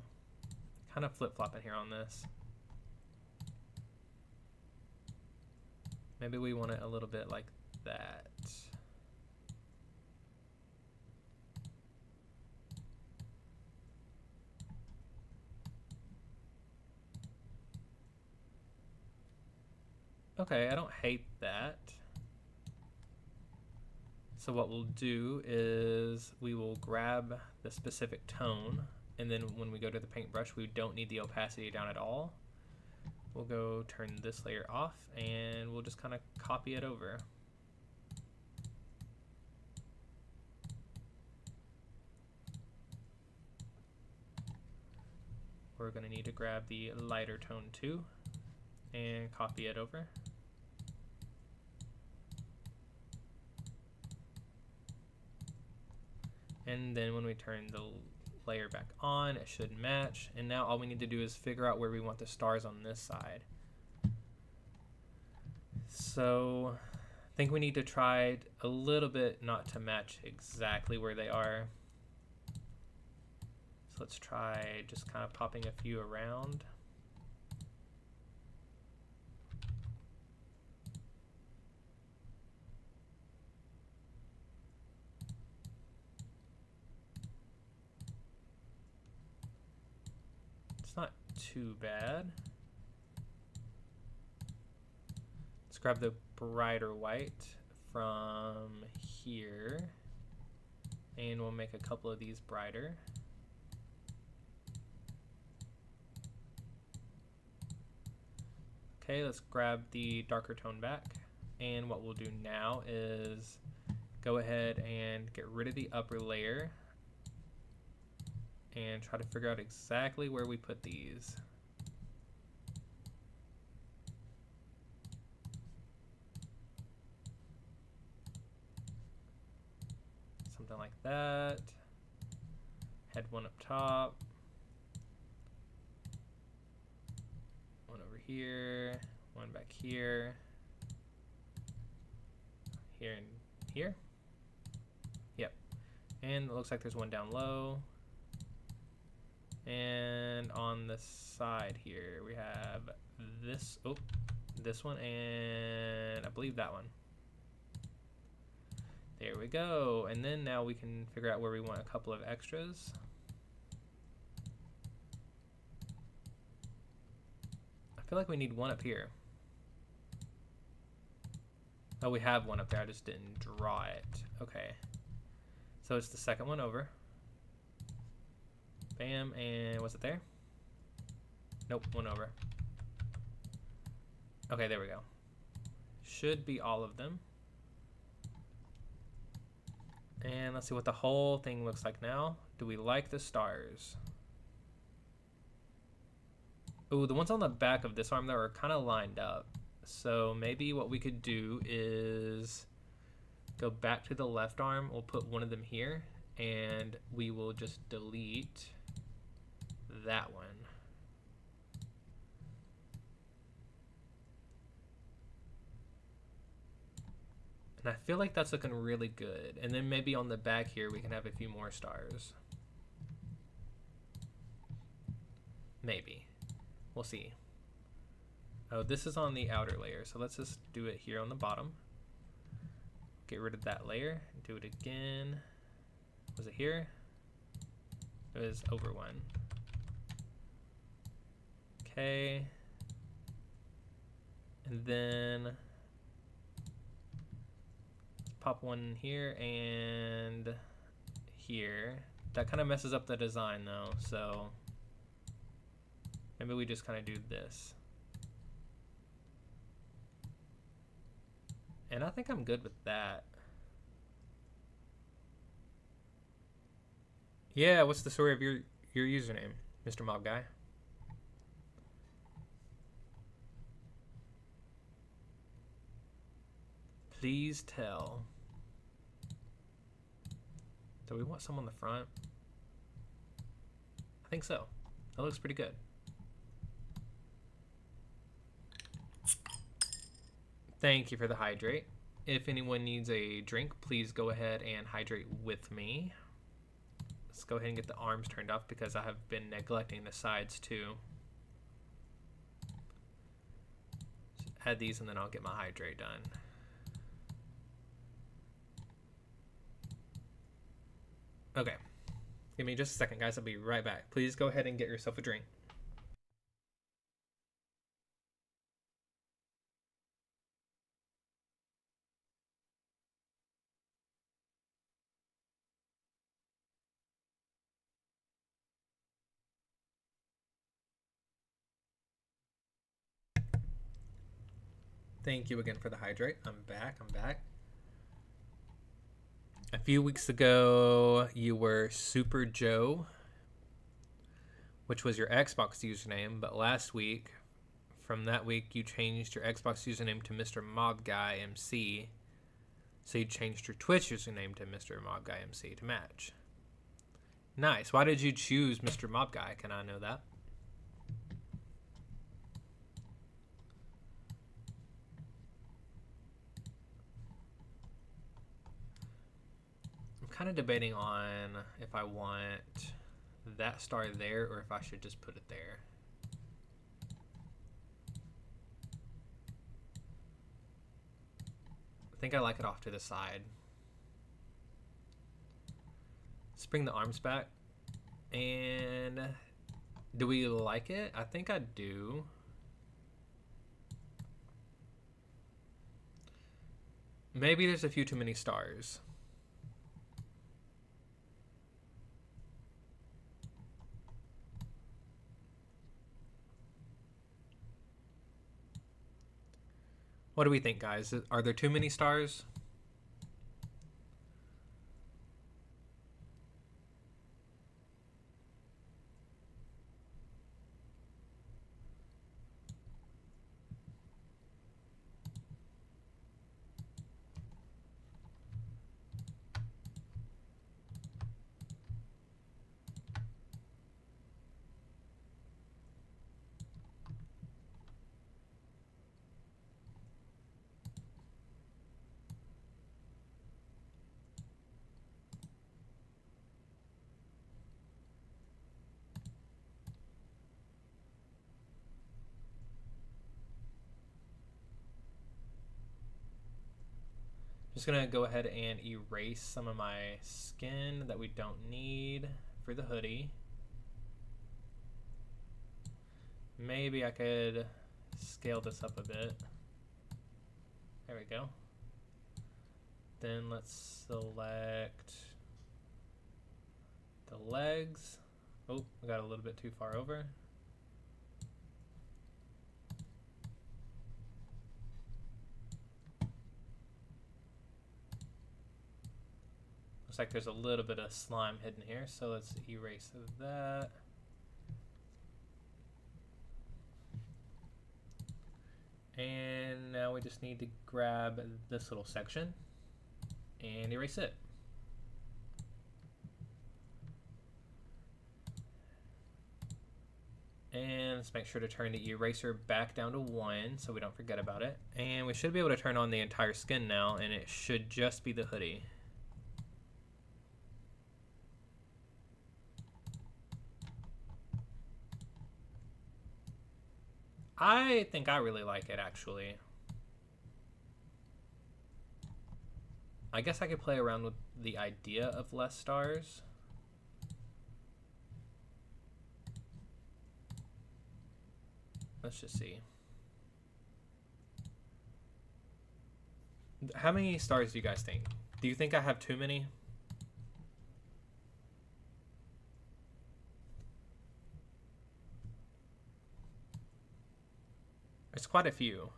[SPEAKER 1] Kind of flip-flopping here on this. Maybe we want it a little bit like that. Okay, I don't hate that. So what we'll do is we will grab the specific tone, and then when we go to the paintbrush, we don't need the opacity down at all. We'll go turn this layer off, and we'll just kind of copy it over. We're going to need to grab the lighter tone too, and copy it over. And then when we turn the layer back on, it should match. And now all we need to do is figure out where we want the stars on this side. So I think we need to try a little bit not to match exactly where they are. So let's try just kind of popping a few around. Not too bad. Let's grab the brighter white from here, and we'll make a couple of these brighter. Okay, let's grab the darker tone back, and what we'll do now is go ahead and get rid of the upper layer and try to figure out exactly where we put these. Something like that. Head one up top. One over here. One back here. Here and here. Yep. And it looks like there's one down low. And on the side here, we have this, this one, and I believe that one. There we go. And then now we can figure out where we want a couple of extras. I feel like we need one up here. Oh, we have one up there. I just didn't draw it. Okay. So it's the second one over. Bam, and was it there? Nope, one over. Okay, there we go. Should be all of them. And let's see what the whole thing looks like now. Do we like the stars? Ooh, the ones on the back of this arm that are kind of lined up. So maybe what we could do is go back to the left arm. We'll put one of them here, and we will just delete that one. And I feel like that's looking really good. And then maybe on the back here, we can have a few more stars. Maybe. We'll see. Oh, this is on the outer layer. So let's just do it here on the bottom. Get rid of that layer. Do it again. Was it here? It was over one. Okay. And then pop one here and here. That kind of messes up the design though, so maybe we just kind of do this. And I think I'm good with that. Yeah, what's the story of your username, Mr. Mob Guy? Please tell. Do we want some on the front? I think so. That looks pretty good. Thank you for the hydrate. If anyone needs a drink, please go ahead and hydrate with me. Let's go ahead and get the arms turned off because I have been neglecting the sides too. Just add these and then I'll get my hydrate done. Okay. Give me just a second, guys. I'll be right back. Please go ahead and get yourself a drink. Thank you again for the hydrate. I'm back. A few weeks ago, you were Super Joe, which was your Xbox username, but last week, from that week, you changed your Xbox username to Mr. Mob Guy MC, so you changed your Twitch username to Mr. Mob Guy MC to match. Nice. Why did you choose Mr. Mob Guy? Can I know that? I'm kind of debating on if I want that star there or if I should just put it there. I think I like it off to the side. Let's bring the arms back. And do we like it? I think I do. Maybe there's a few too many stars. What do we think, guys? Are there too many stars? Just gonna go ahead and erase some of my skin that we don't need for the hoodie. Maybe I could scale this up a bit. There we go. Then let's select the legs. Oh, I got a little bit too far over. Looks like there's a little bit of slime hidden here, so let's erase that. And now we just need to grab this little section and erase it. And let's make sure to turn the eraser back down to 1 so we don't forget about it. And we should be able to turn on the entire skin now, and it should just be the hoodie. I think I really like it, actually. I guess I could play around with the idea of less stars. Let's just see. How many stars do you guys think? Do you think I have too many? There's quite a few.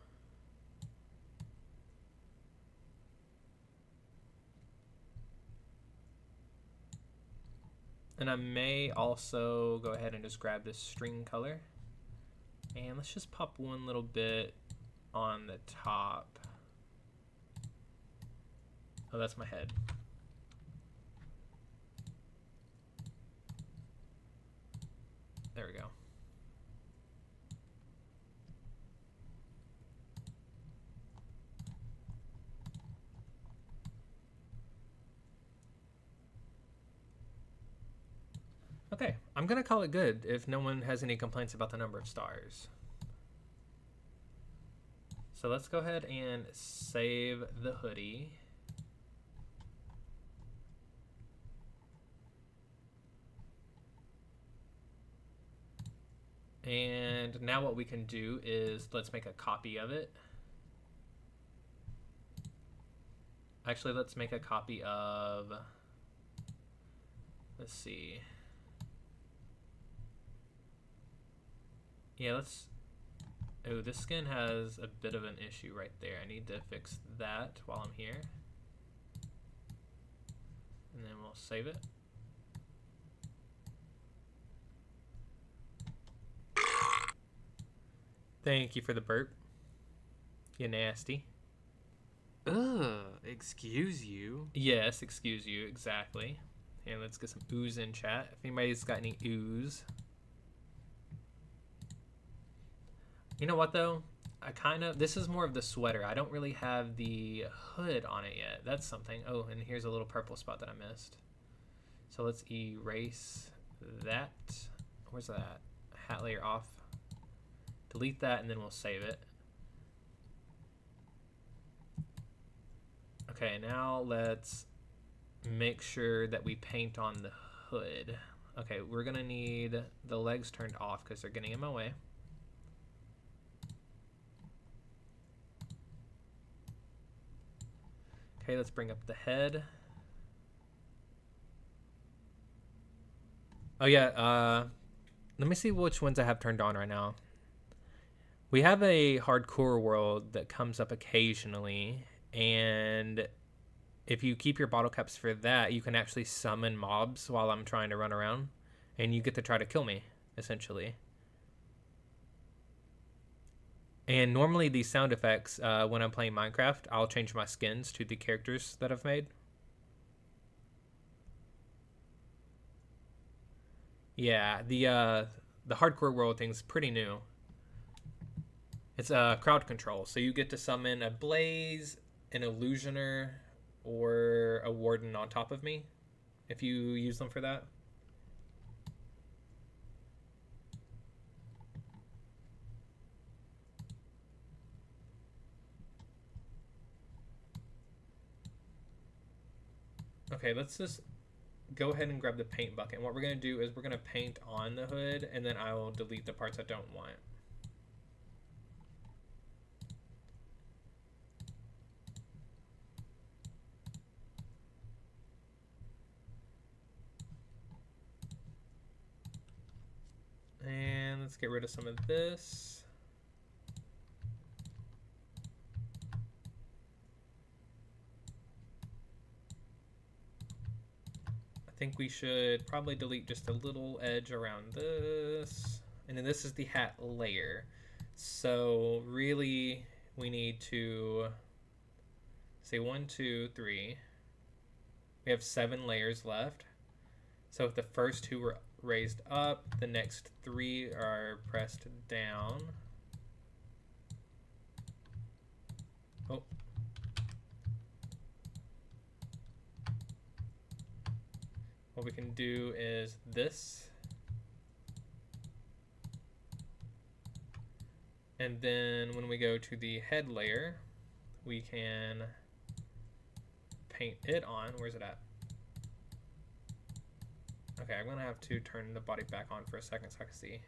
[SPEAKER 1] And I may also go ahead and just grab this string color. And let's just pop one little bit on the top. Oh, that's my head. There we go. Okay, I'm gonna call it good if no one has any complaints about the number of stars. So let's go ahead and save the hoodie. And now what we can do is let's make a copy of it. Actually, let's make a copy of, let's see. Yeah, let's, oh, this skin has a bit of an issue right there. I need to fix that while I'm here. And then we'll save it. Thank you for the burp. You nasty.
[SPEAKER 3] Excuse you.
[SPEAKER 1] Yes, excuse you, exactly. And let's get some ooze in chat. If anybody's got any ooze. You know what though? This is more of the sweater. I don't really have the hood on it yet. That's something. Oh, and here's a little purple spot that I missed. So let's erase that. Where's that? Hat layer off. Delete that and then we'll save it. Okay, now let's make sure that we paint on the hood. Okay, we're gonna need the legs turned off because they're getting in my way. Okay, let's bring up the head. Oh yeah, let me see which ones I have turned on right now. We have a hardcore world that comes up occasionally, and if you keep your bottle caps for that, you can actually summon mobs while I'm trying to run around, and you get to try to kill me, essentially. And normally these sound effects, when I'm playing Minecraft, I'll change my skins to the characters that I've made. Yeah, the hardcore world thing's pretty new. It's crowd control, so you get to summon a blaze, an illusioner, or a warden on top of me, if you use them for that. Okay, let's just go ahead and grab the paint bucket. And what we're going to do is we're going to paint on the hood, and then I will delete the parts I don't want. And let's get rid of some of this. I think we should probably delete just a little edge around this. And then this is the hat layer. So really we need to say 1, 2, 3. We have 7 layers left. So if the first 2 were raised up. The next 3 are pressed down. Oh. What we can do is this. And then when we go to the head layer, we can paint it on. Where's it at? Okay, I'm gonna have to turn the body back on for a second so I can see.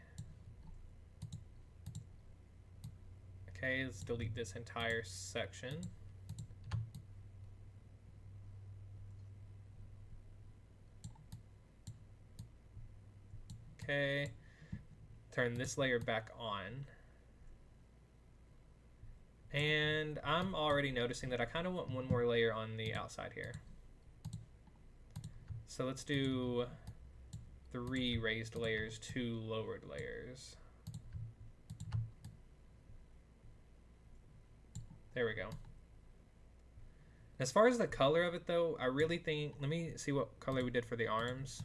[SPEAKER 1] Okay, let's delete this entire section. Okay, turn this layer back on. And I'm already noticing that I kind of want one more layer on the outside here. So let's do 3 raised layers, 2 lowered layers. There we go. As far as the color of it though, I really think, let me see what color we did for the arms.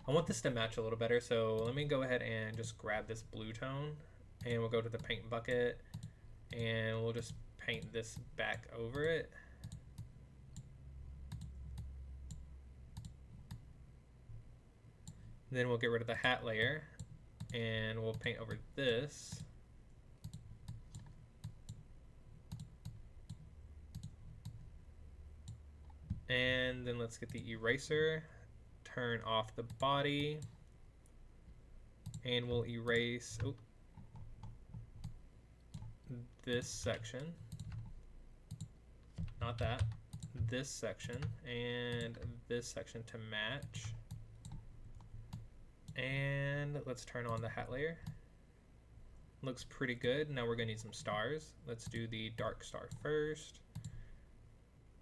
[SPEAKER 1] I want this to match a little better, so let me go ahead and just grab this blue tone and we'll go to the paint bucket and we'll just paint this back over it. Then we'll get rid of the hat layer and we'll paint over this. And then let's get the eraser, turn off the body, and we'll erase this section, not that, this section, and this section to match. And let's turn on the hat layer. Looks pretty good. Now we're gonna need some stars. Let's do the dark star first.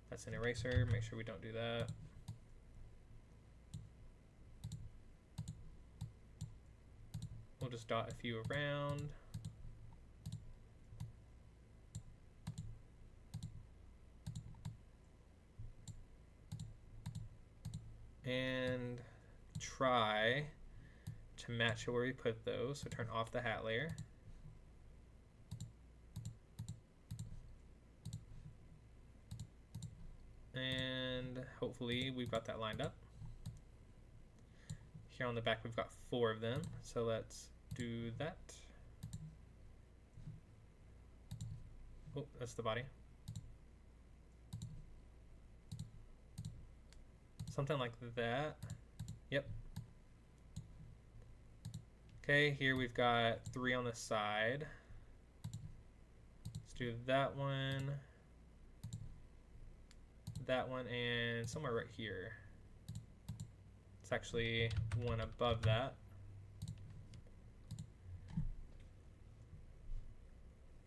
[SPEAKER 1] That's an eraser, make sure we don't do that. We'll just dot a few around. And try to match where we put those. So turn off the hat layer. And hopefully we've got that lined up. Here on the back we've got 4 of them, so let's do that. Oh, that's the body. Something like that. Yep. Okay, here we've got 3 on the side. Let's do that one, and somewhere right here. It's actually one above that.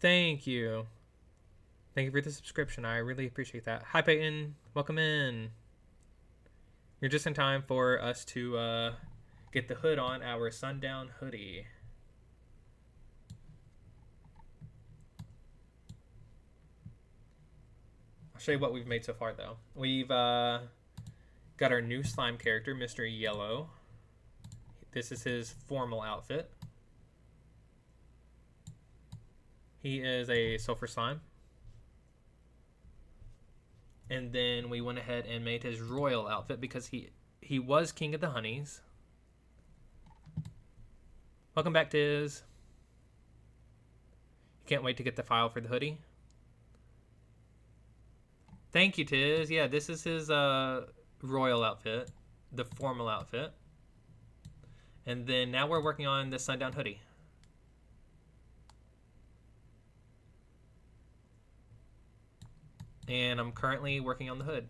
[SPEAKER 1] Thank you. Thank you for the subscription. I really appreciate that. Hi, Peyton. Welcome in. You're just in time for us to get the hood on our Sundown hoodie. I'll show you what we've made so far, though. We've got our new slime character, Mr. Yellow. This is his formal outfit. He is a sulfur slime. And then we went ahead and made his royal outfit because he was king of the honeys. Welcome back, Tiz. You can't wait to get the file for the hoodie. Thank you, Tiz. Yeah, this is his royal outfit, the formal outfit. And then now we're working on the Sundown hoodie. And I'm currently working on the hood.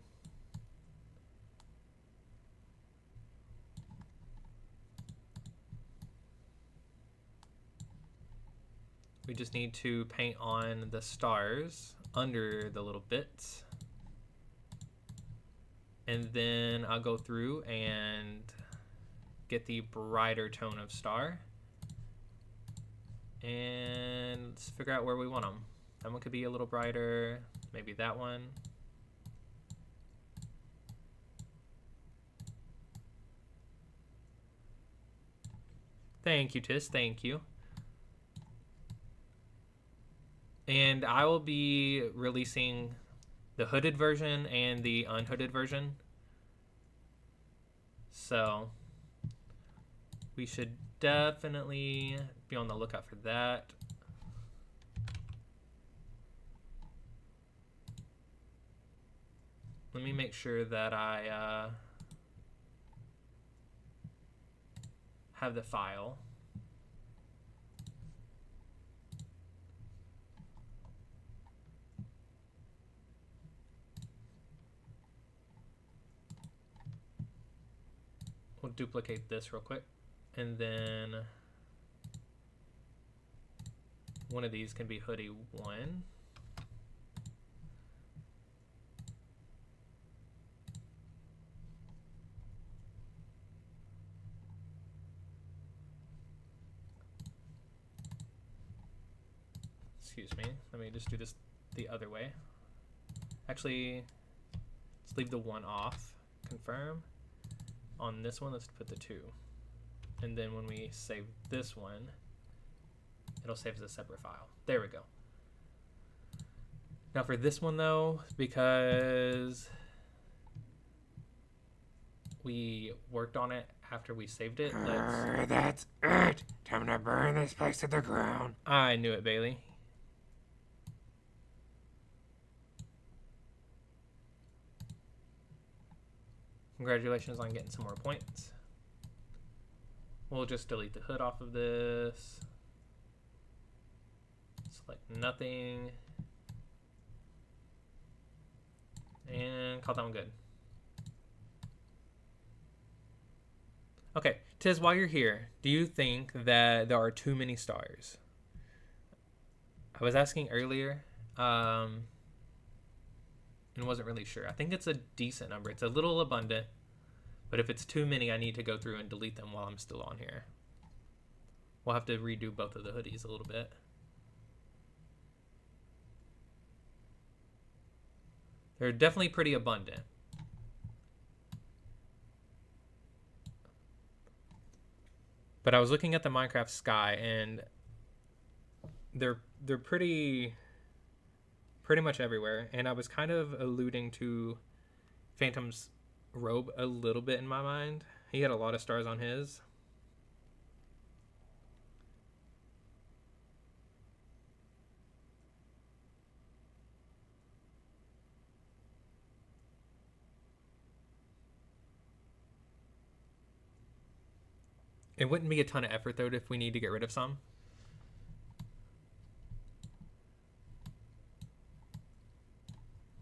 [SPEAKER 1] We just need to paint on the stars under the little bits. And then I'll go through and get the brighter tone of star. And let's figure out where we want them. That one could be a little brighter, maybe that one. Thank you, Tis. Thank you. And I will be releasing the hooded version and the unhooded version. So we should definitely be on the lookout for that. Let me make sure that I have the file. We'll duplicate this real quick, and then one of these can be hoodie 1. Excuse me, let me just do this the other way. Actually, let's leave the 1 off. Confirm. On this one, let's put the 2. And then when we save this one, it'll save as a separate file. There we go. Now for this one though, because we worked on it after we saved it, let's...
[SPEAKER 2] That's it. Time to burn this place to the ground.
[SPEAKER 1] I knew it, Bailey. Congratulations on getting some more points. We'll just delete the hood off of this. Select nothing. And call that one good. Okay, Tiz, while you're here, do you think that there are too many stars? I was asking earlier, and wasn't really sure. I think it's a decent number. It's a little abundant, but if it's too many, I need to go through and delete them while I'm still on here. We'll have to redo both of the hoodies a little bit. They're definitely pretty abundant. But I was looking at the Minecraft sky, and they're pretty much everywhere. And I was kind of alluding to Phantom's robe a little bit in my mind. He had a lot of stars on his. It wouldn't be a ton of effort though if we need to get rid of some.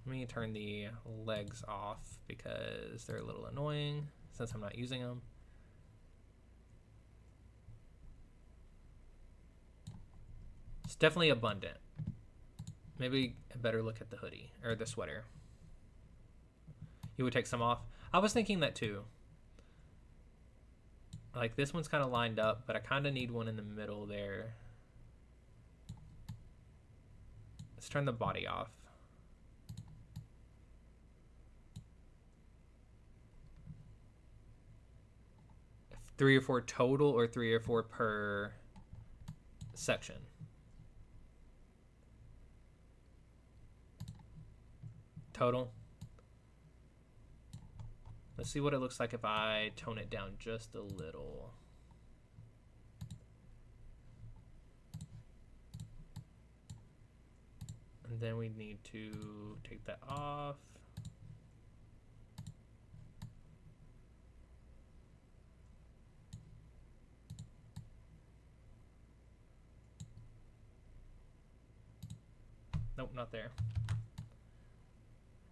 [SPEAKER 1] Let me turn the legs off because they're a little annoying since I'm not using them. It's definitely abundant. Maybe a better look at the hoodie or the sweater. You would take some off. I was thinking that too. Like this one's kind of lined up, but I kind of need one in the middle there. Let's turn the body off. Three or four total or 3 or 4 per section? Total. Let's see what it looks like if I tone it down just a little. And then we need to take that off. Nope, not there.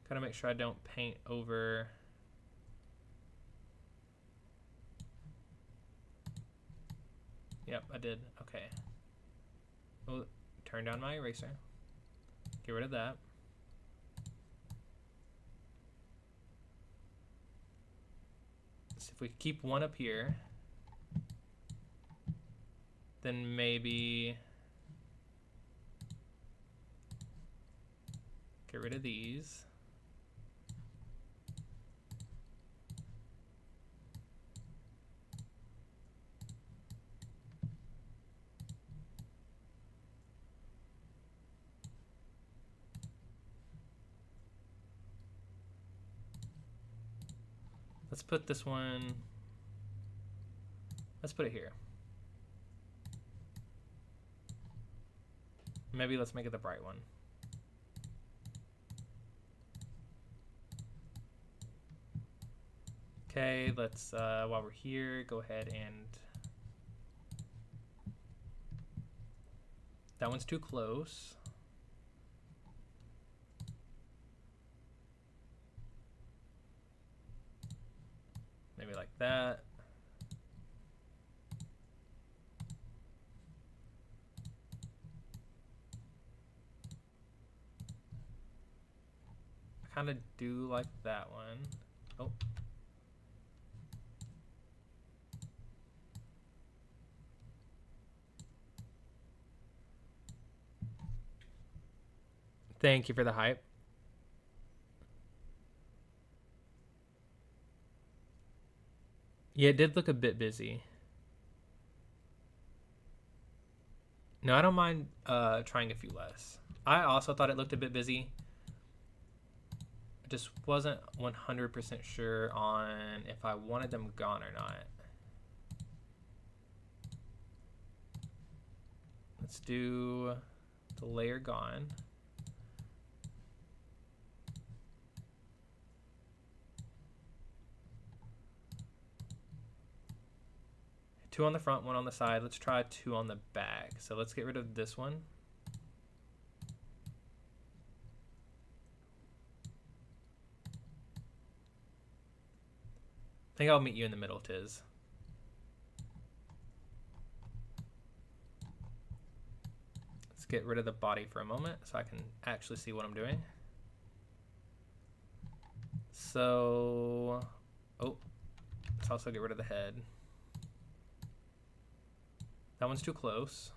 [SPEAKER 1] Gotta make sure I don't paint over. Yep, I did. Okay. Well, turn down my eraser. Get rid of that. So if we keep one up here, then maybe get rid of these. Let's put this one, let's put it here. Maybe let's make it the bright one. Okay, let's, while we're here, go ahead and... That one's too close. Maybe like that. I kind of do like that one. Oh. Thank you for the hype. Yeah, it did look a bit busy. No, I don't mind trying a few less. I also thought it looked a bit busy. I just wasn't 100% sure on if I wanted them gone or not. Let's do the layer gone. Two on the front, one on the side. Let's try two on the back. So let's get rid of this one. I think I'll meet you in the middle, Tiz. Let's get rid of the body for a moment so I can actually see what I'm doing. So, oh, let's also get rid of the head. That one's too close.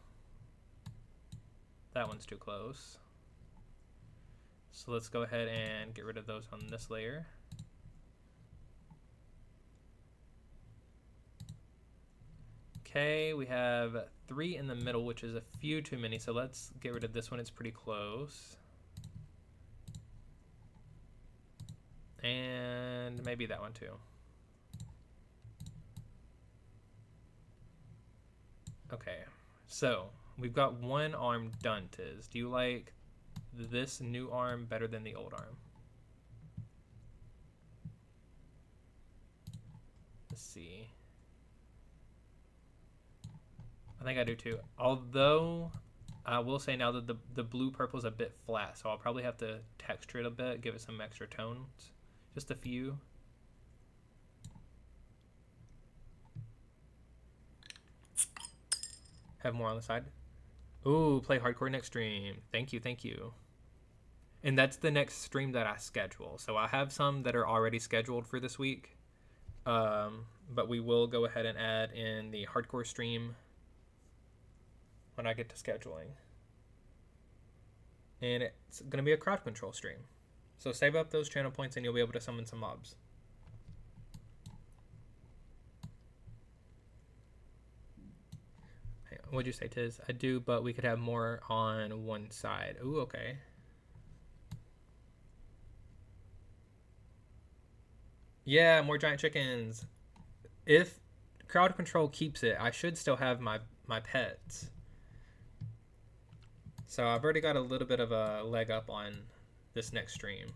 [SPEAKER 1] That one's too close. So let's go ahead and get rid of those on this layer. Okay, we have 3 in the middle, which is a few too many. So let's get rid of this one. It's pretty close. And maybe that one too. Okay, so we've got one arm done, Tiz. Do you like this new arm better than the old arm? Let's see. I think I do too. Although I will say now that the blue purple is a bit flat, so I'll probably have to texture it a bit, give it some extra tones, just a few. Have more on the side. Ooh, play hardcore next stream. Thank you, thank you. And that's the next stream that I schedule. So I have some that are already scheduled for this week. But we will go ahead and add in the hardcore stream when I get to scheduling. And it's going to be a crowd control stream. So save up those channel points and you'll be able to summon some mobs. What'd you say, Tiz? I do, but we could have more on one side. Ooh, okay. Yeah, more giant chickens. If crowd control keeps it, I should still have my pets. So I've already got a little bit of a leg up on this next stream.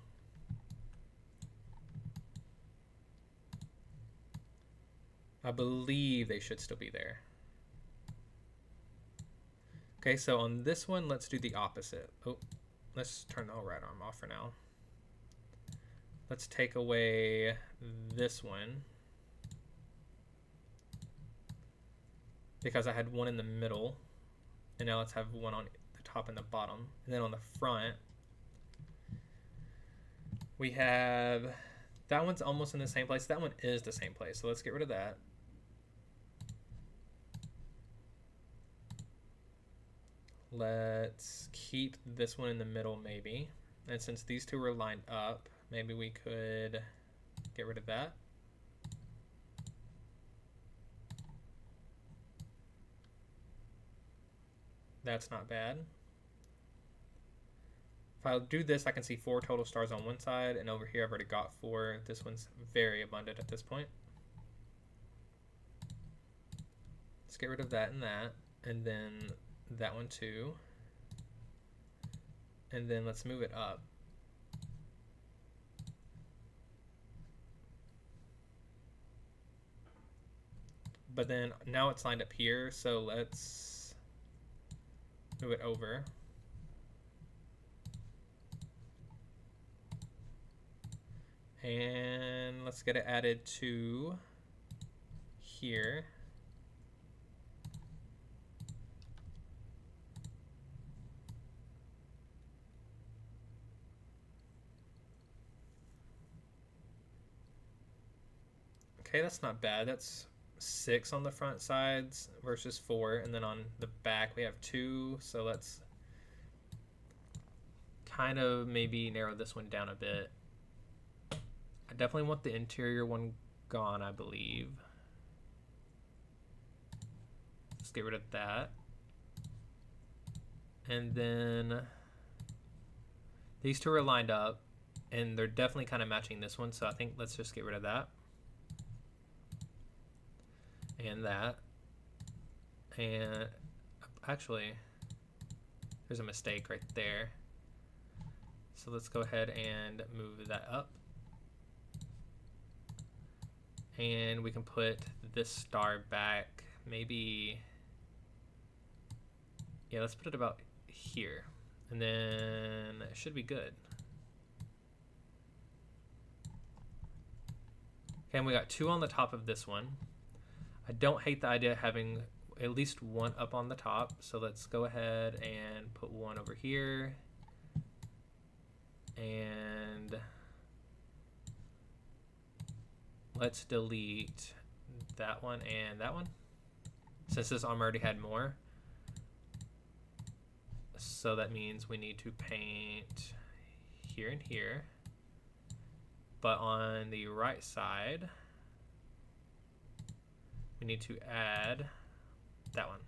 [SPEAKER 1] I believe they should still be there. Okay, so on this one, let's do the opposite. Oh, let's turn the whole right arm off for now. Let's take away this one, because I had one in the middle, and now let's have one on the top and the bottom. And then on the front, we have, that one's almost in the same place. That one is the same place, so let's get rid of that. Let's keep this one in the middle maybe. And since these two were lined up, maybe we could get rid of that. That's not bad. If I do this, I can see 4 total stars on one side, and over here I've already got 4. This one's very abundant at this point. Let's get rid of that, and then that one too. And then let's move it up. But then now it's lined up here, so let's move it over. And let's get it added to here. Okay, that's not bad. That's 6 on the front sides versus 4, and then on the back we have 2, so let's kind of maybe narrow this one down a bit. I definitely want the interior one gone, I believe. Let's get rid of that. And then these two are lined up, and they're definitely kind of matching this one, so I think let's just get rid of that. And that. And actually, there's a mistake right there. So let's go ahead and move that up. And we can put this star back, maybe, yeah, let's put it about here. And then it should be good. Okay, and we got 2 on the top of this one. I don't hate the idea of having at least 1 up on the top. So let's go ahead and put 1 over here. And let's delete that one and that one, since this arm already had more. So that means we need to paint here and here. But on the right side, we need to add that one.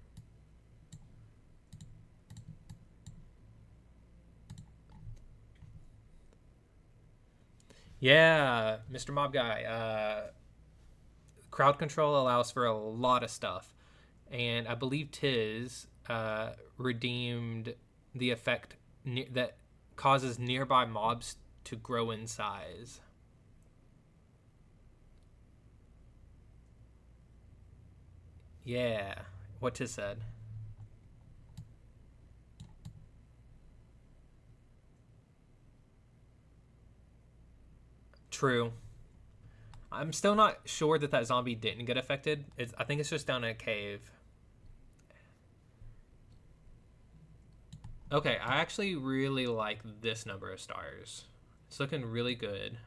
[SPEAKER 1] Yeah, Mr. Mob Guy. Crowd control allows for a lot of stuff. And I believe Tiz redeemed the effect that causes nearby mobs to grow in size. Yeah, what Tiz said. True. I'm still not sure that zombie didn't get affected. I think it's just down in a cave. Okay, I actually really like this number of stars. It's looking really good.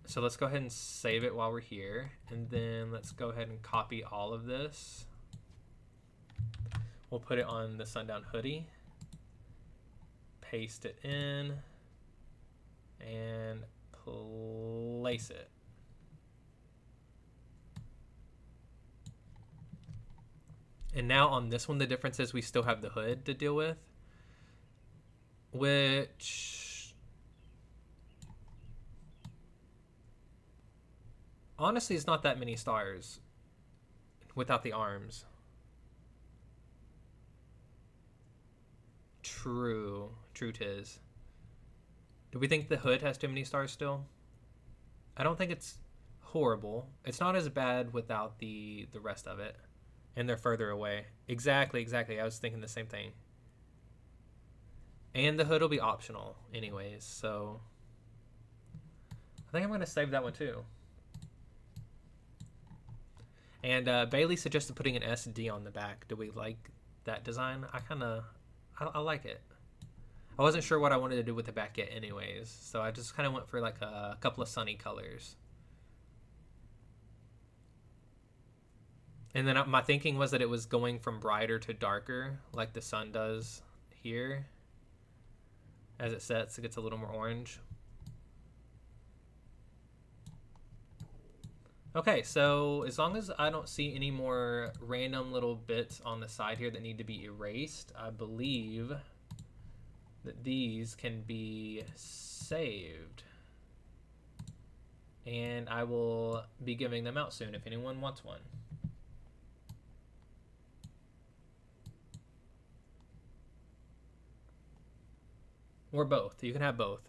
[SPEAKER 1] So let's go ahead and save it while we're here. And then let's go ahead and copy all of this. We'll put it on the Sundown hoodie. Paste it in. And place it. And now on this one, the difference is we still have the hood to deal with. Which, honestly, it's not that many stars without the arms. True. True 'tis. Do we think the hood has too many stars still? I don't think it's horrible. It's not as bad without the rest of it. And they're further away. Exactly. I was thinking the same thing. And the hood will be optional anyways, so I think I'm going to save that one too. And Bailey suggested putting an SD on the back. Do we like that design? I like it. I wasn't sure what I wanted to do with the back yet anyways, so I just kind of went for like a couple of sunny colors. And then my thinking was that it was going from brighter to darker, like the sun does here. As it sets, it gets a little more orange. Okay, so as long as I don't see any more random little bits on the side here that need to be erased, I believe that these can be saved. And I will be giving them out soon if anyone wants one. Or both. You can have both.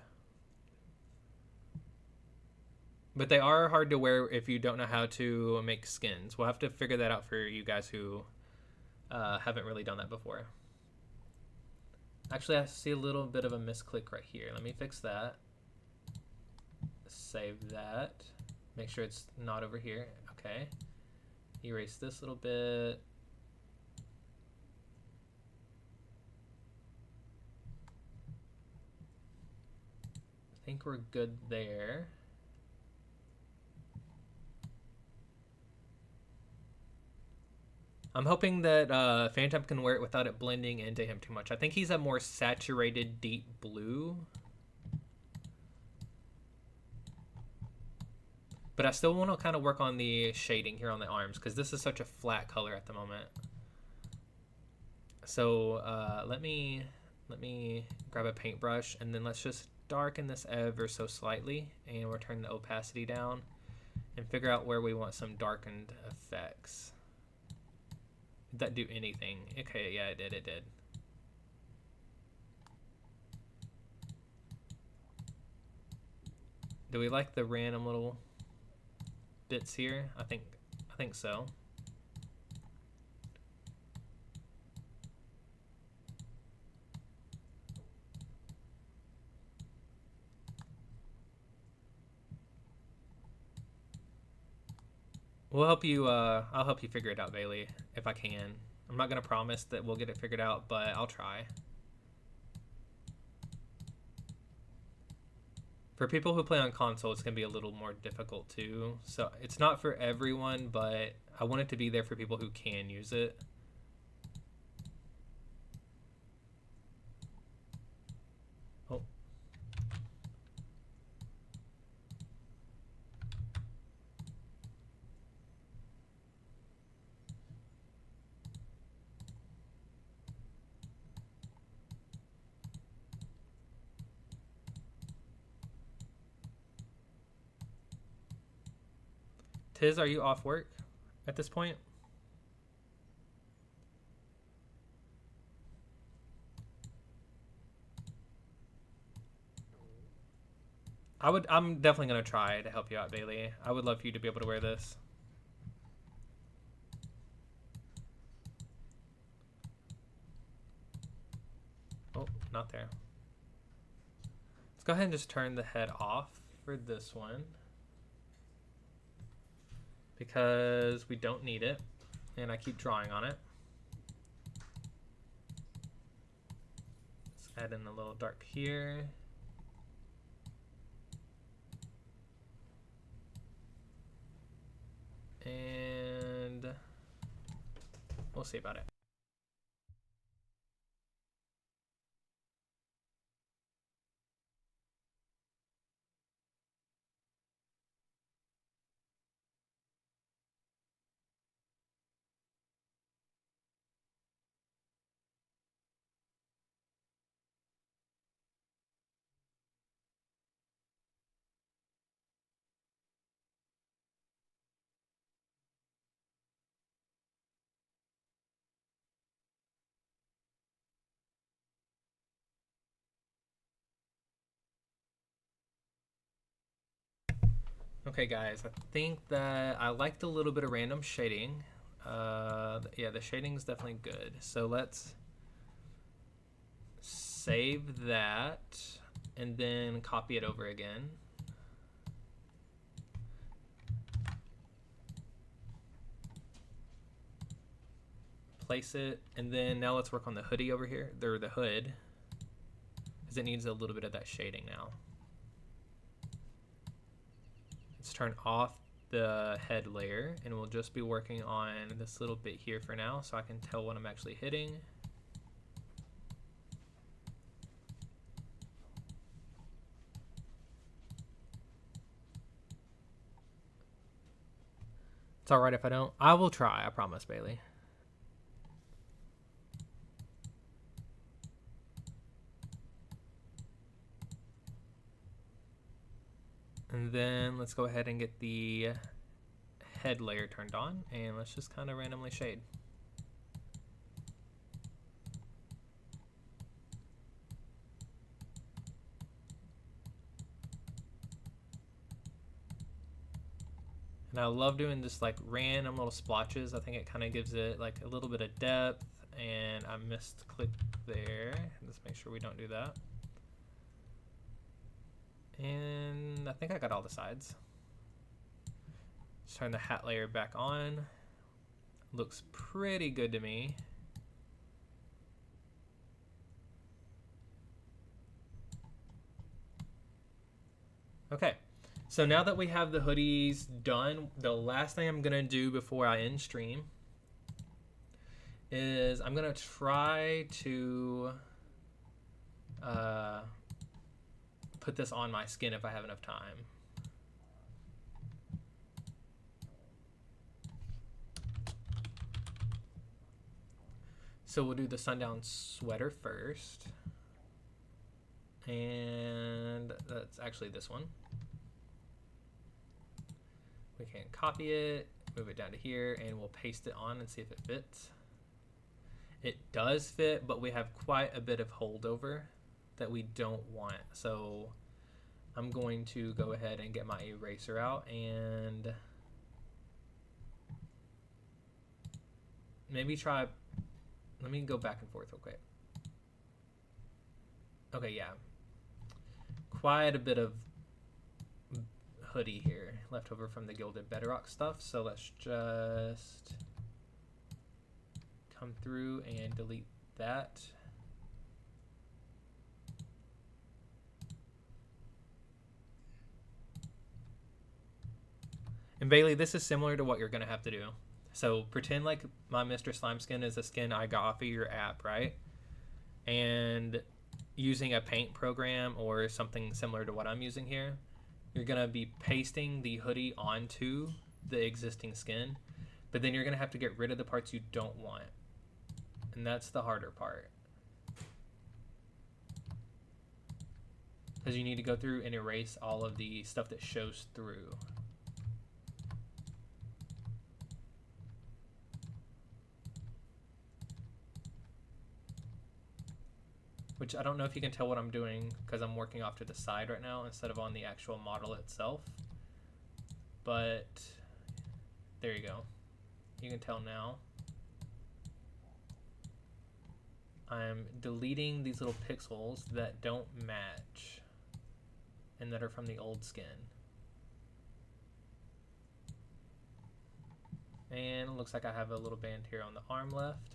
[SPEAKER 1] But they are hard to wear if you don't know how to make skins. We'll have to figure that out for you guys who haven't really done that before. Actually, I see a little bit of a misclick right here. Let me fix that. Save that. Make sure it's not over here. Okay. Erase this little bit. I think we're good there. I'm hoping that Phantom can wear it without it blending into him too much. I think he's a more saturated deep blue. But I still want to kind of work on the shading here on the arms because this is such a flat color at the moment. So let me grab a paintbrush and then let's just darken this ever so slightly and we'll turn the opacity down and figure out where we want some darkened effects. Did that do anything? Okay, yeah, it did. Do we like the random little bits here? I think so. We'll help you. I'll help you figure it out, Bailey, if I can. I'm not gonna promise that we'll get it figured out, but I'll try. For people who play on console, it's gonna be a little more difficult too. So it's not for everyone, but I want it to be there for people who can use it. Oh. Tiz, are you off work at this point? I'm definitely gonna try to help you out, Bailey. I would love for you to be able to wear this. Oh, not there. Let's go ahead and just turn the head off for this one, because we don't need it, and I keep drawing on it. Let's add in a little dark here. And we'll see about it. Okay, guys, I think that I liked a little bit of random shading. Yeah, the shading is definitely good. So let's save that and then copy it over again. Place it, and then now let's work on the hoodie over here, or the hood, because it needs a little bit of that shading now. Let's turn off the head layer and we'll just be working on this little bit here for now so I can tell what I'm actually hitting. It's all right if I don't. I will try. I promise, Bailey. And then let's go ahead and get the head layer turned on, and let's just kind of randomly shade. And I love doing just like random little splotches. I think it kind of gives it like a little bit of depth, and I click there. Let's make sure we don't do that. And I think I got all the sides. Just turn the hat layer back on. Looks pretty good to me. Okay, so now that we have the hoodies done, the last thing I'm gonna do before I end stream is I'm gonna try to put this on my skin if I have enough time. So we'll do the Sundown sweater first. And that's actually this one. We can copy it, move it down to here, and we'll paste it on and see if it fits. It does fit, but we have quite a bit of holdover that we don't want. So I'm going to go ahead and get my eraser out and maybe try, let me go back and forth real quick. Okay, yeah. Quite a bit of hoodie here left over from the gilded bedrock stuff. So let's just come through and delete that. And Bailey, this is similar to what you're going to have to do. So pretend like my Mr. Slime skin is a skin I got off of your app, right? And using a paint program or something similar to what I'm using here, you're going to be pasting the hoodie onto the existing skin, but then you're going to have to get rid of the parts you don't want. And that's the harder part. Because you need to go through and erase all of the stuff that shows through. Which I don't know if you can tell what I'm doing because I'm working off to the side right now instead of on the actual model itself. But there you go. You can tell now. I'm deleting these little pixels that don't match and that are from the old skin. And it looks like I have a little band here on the arm left.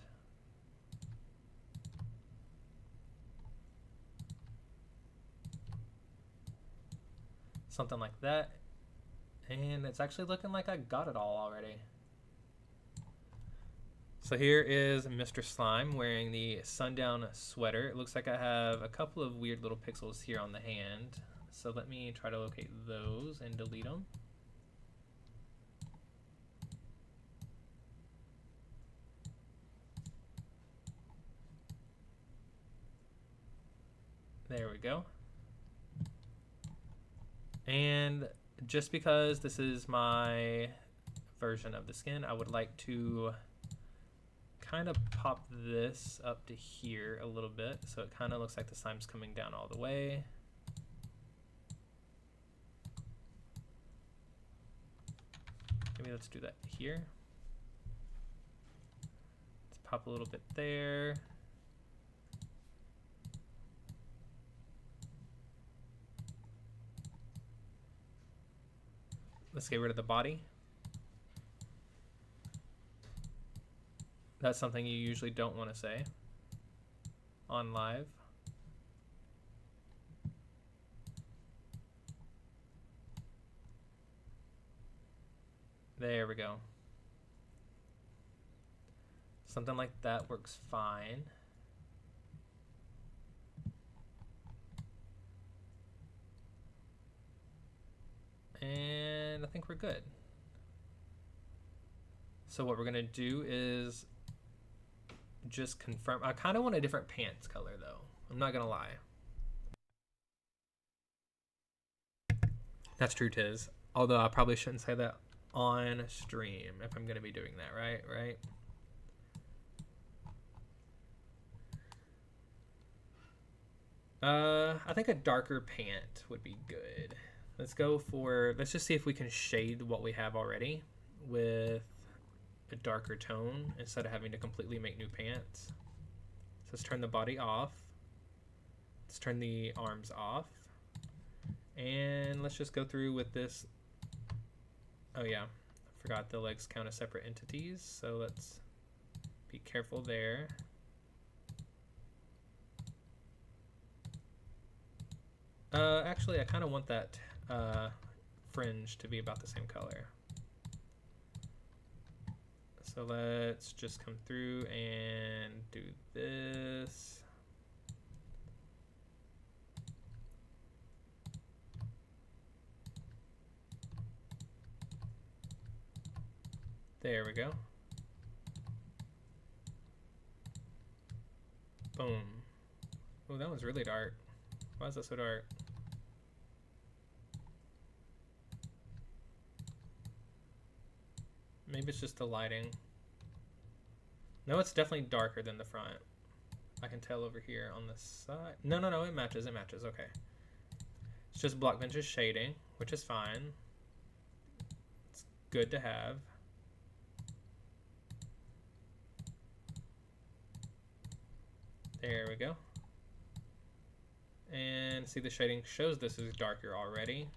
[SPEAKER 1] Something like that. And it's actually looking like I got it all already. So here is Mr. Slime wearing the Sundown sweater. It looks like I have a couple of weird little pixels here on the hand. So let me try to locate those and delete them. There we go. And just because this is my version of the skin, I would like to kind of pop this up to here a little bit so it kind of looks like the slime's coming down all the way. Maybe let's do that here. Let's pop a little bit there. Let's get rid of the body. That's something you usually don't want to say on live. There we go. Something like that works fine. And I think we're good. So what we're gonna do is just confirm. I kind of want a different pants color though. I'm not gonna lie. That's true, Tiz. Although I probably shouldn't say that on stream if I'm gonna be doing that, right? Right. I think a darker pant would be good. Let's just see if we can shade what we have already with a darker tone instead of having to completely make new pants. So let's turn the body off. Let's turn the arms off. And let's just go through with this. Oh yeah, I forgot the legs count as separate entities. So let's be careful there. Actually, I kind of want that fringe to be about the same color. So let's just come through and do this. There we go. Boom. Oh, that one's really dark. Why is that so dark? Maybe it's just the lighting. No, it's definitely darker than the front. I can tell over here on the side. No, it matches, okay. It's just Blockbench's shading, which is fine. It's good to have. There we go. And see, the shading shows this is darker already.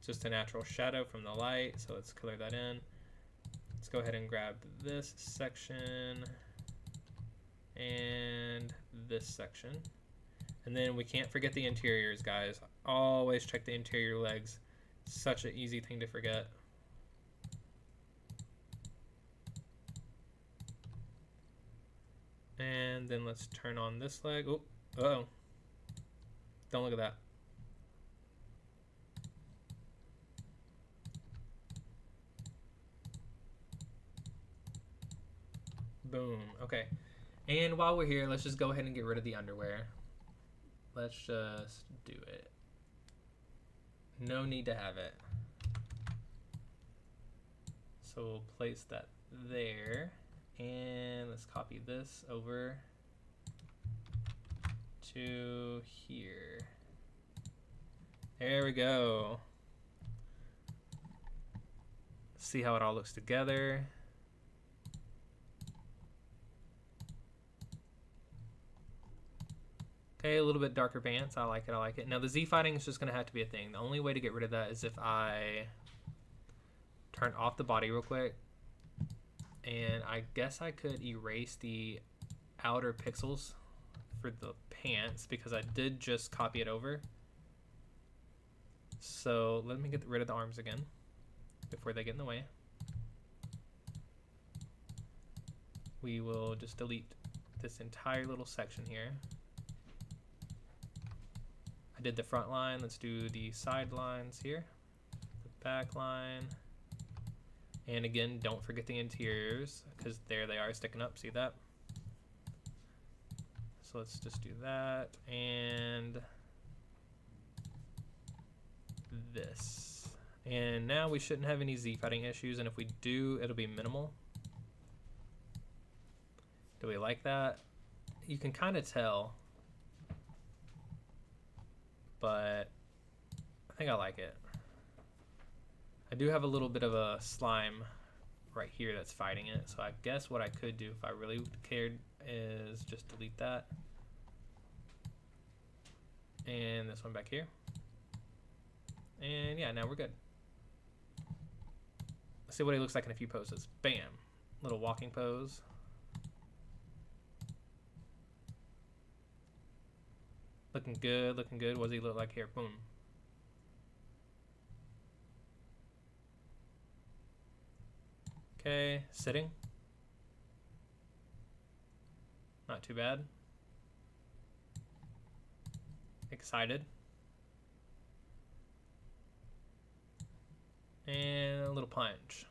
[SPEAKER 1] Just a natural shadow from the light, so let's color that in. Let's go ahead and grab this section and this section. And then we can't forget the interiors, guys. Always check the interior legs. Such an easy thing to forget. And then let's turn on this leg. Oh, uh-oh. Don't look at that. Boom. Okay. And while we're here, let's just go ahead and get rid of the underwear. Let's just do it. No need to have it. So we'll place that there. And let's copy this over to here. There we go. See how it all looks together. Okay, a little bit darker pants. I like it. Now the Z fighting is just gonna have to be a thing. The only way to get rid of that is if I turn off the body real quick. And I guess I could erase the outer pixels for the pants because I did just copy it over. So let me get rid of the arms again before they get in the way. We will just delete this entire little section here. I did the front line. Let's do the side lines here. The back line. And again, don't forget the interiors because there they are sticking up. See that? So let's just do that and this. And now we shouldn't have any Z fighting issues. And if we do, it'll be minimal. Do we like that? You can kind of tell. But I think I like it. I do have a little bit of a slime right here that's fighting it. So I guess what I could do if I really cared is just delete that. And this one back here. And yeah, now we're good. Let's see what he looks like in a few poses. Bam. Little walking pose. Looking good, looking good. What does he look like here? Boom. Okay, sitting. Not too bad. Excited. And a little punch.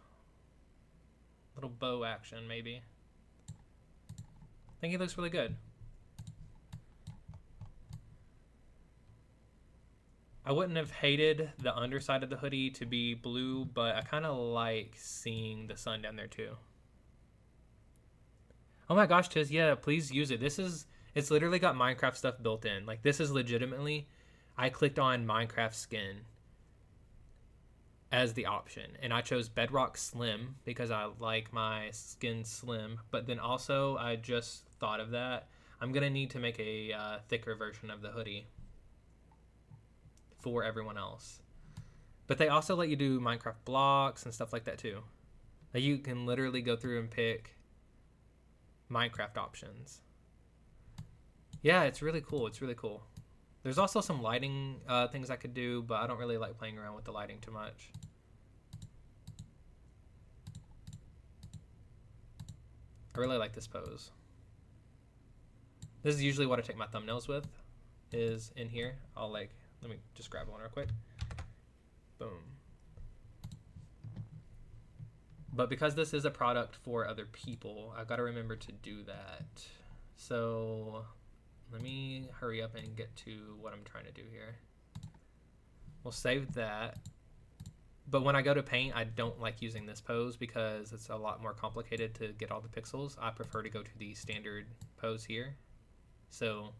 [SPEAKER 1] Little bow action, maybe. I think he looks really good. I wouldn't have hated the underside of the hoodie to be blue, but I kind of like seeing the sun down there too. Oh my gosh, Tiz, yeah, please use it. It's literally got Minecraft stuff built in. Like, this is legitimately, I clicked on Minecraft skin as the option, and I chose Bedrock Slim because I like my skin slim, but then also I just thought of that. I'm going to need to make a thicker version of the hoodie for everyone else. But they also let you do Minecraft blocks and stuff like that too. Like, you can literally go through and pick Minecraft options. Yeah, it's really cool. It's really cool. There's also some lighting things I could do, but I don't really like playing around with the lighting too much. I really like this pose. This is usually what I take my thumbnails with, is in here. Let me just grab one real quick. Boom. But because this is a product for other people, I've got to remember to do that. So let me hurry up and get to what I'm trying to do here. We'll save that. But when I go to paint, I don't like using this pose because it's a lot more complicated to get all the pixels. I prefer to go to the standard pose here. So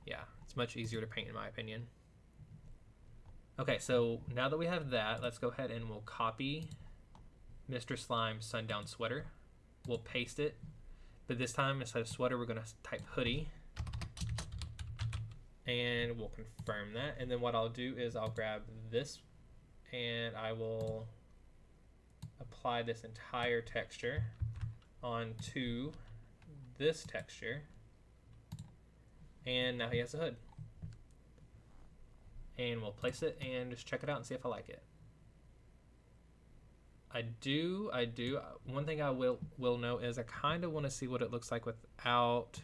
[SPEAKER 1] yeah, it's much easier to paint in my opinion. Okay, so now that we have that, let's go ahead and we'll copy Mr. Slime's Sundown sweater. We'll paste it, but this time instead of sweater, we're gonna type hoodie, and we'll confirm that. And then what I'll do is I'll grab this and I will apply this entire texture onto this texture, and now he has a hood. And we'll place it and just check it out and see if I like it. I do. One thing I will note is I kind of want to see what it looks like without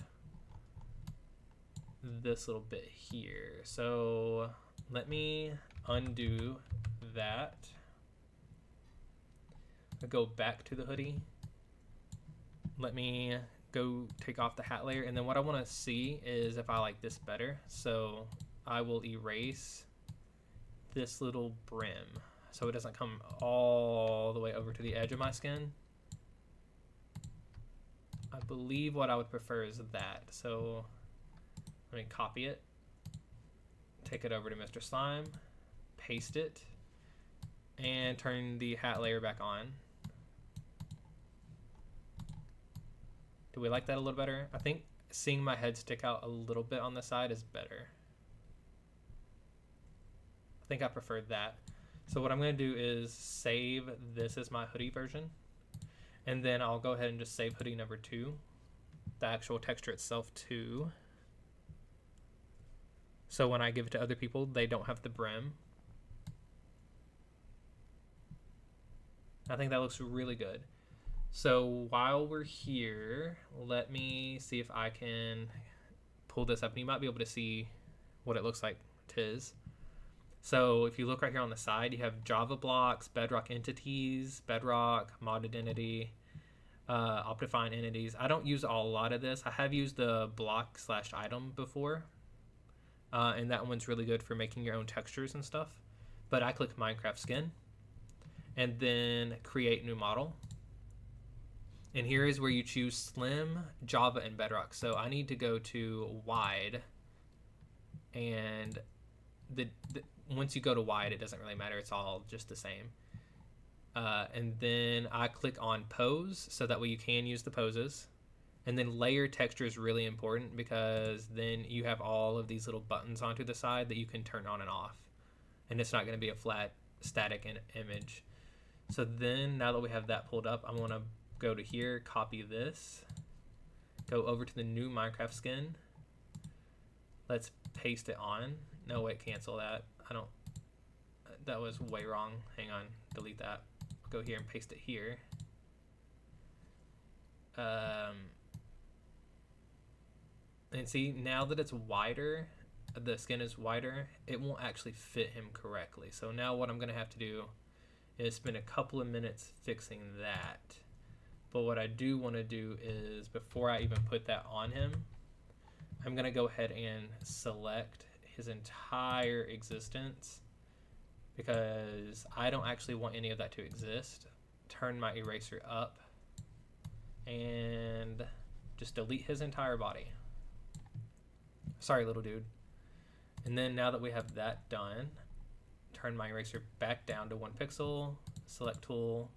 [SPEAKER 1] this little bit here. So let me undo that. I'll go back to the hoodie. Let me go take off the hat layer, and then what I want to see is if I like this better. So I will erase this little brim so it doesn't come all the way over to the edge of my skin. I believe what I would prefer is that. So let me copy it, take it over to Mr. Slime, paste it, and turn the hat layer back on. Do we like that a little better? I think seeing my head stick out a little bit on the side is better. I think I prefer that. So what I'm going to do is save this as my hoodie version, and then I'll go ahead and just save hoodie number 2, the actual texture itself too. So when I give it to other people, they don't have the brim. I think that looks really good. So while we're here, let me see if I can pull this up, and you might be able to see what it looks like. Tis. So if you look right here on the side, you have Java blocks, Bedrock entities, Bedrock, modded entity, Optifine entities. I don't use a lot of this. I have used the block/item before, and that one's really good for making your own textures and stuff. But I click Minecraft skin, and then create new model. And here is where you choose Slim, Java, and Bedrock. So I need to go to wide, and once you go to wide, it doesn't really matter. It's all just the same. And then I click on pose, so that way you can use the poses. And then layer texture is really important because then you have all of these little buttons onto the side that you can turn on and off. And it's not going to be a flat, static image. So then now that we have that pulled up, I'm going to go to here, copy this, go over to the new Minecraft skin. Let's paste it on. No, wait, cancel that. That was way wrong. Hang on, delete that. Go here and paste it here. And see, now that it's wider, the skin is wider, it won't actually fit him correctly. So now what I'm gonna have to do and spend a couple of minutes fixing that. But what I do want to do is, before I even put that on him, I'm going to go ahead and select his entire existence, because I don't actually want any of that to exist. Turn my eraser up and just delete his entire body. Sorry, little dude. And then now that we have that done, turn my eraser back down to 1 pixel, select tool,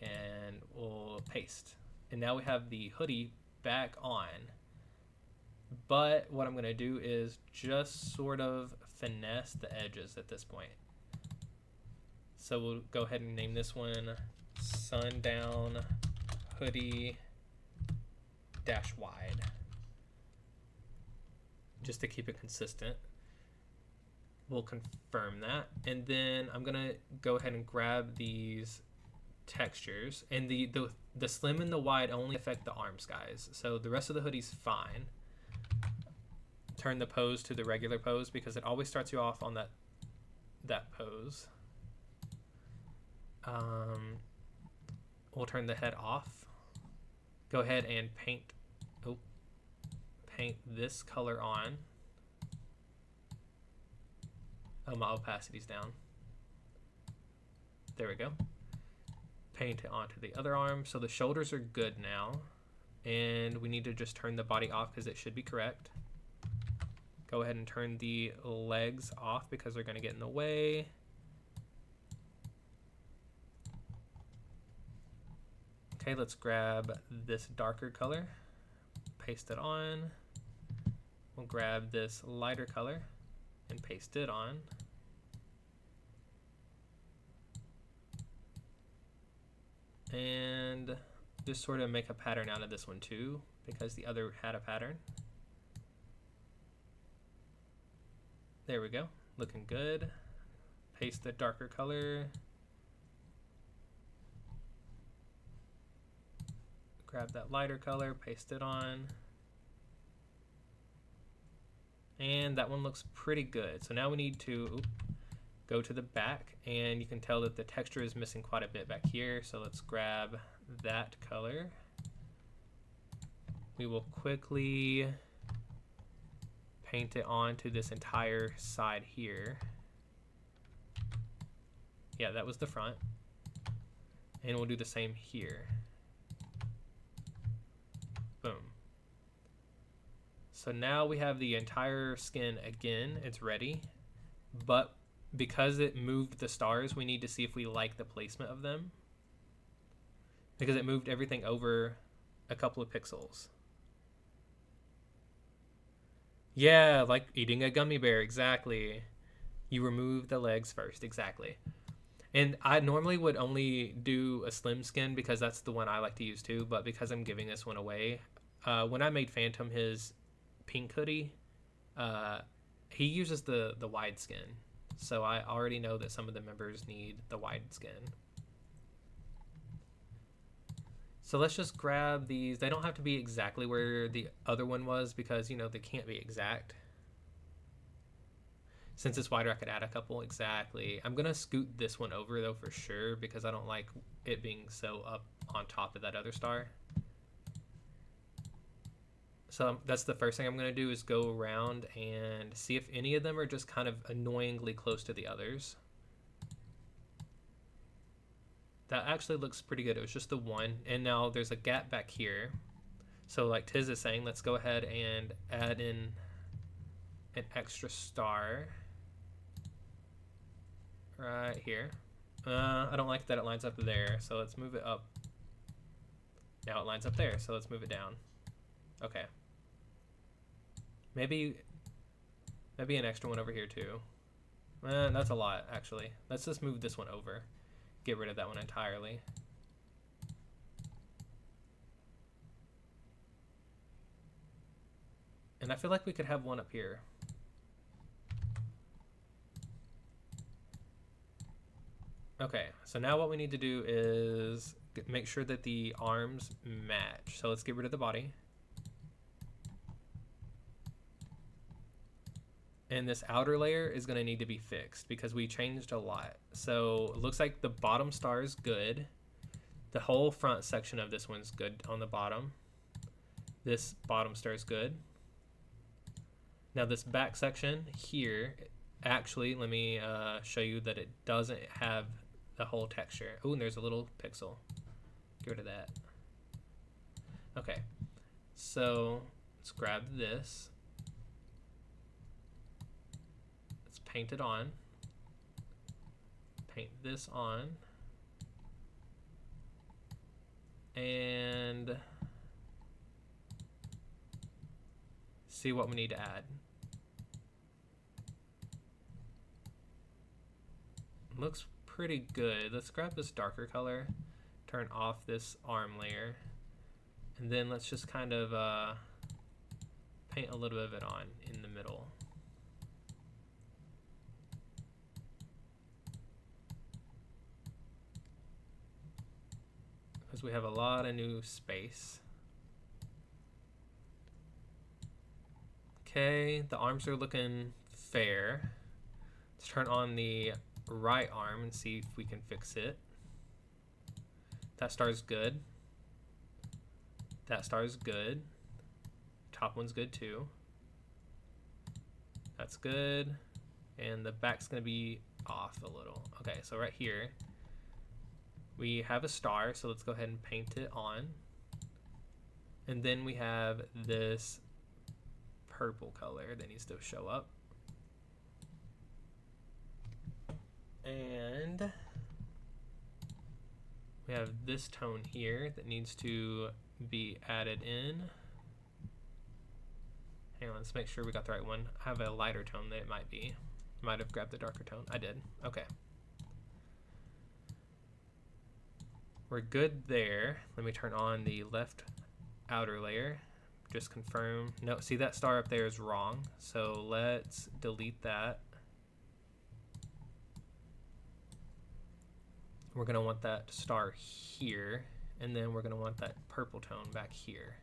[SPEAKER 1] and we'll paste. And now we have the hoodie back on. But what I'm going to do is just sort of finesse the edges at this point. So we'll go ahead and name this one Sundown Hoodie dash wide, just to keep it consistent. We'll confirm that, and then I'm gonna go ahead and grab these textures, and the slim and the wide only affect the arms, guys, so the rest of the hoodie's fine. Turn the pose to the regular pose, because it always starts you off on that pose. We'll turn the head off. Go ahead and paint this color on. Oh, my opacity's down. There we go. Paint it onto the other arm. So the shoulders are good now. And we need to just turn the body off because it should be correct. Go ahead and turn the legs off because they're going to get in the way. Okay, let's grab this darker color, paste it on. We'll grab this lighter color and paste it on. And just sort of make a pattern out of this one too, because the other had a pattern. There we go, looking good. Paste the darker color. Grab that lighter color, paste it on. And that one looks pretty good. So now we need to go to the back, and you can tell that the texture is missing quite a bit back here. So let's grab that color. We will quickly paint it onto this entire side here. Yeah, that was the front. And we'll do the same here. Boom. So now we have the entire skin again, it's ready, but because it moved the stars, we need to see if we like the placement of them, because it moved everything over a couple of pixels. Yeah, like eating a gummy bear, exactly. You remove the legs first, exactly. And I normally would only do a slim skin because that's the one I like to use too, but because I'm giving this one away, when I made Phantom his pink hoodie, he uses the wide skin, so I already know that some of the members need the wide skin. So let's just grab these. They don't have to be exactly where the other one was, because you know they can't be exact. Since it's wider, I could add a couple. Exactly. I'm gonna scoot this one over though for sure, because I don't like it being so up on top of that other star. So that's the first thing I'm going to do, is go around and see if any of them are just kind of annoyingly close to the others. That actually looks pretty good. It was just the one. And now there's a gap back here. So like Tiz is saying, let's go ahead and add in an extra star right here. I don't like that it lines up there, so let's move it up. Now it lines up there, so let's move it down. Okay. Maybe an extra one over here too. That's a lot, actually. Let's just move this one over. Get rid of that one entirely. And I feel like we could have one up here. Okay, so now what we need to do is make sure that the arms match. So let's get rid of the body. And this outer layer is going to need to be fixed because we changed a lot. So it looks like the bottom star is good. The whole front section of this one's good on the bottom. This bottom star is good. Now this back section here, actually, let me show you that it doesn't have the whole texture. Oh, and there's a little pixel. Get rid of that. Okay, so let's grab this. Let's paint it on. Paint this on. And see what we need to add. Looks pretty good. Let's grab this darker color, turn off this arm layer, and then let's just kind of paint a little bit of it on in the middle. Because we have a lot of new space. Okay, the arms are looking fair. Let's turn on the right arm and see if we can fix it. That star's good. That star's good. Top one's good too. That's good. And the back's gonna be off a little. Okay, so right here we have a star, so let's go ahead and paint it on. And then we have this purple color that needs to show up. And we have this tone here that needs to be added in. Hang on, let's make sure we got the right one. I have a lighter tone that it might be. Might have grabbed the darker tone. I did. Okay. We're good there. Let me turn on the left outer layer. Just confirm. No, see that star up there is wrong. So let's delete that. We're going to want that star here, and then we're going to want that purple tone back here.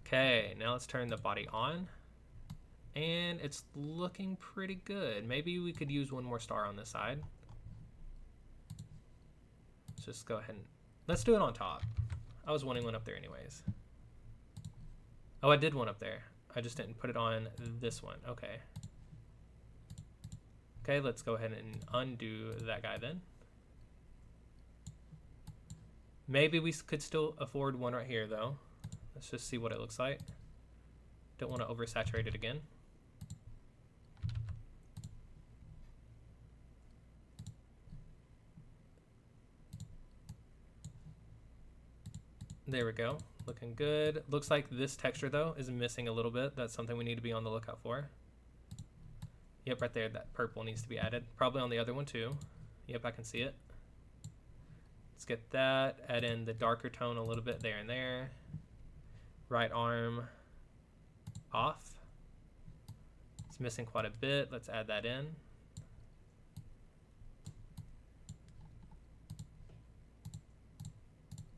[SPEAKER 1] Okay, now let's turn the body on, and it's looking pretty good. Maybe we could use one more star on this side. Let's just go ahead and let's do it on top. I was wanting one up there anyways. Oh, I did one up there. I just didn't put it on this one. Okay. Okay, let's go ahead and undo that guy then. Maybe we could still afford one right here though. Let's just see what it looks like. Don't want to oversaturate it again. There we go, looking good. Looks like this texture though is missing a little bit. That's something we need to be on the lookout for. Yep, right there, that purple needs to be added. Probably on the other one too. Yep, I can see it. Let's get that, add in the darker tone a little bit there and there. Right arm off. It's missing quite a bit, let's add that in.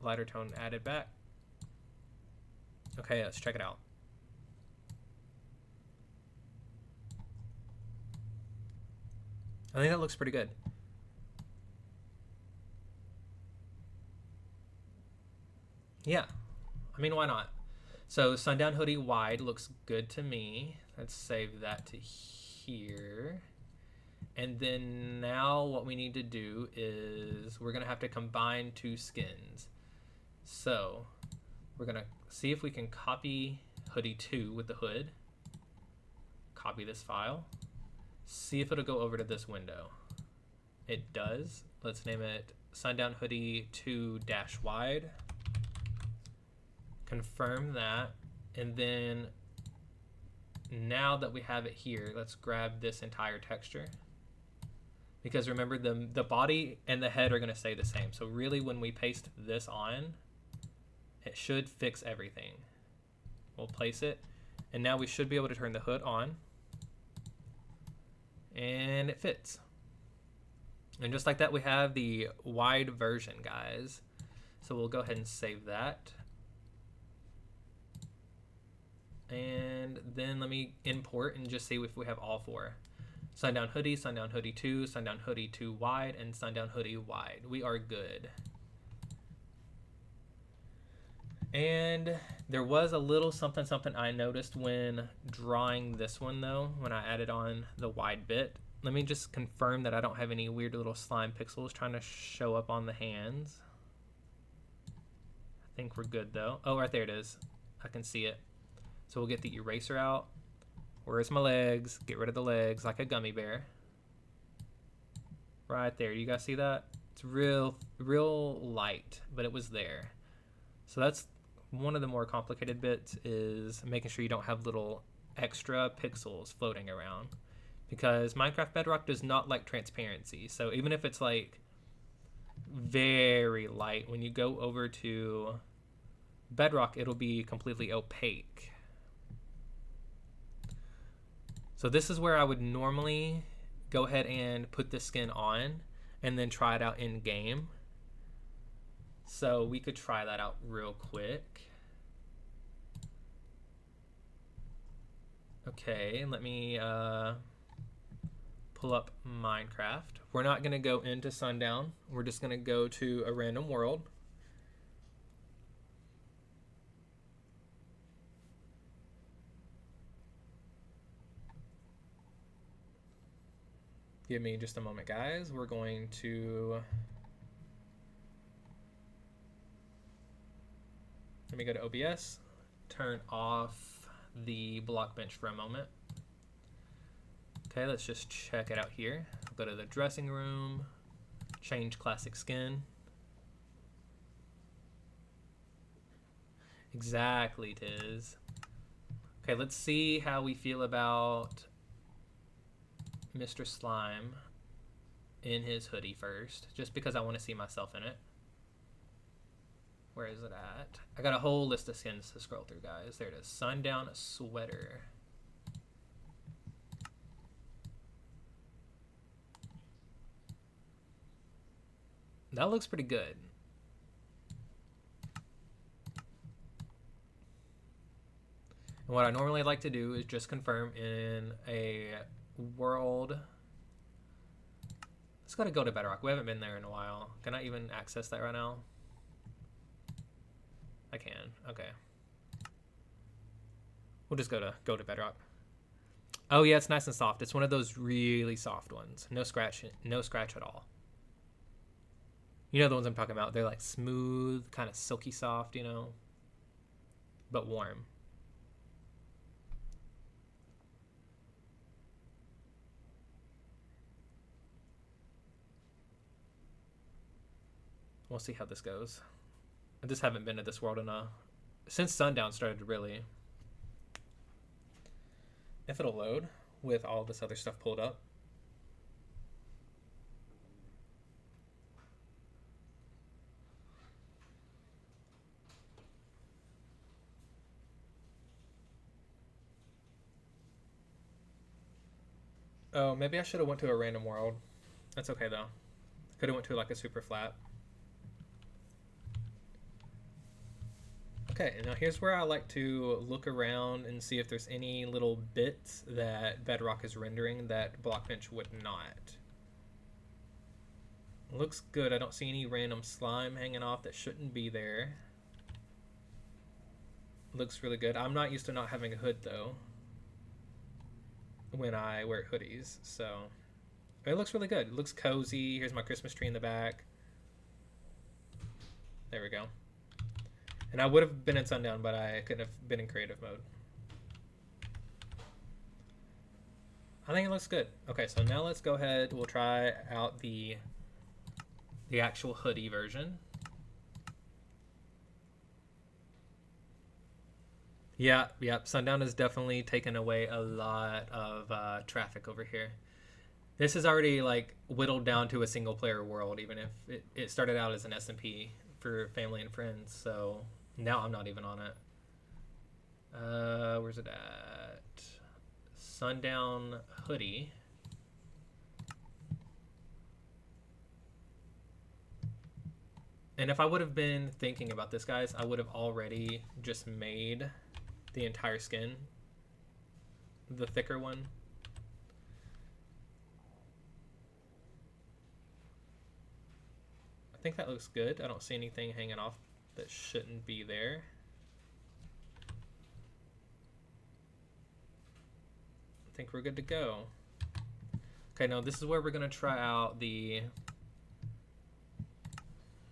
[SPEAKER 1] Lighter tone added back. Okay, let's check it out. I think that looks pretty good. Yeah, I mean, why not? So Sundown Hoodie wide looks good to me. Let's save that to here. And then now what we need to do is we're gonna have to combine two skins. So we're gonna see if we can copy Hoodie 2 with the hood. Copy this file. See if it'll go over to this window. It does. Let's name it Sundown Hoodie 2-wide. Confirm that. And then now that we have it here, let's grab this entire texture. Because remember, the body and the head are going to stay the same. So really when we paste this on, it should fix everything. We'll place it. And now we should be able to turn the hood on. And it fits. And just like that, we have the wide version, guys. So we'll go ahead and save that. And then let me import and just see if we have all 4. Sundown Hoodie, Sundown Hoodie 2, Sundown Hoodie 2 wide, and Sundown Hoodie wide. We are good. And there was a little something I noticed when drawing this one though, when I added on the wide bit. Let me just confirm that I don't have any weird little slime pixels trying to show up on the hands. I think we're good though. Oh, right there it is. I can see it. So we'll get the eraser out. Where's my legs? Get rid of the legs like a gummy bear. Right there. You guys see that? It's real light, but it was there. So that's one of the more complicated bits, is making sure you don't have little extra pixels floating around, because Minecraft Bedrock does not like transparency. So even if it's like very light, when you go over to Bedrock, it'll be completely opaque. So this is where I would normally go ahead and put the skin on and then try it out in game. So we could try that out real quick. Okay, let me pull up Minecraft. We're not going to go into Sundown. We're just going to go to a random world. Give me just a moment, guys. We're going to... Let me go to OBS, turn off the Blockbench for a moment. Okay, let's just check it out here. I'll go to the dressing room, change classic skin. Exactly, Tiz. Okay, let's see how we feel about Mr. Slime in his hoodie first, just because I want to see myself in it. Where is it at? I got a whole list of skins to scroll through, guys. There it is. Sundown sweater. That looks pretty good. And what I normally like to do is just confirm in a world. Let's go to Bedrock. We haven't been there in a while. Can I even access that right now? I can. Okay. We'll just go to Bedrock. Oh yeah, it's nice and soft. It's one of those really soft ones. No scratch at all. You know the ones I'm talking about. They're like smooth, kind of silky soft, you know, but warm. We'll see how this goes. I just haven't been to this world since Sundown started, really. If it'll load with all this other stuff pulled up. Oh, maybe I should have went to a random world. That's okay though. Could have went to like a super flat. Okay, and now here's where I like to look around and see if there's any little bits that Bedrock is rendering that Blockbench would not. Looks good. I don't see any random slime hanging off that shouldn't be there. Looks really good. I'm not used to not having a hood though when I wear hoodies, so it looks really good. It looks cozy. Here's my Christmas tree in the back. There we go. And I would have been in Sundown, but I couldn't have been in creative mode. I think it looks good. Okay, so now let's go ahead. We'll try out the actual hoodie version. Yeah, Sundown has definitely taken away a lot of traffic over here. This is already like whittled down to a single player world, even if it started out as an SMP for family and friends. So now I'm not even on it. Where's it at? Sundown hoodie. And if I would have been thinking about this, guys, I would have already just made the entire skin, the thicker one. I think that looks good. I don't see anything hanging off that shouldn't be there. I think we're good to go. Okay, now this is where we're gonna try out the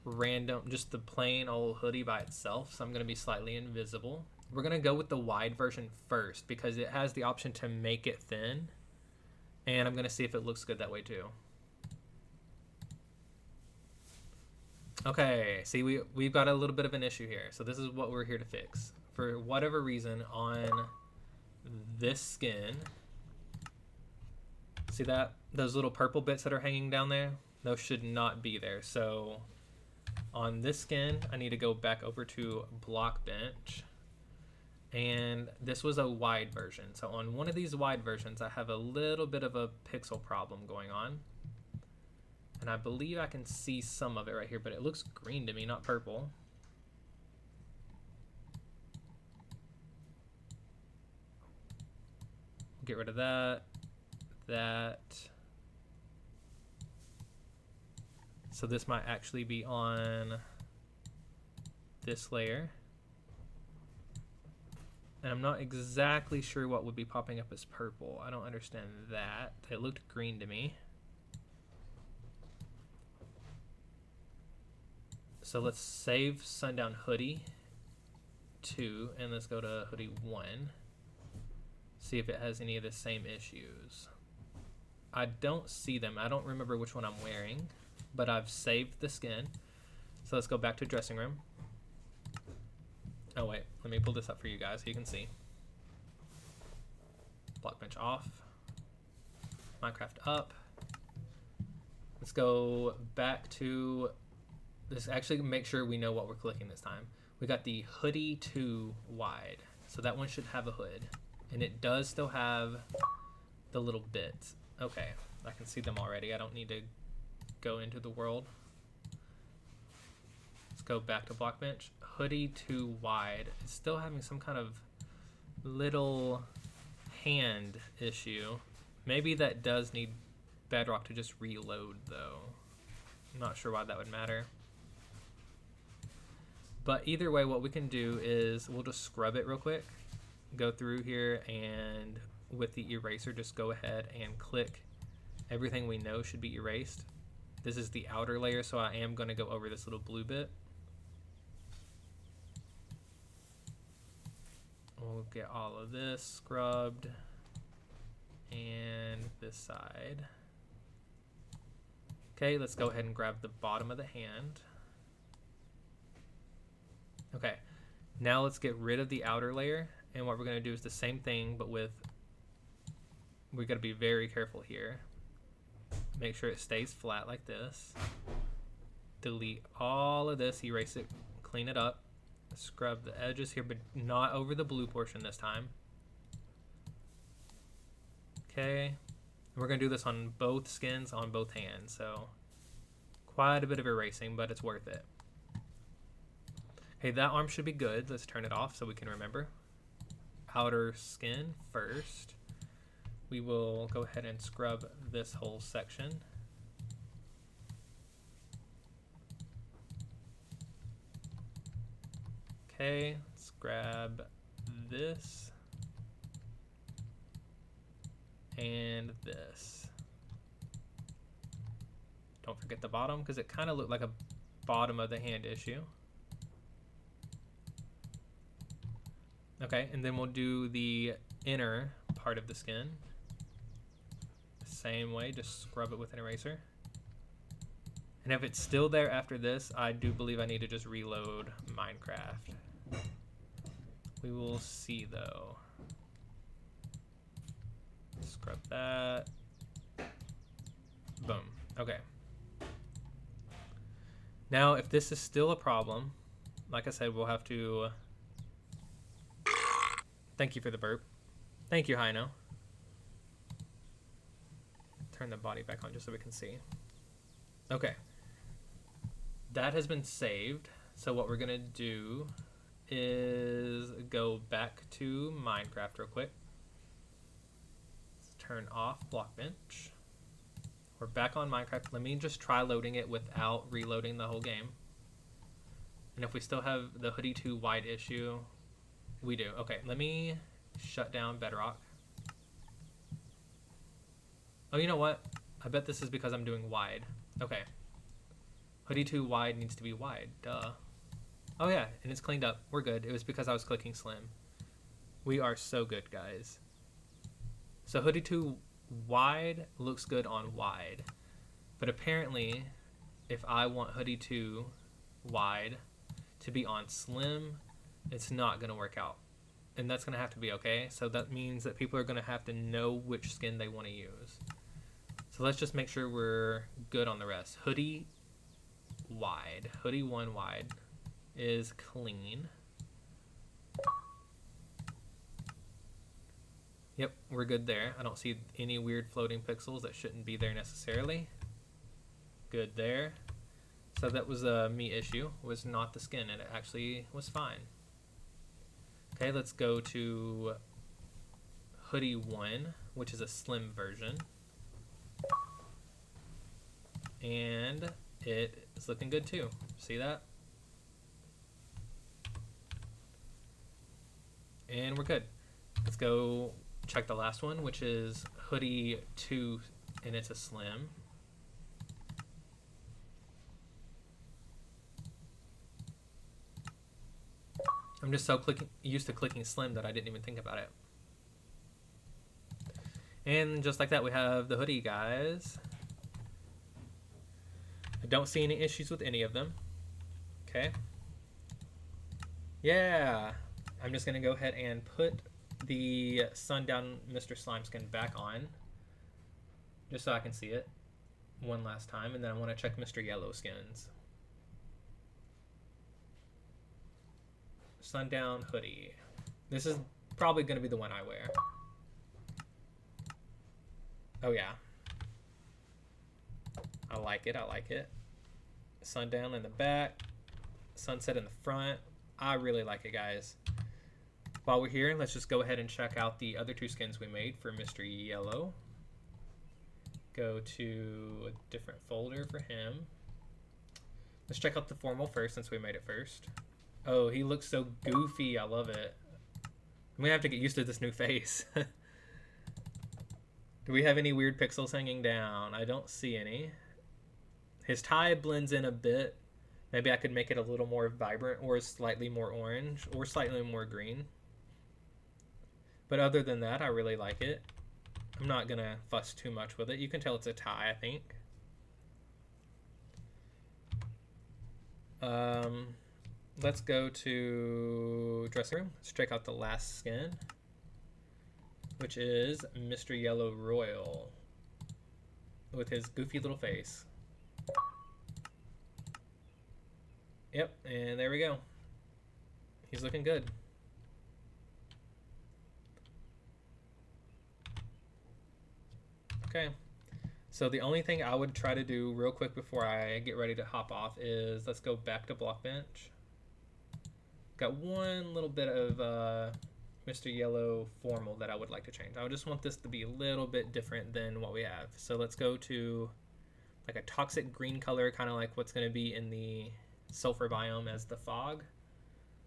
[SPEAKER 1] random, just the plain old hoodie by itself. So I'm gonna be slightly invisible. We're gonna go with the wide version first because it has the option to make it thin, and I'm gonna see if it looks good that way too. Okay, see, we've got a little bit of an issue here. So this is what we're here to fix. For whatever reason, on this skin, see that? Those little purple bits that are hanging down there? Those should not be there. So on this skin, I need to go back over to Blockbench. And this was a wide version. So on one of these wide versions, I have a little bit of a pixel problem going on. And I believe I can see some of it right here, but it looks green to me, not purple. Get rid of that. So this might actually be on this layer. And I'm not exactly sure what would be popping up as purple. I don't understand that. It looked green to me. So let's save Sundown Hoodie 2 and let's go to Hoodie 1. See if it has any of the same issues. I don't see them. I don't remember which one I'm wearing, but I've saved the skin. So let's go back to dressing room. Oh wait, let me pull this up for you guys so you can see. Blockbench off. Minecraft up. Let's go back to this. Actually, make sure we know what we're clicking this time. We got the Hoodie 2 wide. So that one should have a hood. And it does still have the little bits. Okay, I can see them already. I don't need to go into the world. Let's go back to Blockbench. Hoodie 2 wide. It's still having some kind of little hand issue. Maybe that does need Bedrock to just reload though. I'm not sure why that would matter. But either way, what we can do is we'll just scrub it real quick. Go through here and with the eraser, just go ahead and click everything we know should be erased. This is the outer layer, so I am going to go over this little blue bit. We'll get all of this scrubbed and this side. Okay, let's go ahead and grab the bottom of the hand. Okay, now let's get rid of the outer layer, and what we're going to do is the same thing, but with, we got to be very careful here. Make sure it stays flat like this. Delete all of this, erase it, clean it up. Scrub the edges here, but not over the blue portion this time. Okay, we're going to do this on both skins, on both hands, so quite a bit of erasing, but it's worth it. Okay, that arm should be good. Let's turn it off so we can remember. Outer skin first. We will go ahead and scrub this whole section. Okay, let's grab this and this. Don't forget the bottom because it kind of looked like a bottom of the hand issue. Okay, and then we'll do the inner part of the skin. Same way, just scrub it with an eraser. And if it's still there after this, I do believe I need to just reload Minecraft. We will see though. Scrub that. Boom. Okay. Now, if this is still a problem, like I said, we'll have to... Thank you for the burp. Thank you, Hino. Turn the body back on just so we can see. Okay. That has been saved. So what we're going to do is go back to Minecraft real quick. Let's turn off Blockbench. We're back on Minecraft. Let me just try loading it without reloading the whole game. And if we still have the Hoodie 2 wide issue, we do. Okay, let me shut down Bedrock. Oh, you know what? I bet this is because I'm doing wide. Okay. Hoodie 2 wide needs to be wide. Duh. Oh yeah, and it's cleaned up. We're good. It was because I was clicking slim. We are so good, guys. So Hoodie 2 wide looks good on wide. But apparently, if I want Hoodie 2 wide to be on slim, it's not going to work out. And that's going to have to be okay. So that means that people are going to have to know which skin they want to use. So let's just make sure we're good on the rest. Hoodie wide. Hoodie 1 wide is clean. Yep, we're good there. I don't see any weird floating pixels that shouldn't be there necessarily. Good there. So that was a me issue, was not the skin, and it actually was fine. Okay, let's go to Hoodie 1, which is a slim version. And it is looking good too. See that? And we're good. Let's go check the last one, which is Hoodie 2, and it's a slim. I'm just so used to clicking slim that I didn't even think about it. And just like that, we have the Hoodie, guys. I don't see any issues with any of them. Okay. Yeah. I'm just going to go ahead and put the Sundown Mr. Slime skin back on, just so I can see it one last time, and then I want to check Mr. Yellow skins. Sundown Hoodie. This is probably going to be the one I wear. Oh yeah. I like it, I like it. Sundown in the back, sunset in the front. I really like it, guys. While we're here, let's just go ahead and check out the other two skins we made for Mr. Yellow. Go to a different folder for him. Let's check out the formal first, since we made it first. Oh, he looks so goofy. I love it. I'm gonna have to get used to this new face. Do we have any weird pixels hanging down? I don't see any. His tie blends in a bit. Maybe I could make it a little more vibrant, or slightly more orange, or slightly more green. But other than that, I really like it. I'm not gonna fuss too much with it. You can tell it's a tie, I think. Let's go to dressing room. Let's check out the last skin, which is Mr. Yellow Royal with his goofy little face. Yep, and there we go. He's looking good. Okay, so the only thing I would try to do real quick before I get ready to hop off is let's go back to Blockbench. Got one little bit of Mr. Yellow formal that I would like to change. I just want this to be a little bit different than what we have. So let's go to like a toxic green color, kind of like what's going to be in the sulfur biome as the fog.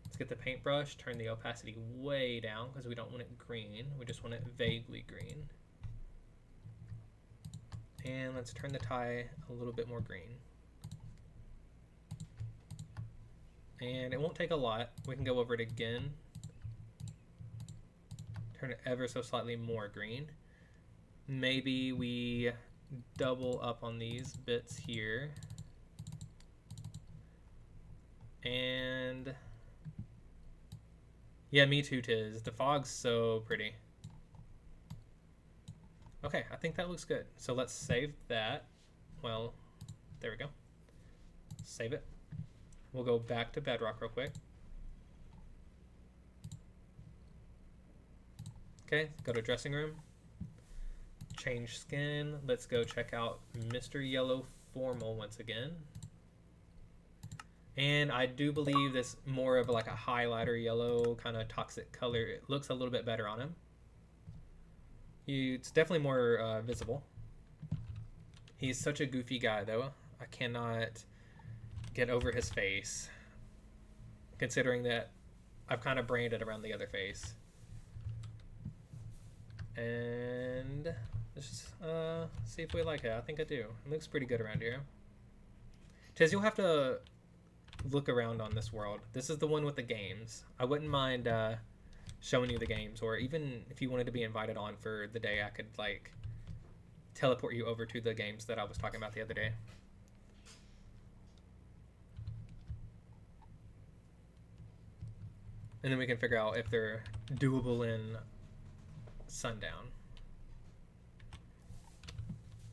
[SPEAKER 1] Let's get the paintbrush, turn the opacity way down because we don't want it green. We just want it vaguely green. And let's turn the tie a little bit more green. And it won't take a lot. We can go over it again. Turn it ever so slightly more green. Maybe we double up on these bits here. And yeah, me too, Tiz. The fog's so pretty. Okay, I think that looks good. So let's save that. Well, there we go. Save it. We'll go back to Bedrock real quick. Okay, go to dressing room. Change skin. Let's go check out Mr. Yellow Formal once again. And I do believe this more of like a highlighter yellow kind of toxic color. It looks a little bit better on him. It's definitely more visible. He's such a goofy guy though. I cannot get over his face, considering that I've kind of branded around the other face. And let's just see if we like it. I think I do. It looks pretty good around here. Tiz, you'll have to look around on this world. This is the one with the games. I wouldn't mind showing you the games, or even if you wanted to be invited on for the day, I could like teleport you over to the games that I was talking about the other day. And then we can figure out if they're doable in Sundown.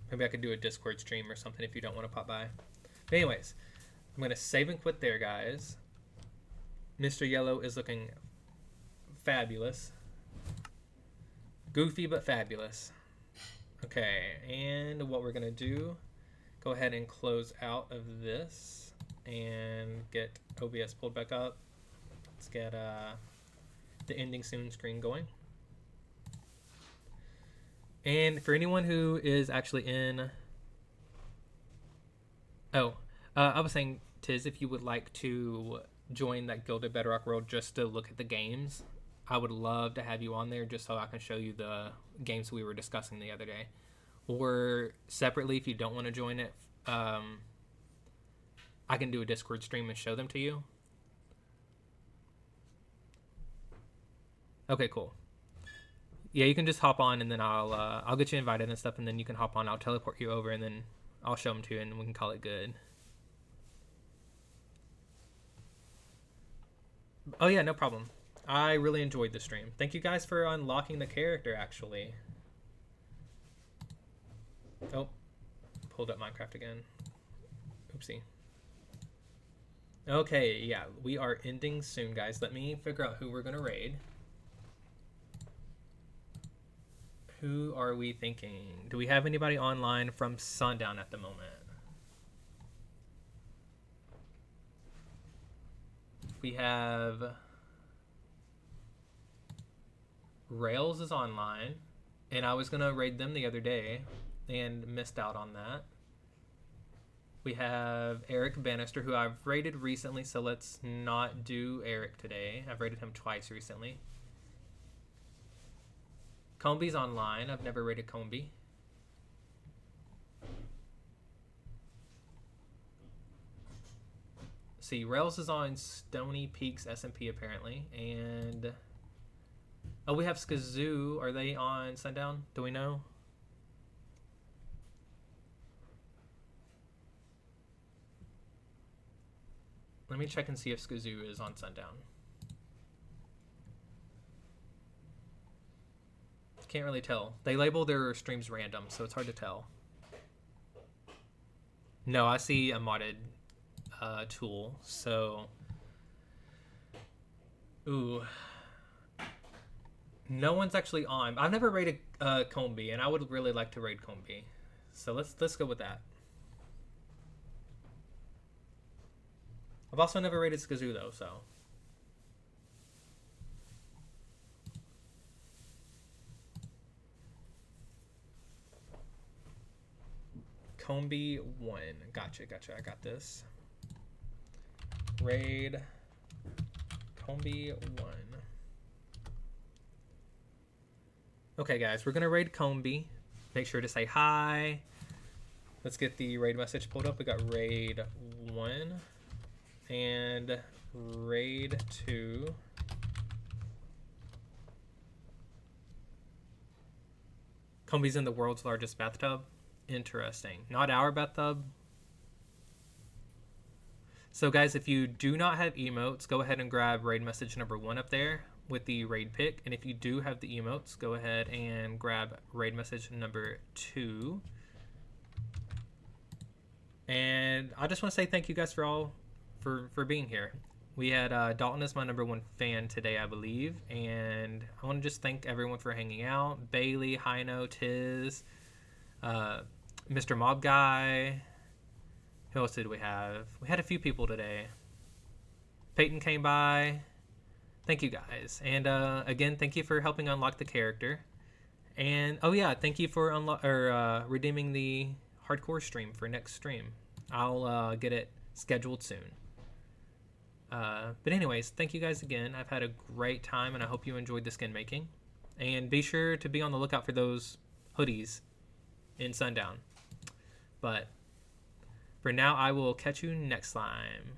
[SPEAKER 1] Maybe I could do a Discord stream or something if you don't want to pop by. But anyways, I'm going to save and quit there, guys. Mr. Yellow is looking fabulous. Goofy, but fabulous. Okay, and what we're going to do, go ahead and close out of this and get OBS pulled back up. Let's get the ending soon screen going. And for anyone who is actually in... I was saying, Tiz, if you would like to join that Gilded Bedrock world just to look at the games, I would love to have you on there just so I can show you the games we were discussing the other day. Or separately, if you don't want to join it, I can do a Discord stream and show them to you. Okay, cool. Yeah, you can just hop on and then I'll get you invited and stuff, and then you can hop on. I'll teleport you over and then I'll show them to you and we can call it good. Oh yeah, no problem. I really enjoyed the stream. Thank you guys for unlocking the character, actually. Oh, pulled up Minecraft again. Oopsie. Okay, yeah, we are ending soon, guys. Let me figure out who we're gonna raid. Who are we thinking? Do we have anybody online from Sundown at the moment? We have... Rails is online, and I was going to raid them the other day and missed out on that. We have Eric Bannister, who I've raided recently, so let's not do Eric today. I've raided him twice recently. Comby's online. I've never raided Comby. See, Rails is on Stony Peaks SMP apparently, and oh, we have Skazoo. Are they on Sundown? Do we know? Let me check and see if Skazoo is on Sundown. Can't really tell. They label their streams random, so it's hard to tell. No, I see a modded tool, so... Ooh. No one's actually on. I've never raided Comby, and I would really like to raid Comby. So let's go with that. I've also never raided Skazoo, though, so... Comby 1. Gotcha. I got this. Raid Comby 1. Okay, guys, we're going to raid Comby. Make sure to say hi. Let's get the raid message pulled up. We got raid 1 and raid 2. Comby's in the world's largest bathtub. Interesting. Not our bathtub. So guys, if you do not have emotes, go ahead and grab raid message number 1 up there with the raid pick. And if you do have the emotes, go ahead and grab raid message number 2. And I just want to say thank you guys for being here. We had Dalton as my number 1 fan today, I believe. And I want to just thank everyone for hanging out. Bailey, Hino, Tiz, Mr. Mob Guy. Who else did we have? We had a few people today. Peyton came by. Thank you guys. And again, thank you for helping unlock the character. And oh yeah, thank you for redeeming the hardcore stream for next stream. I'll get it scheduled soon. But anyways, thank you guys again. I've had a great time, and I hope you enjoyed the skin making. And be sure to be on the lookout for those hoodies in Sundown. But for now, I will catch you next time.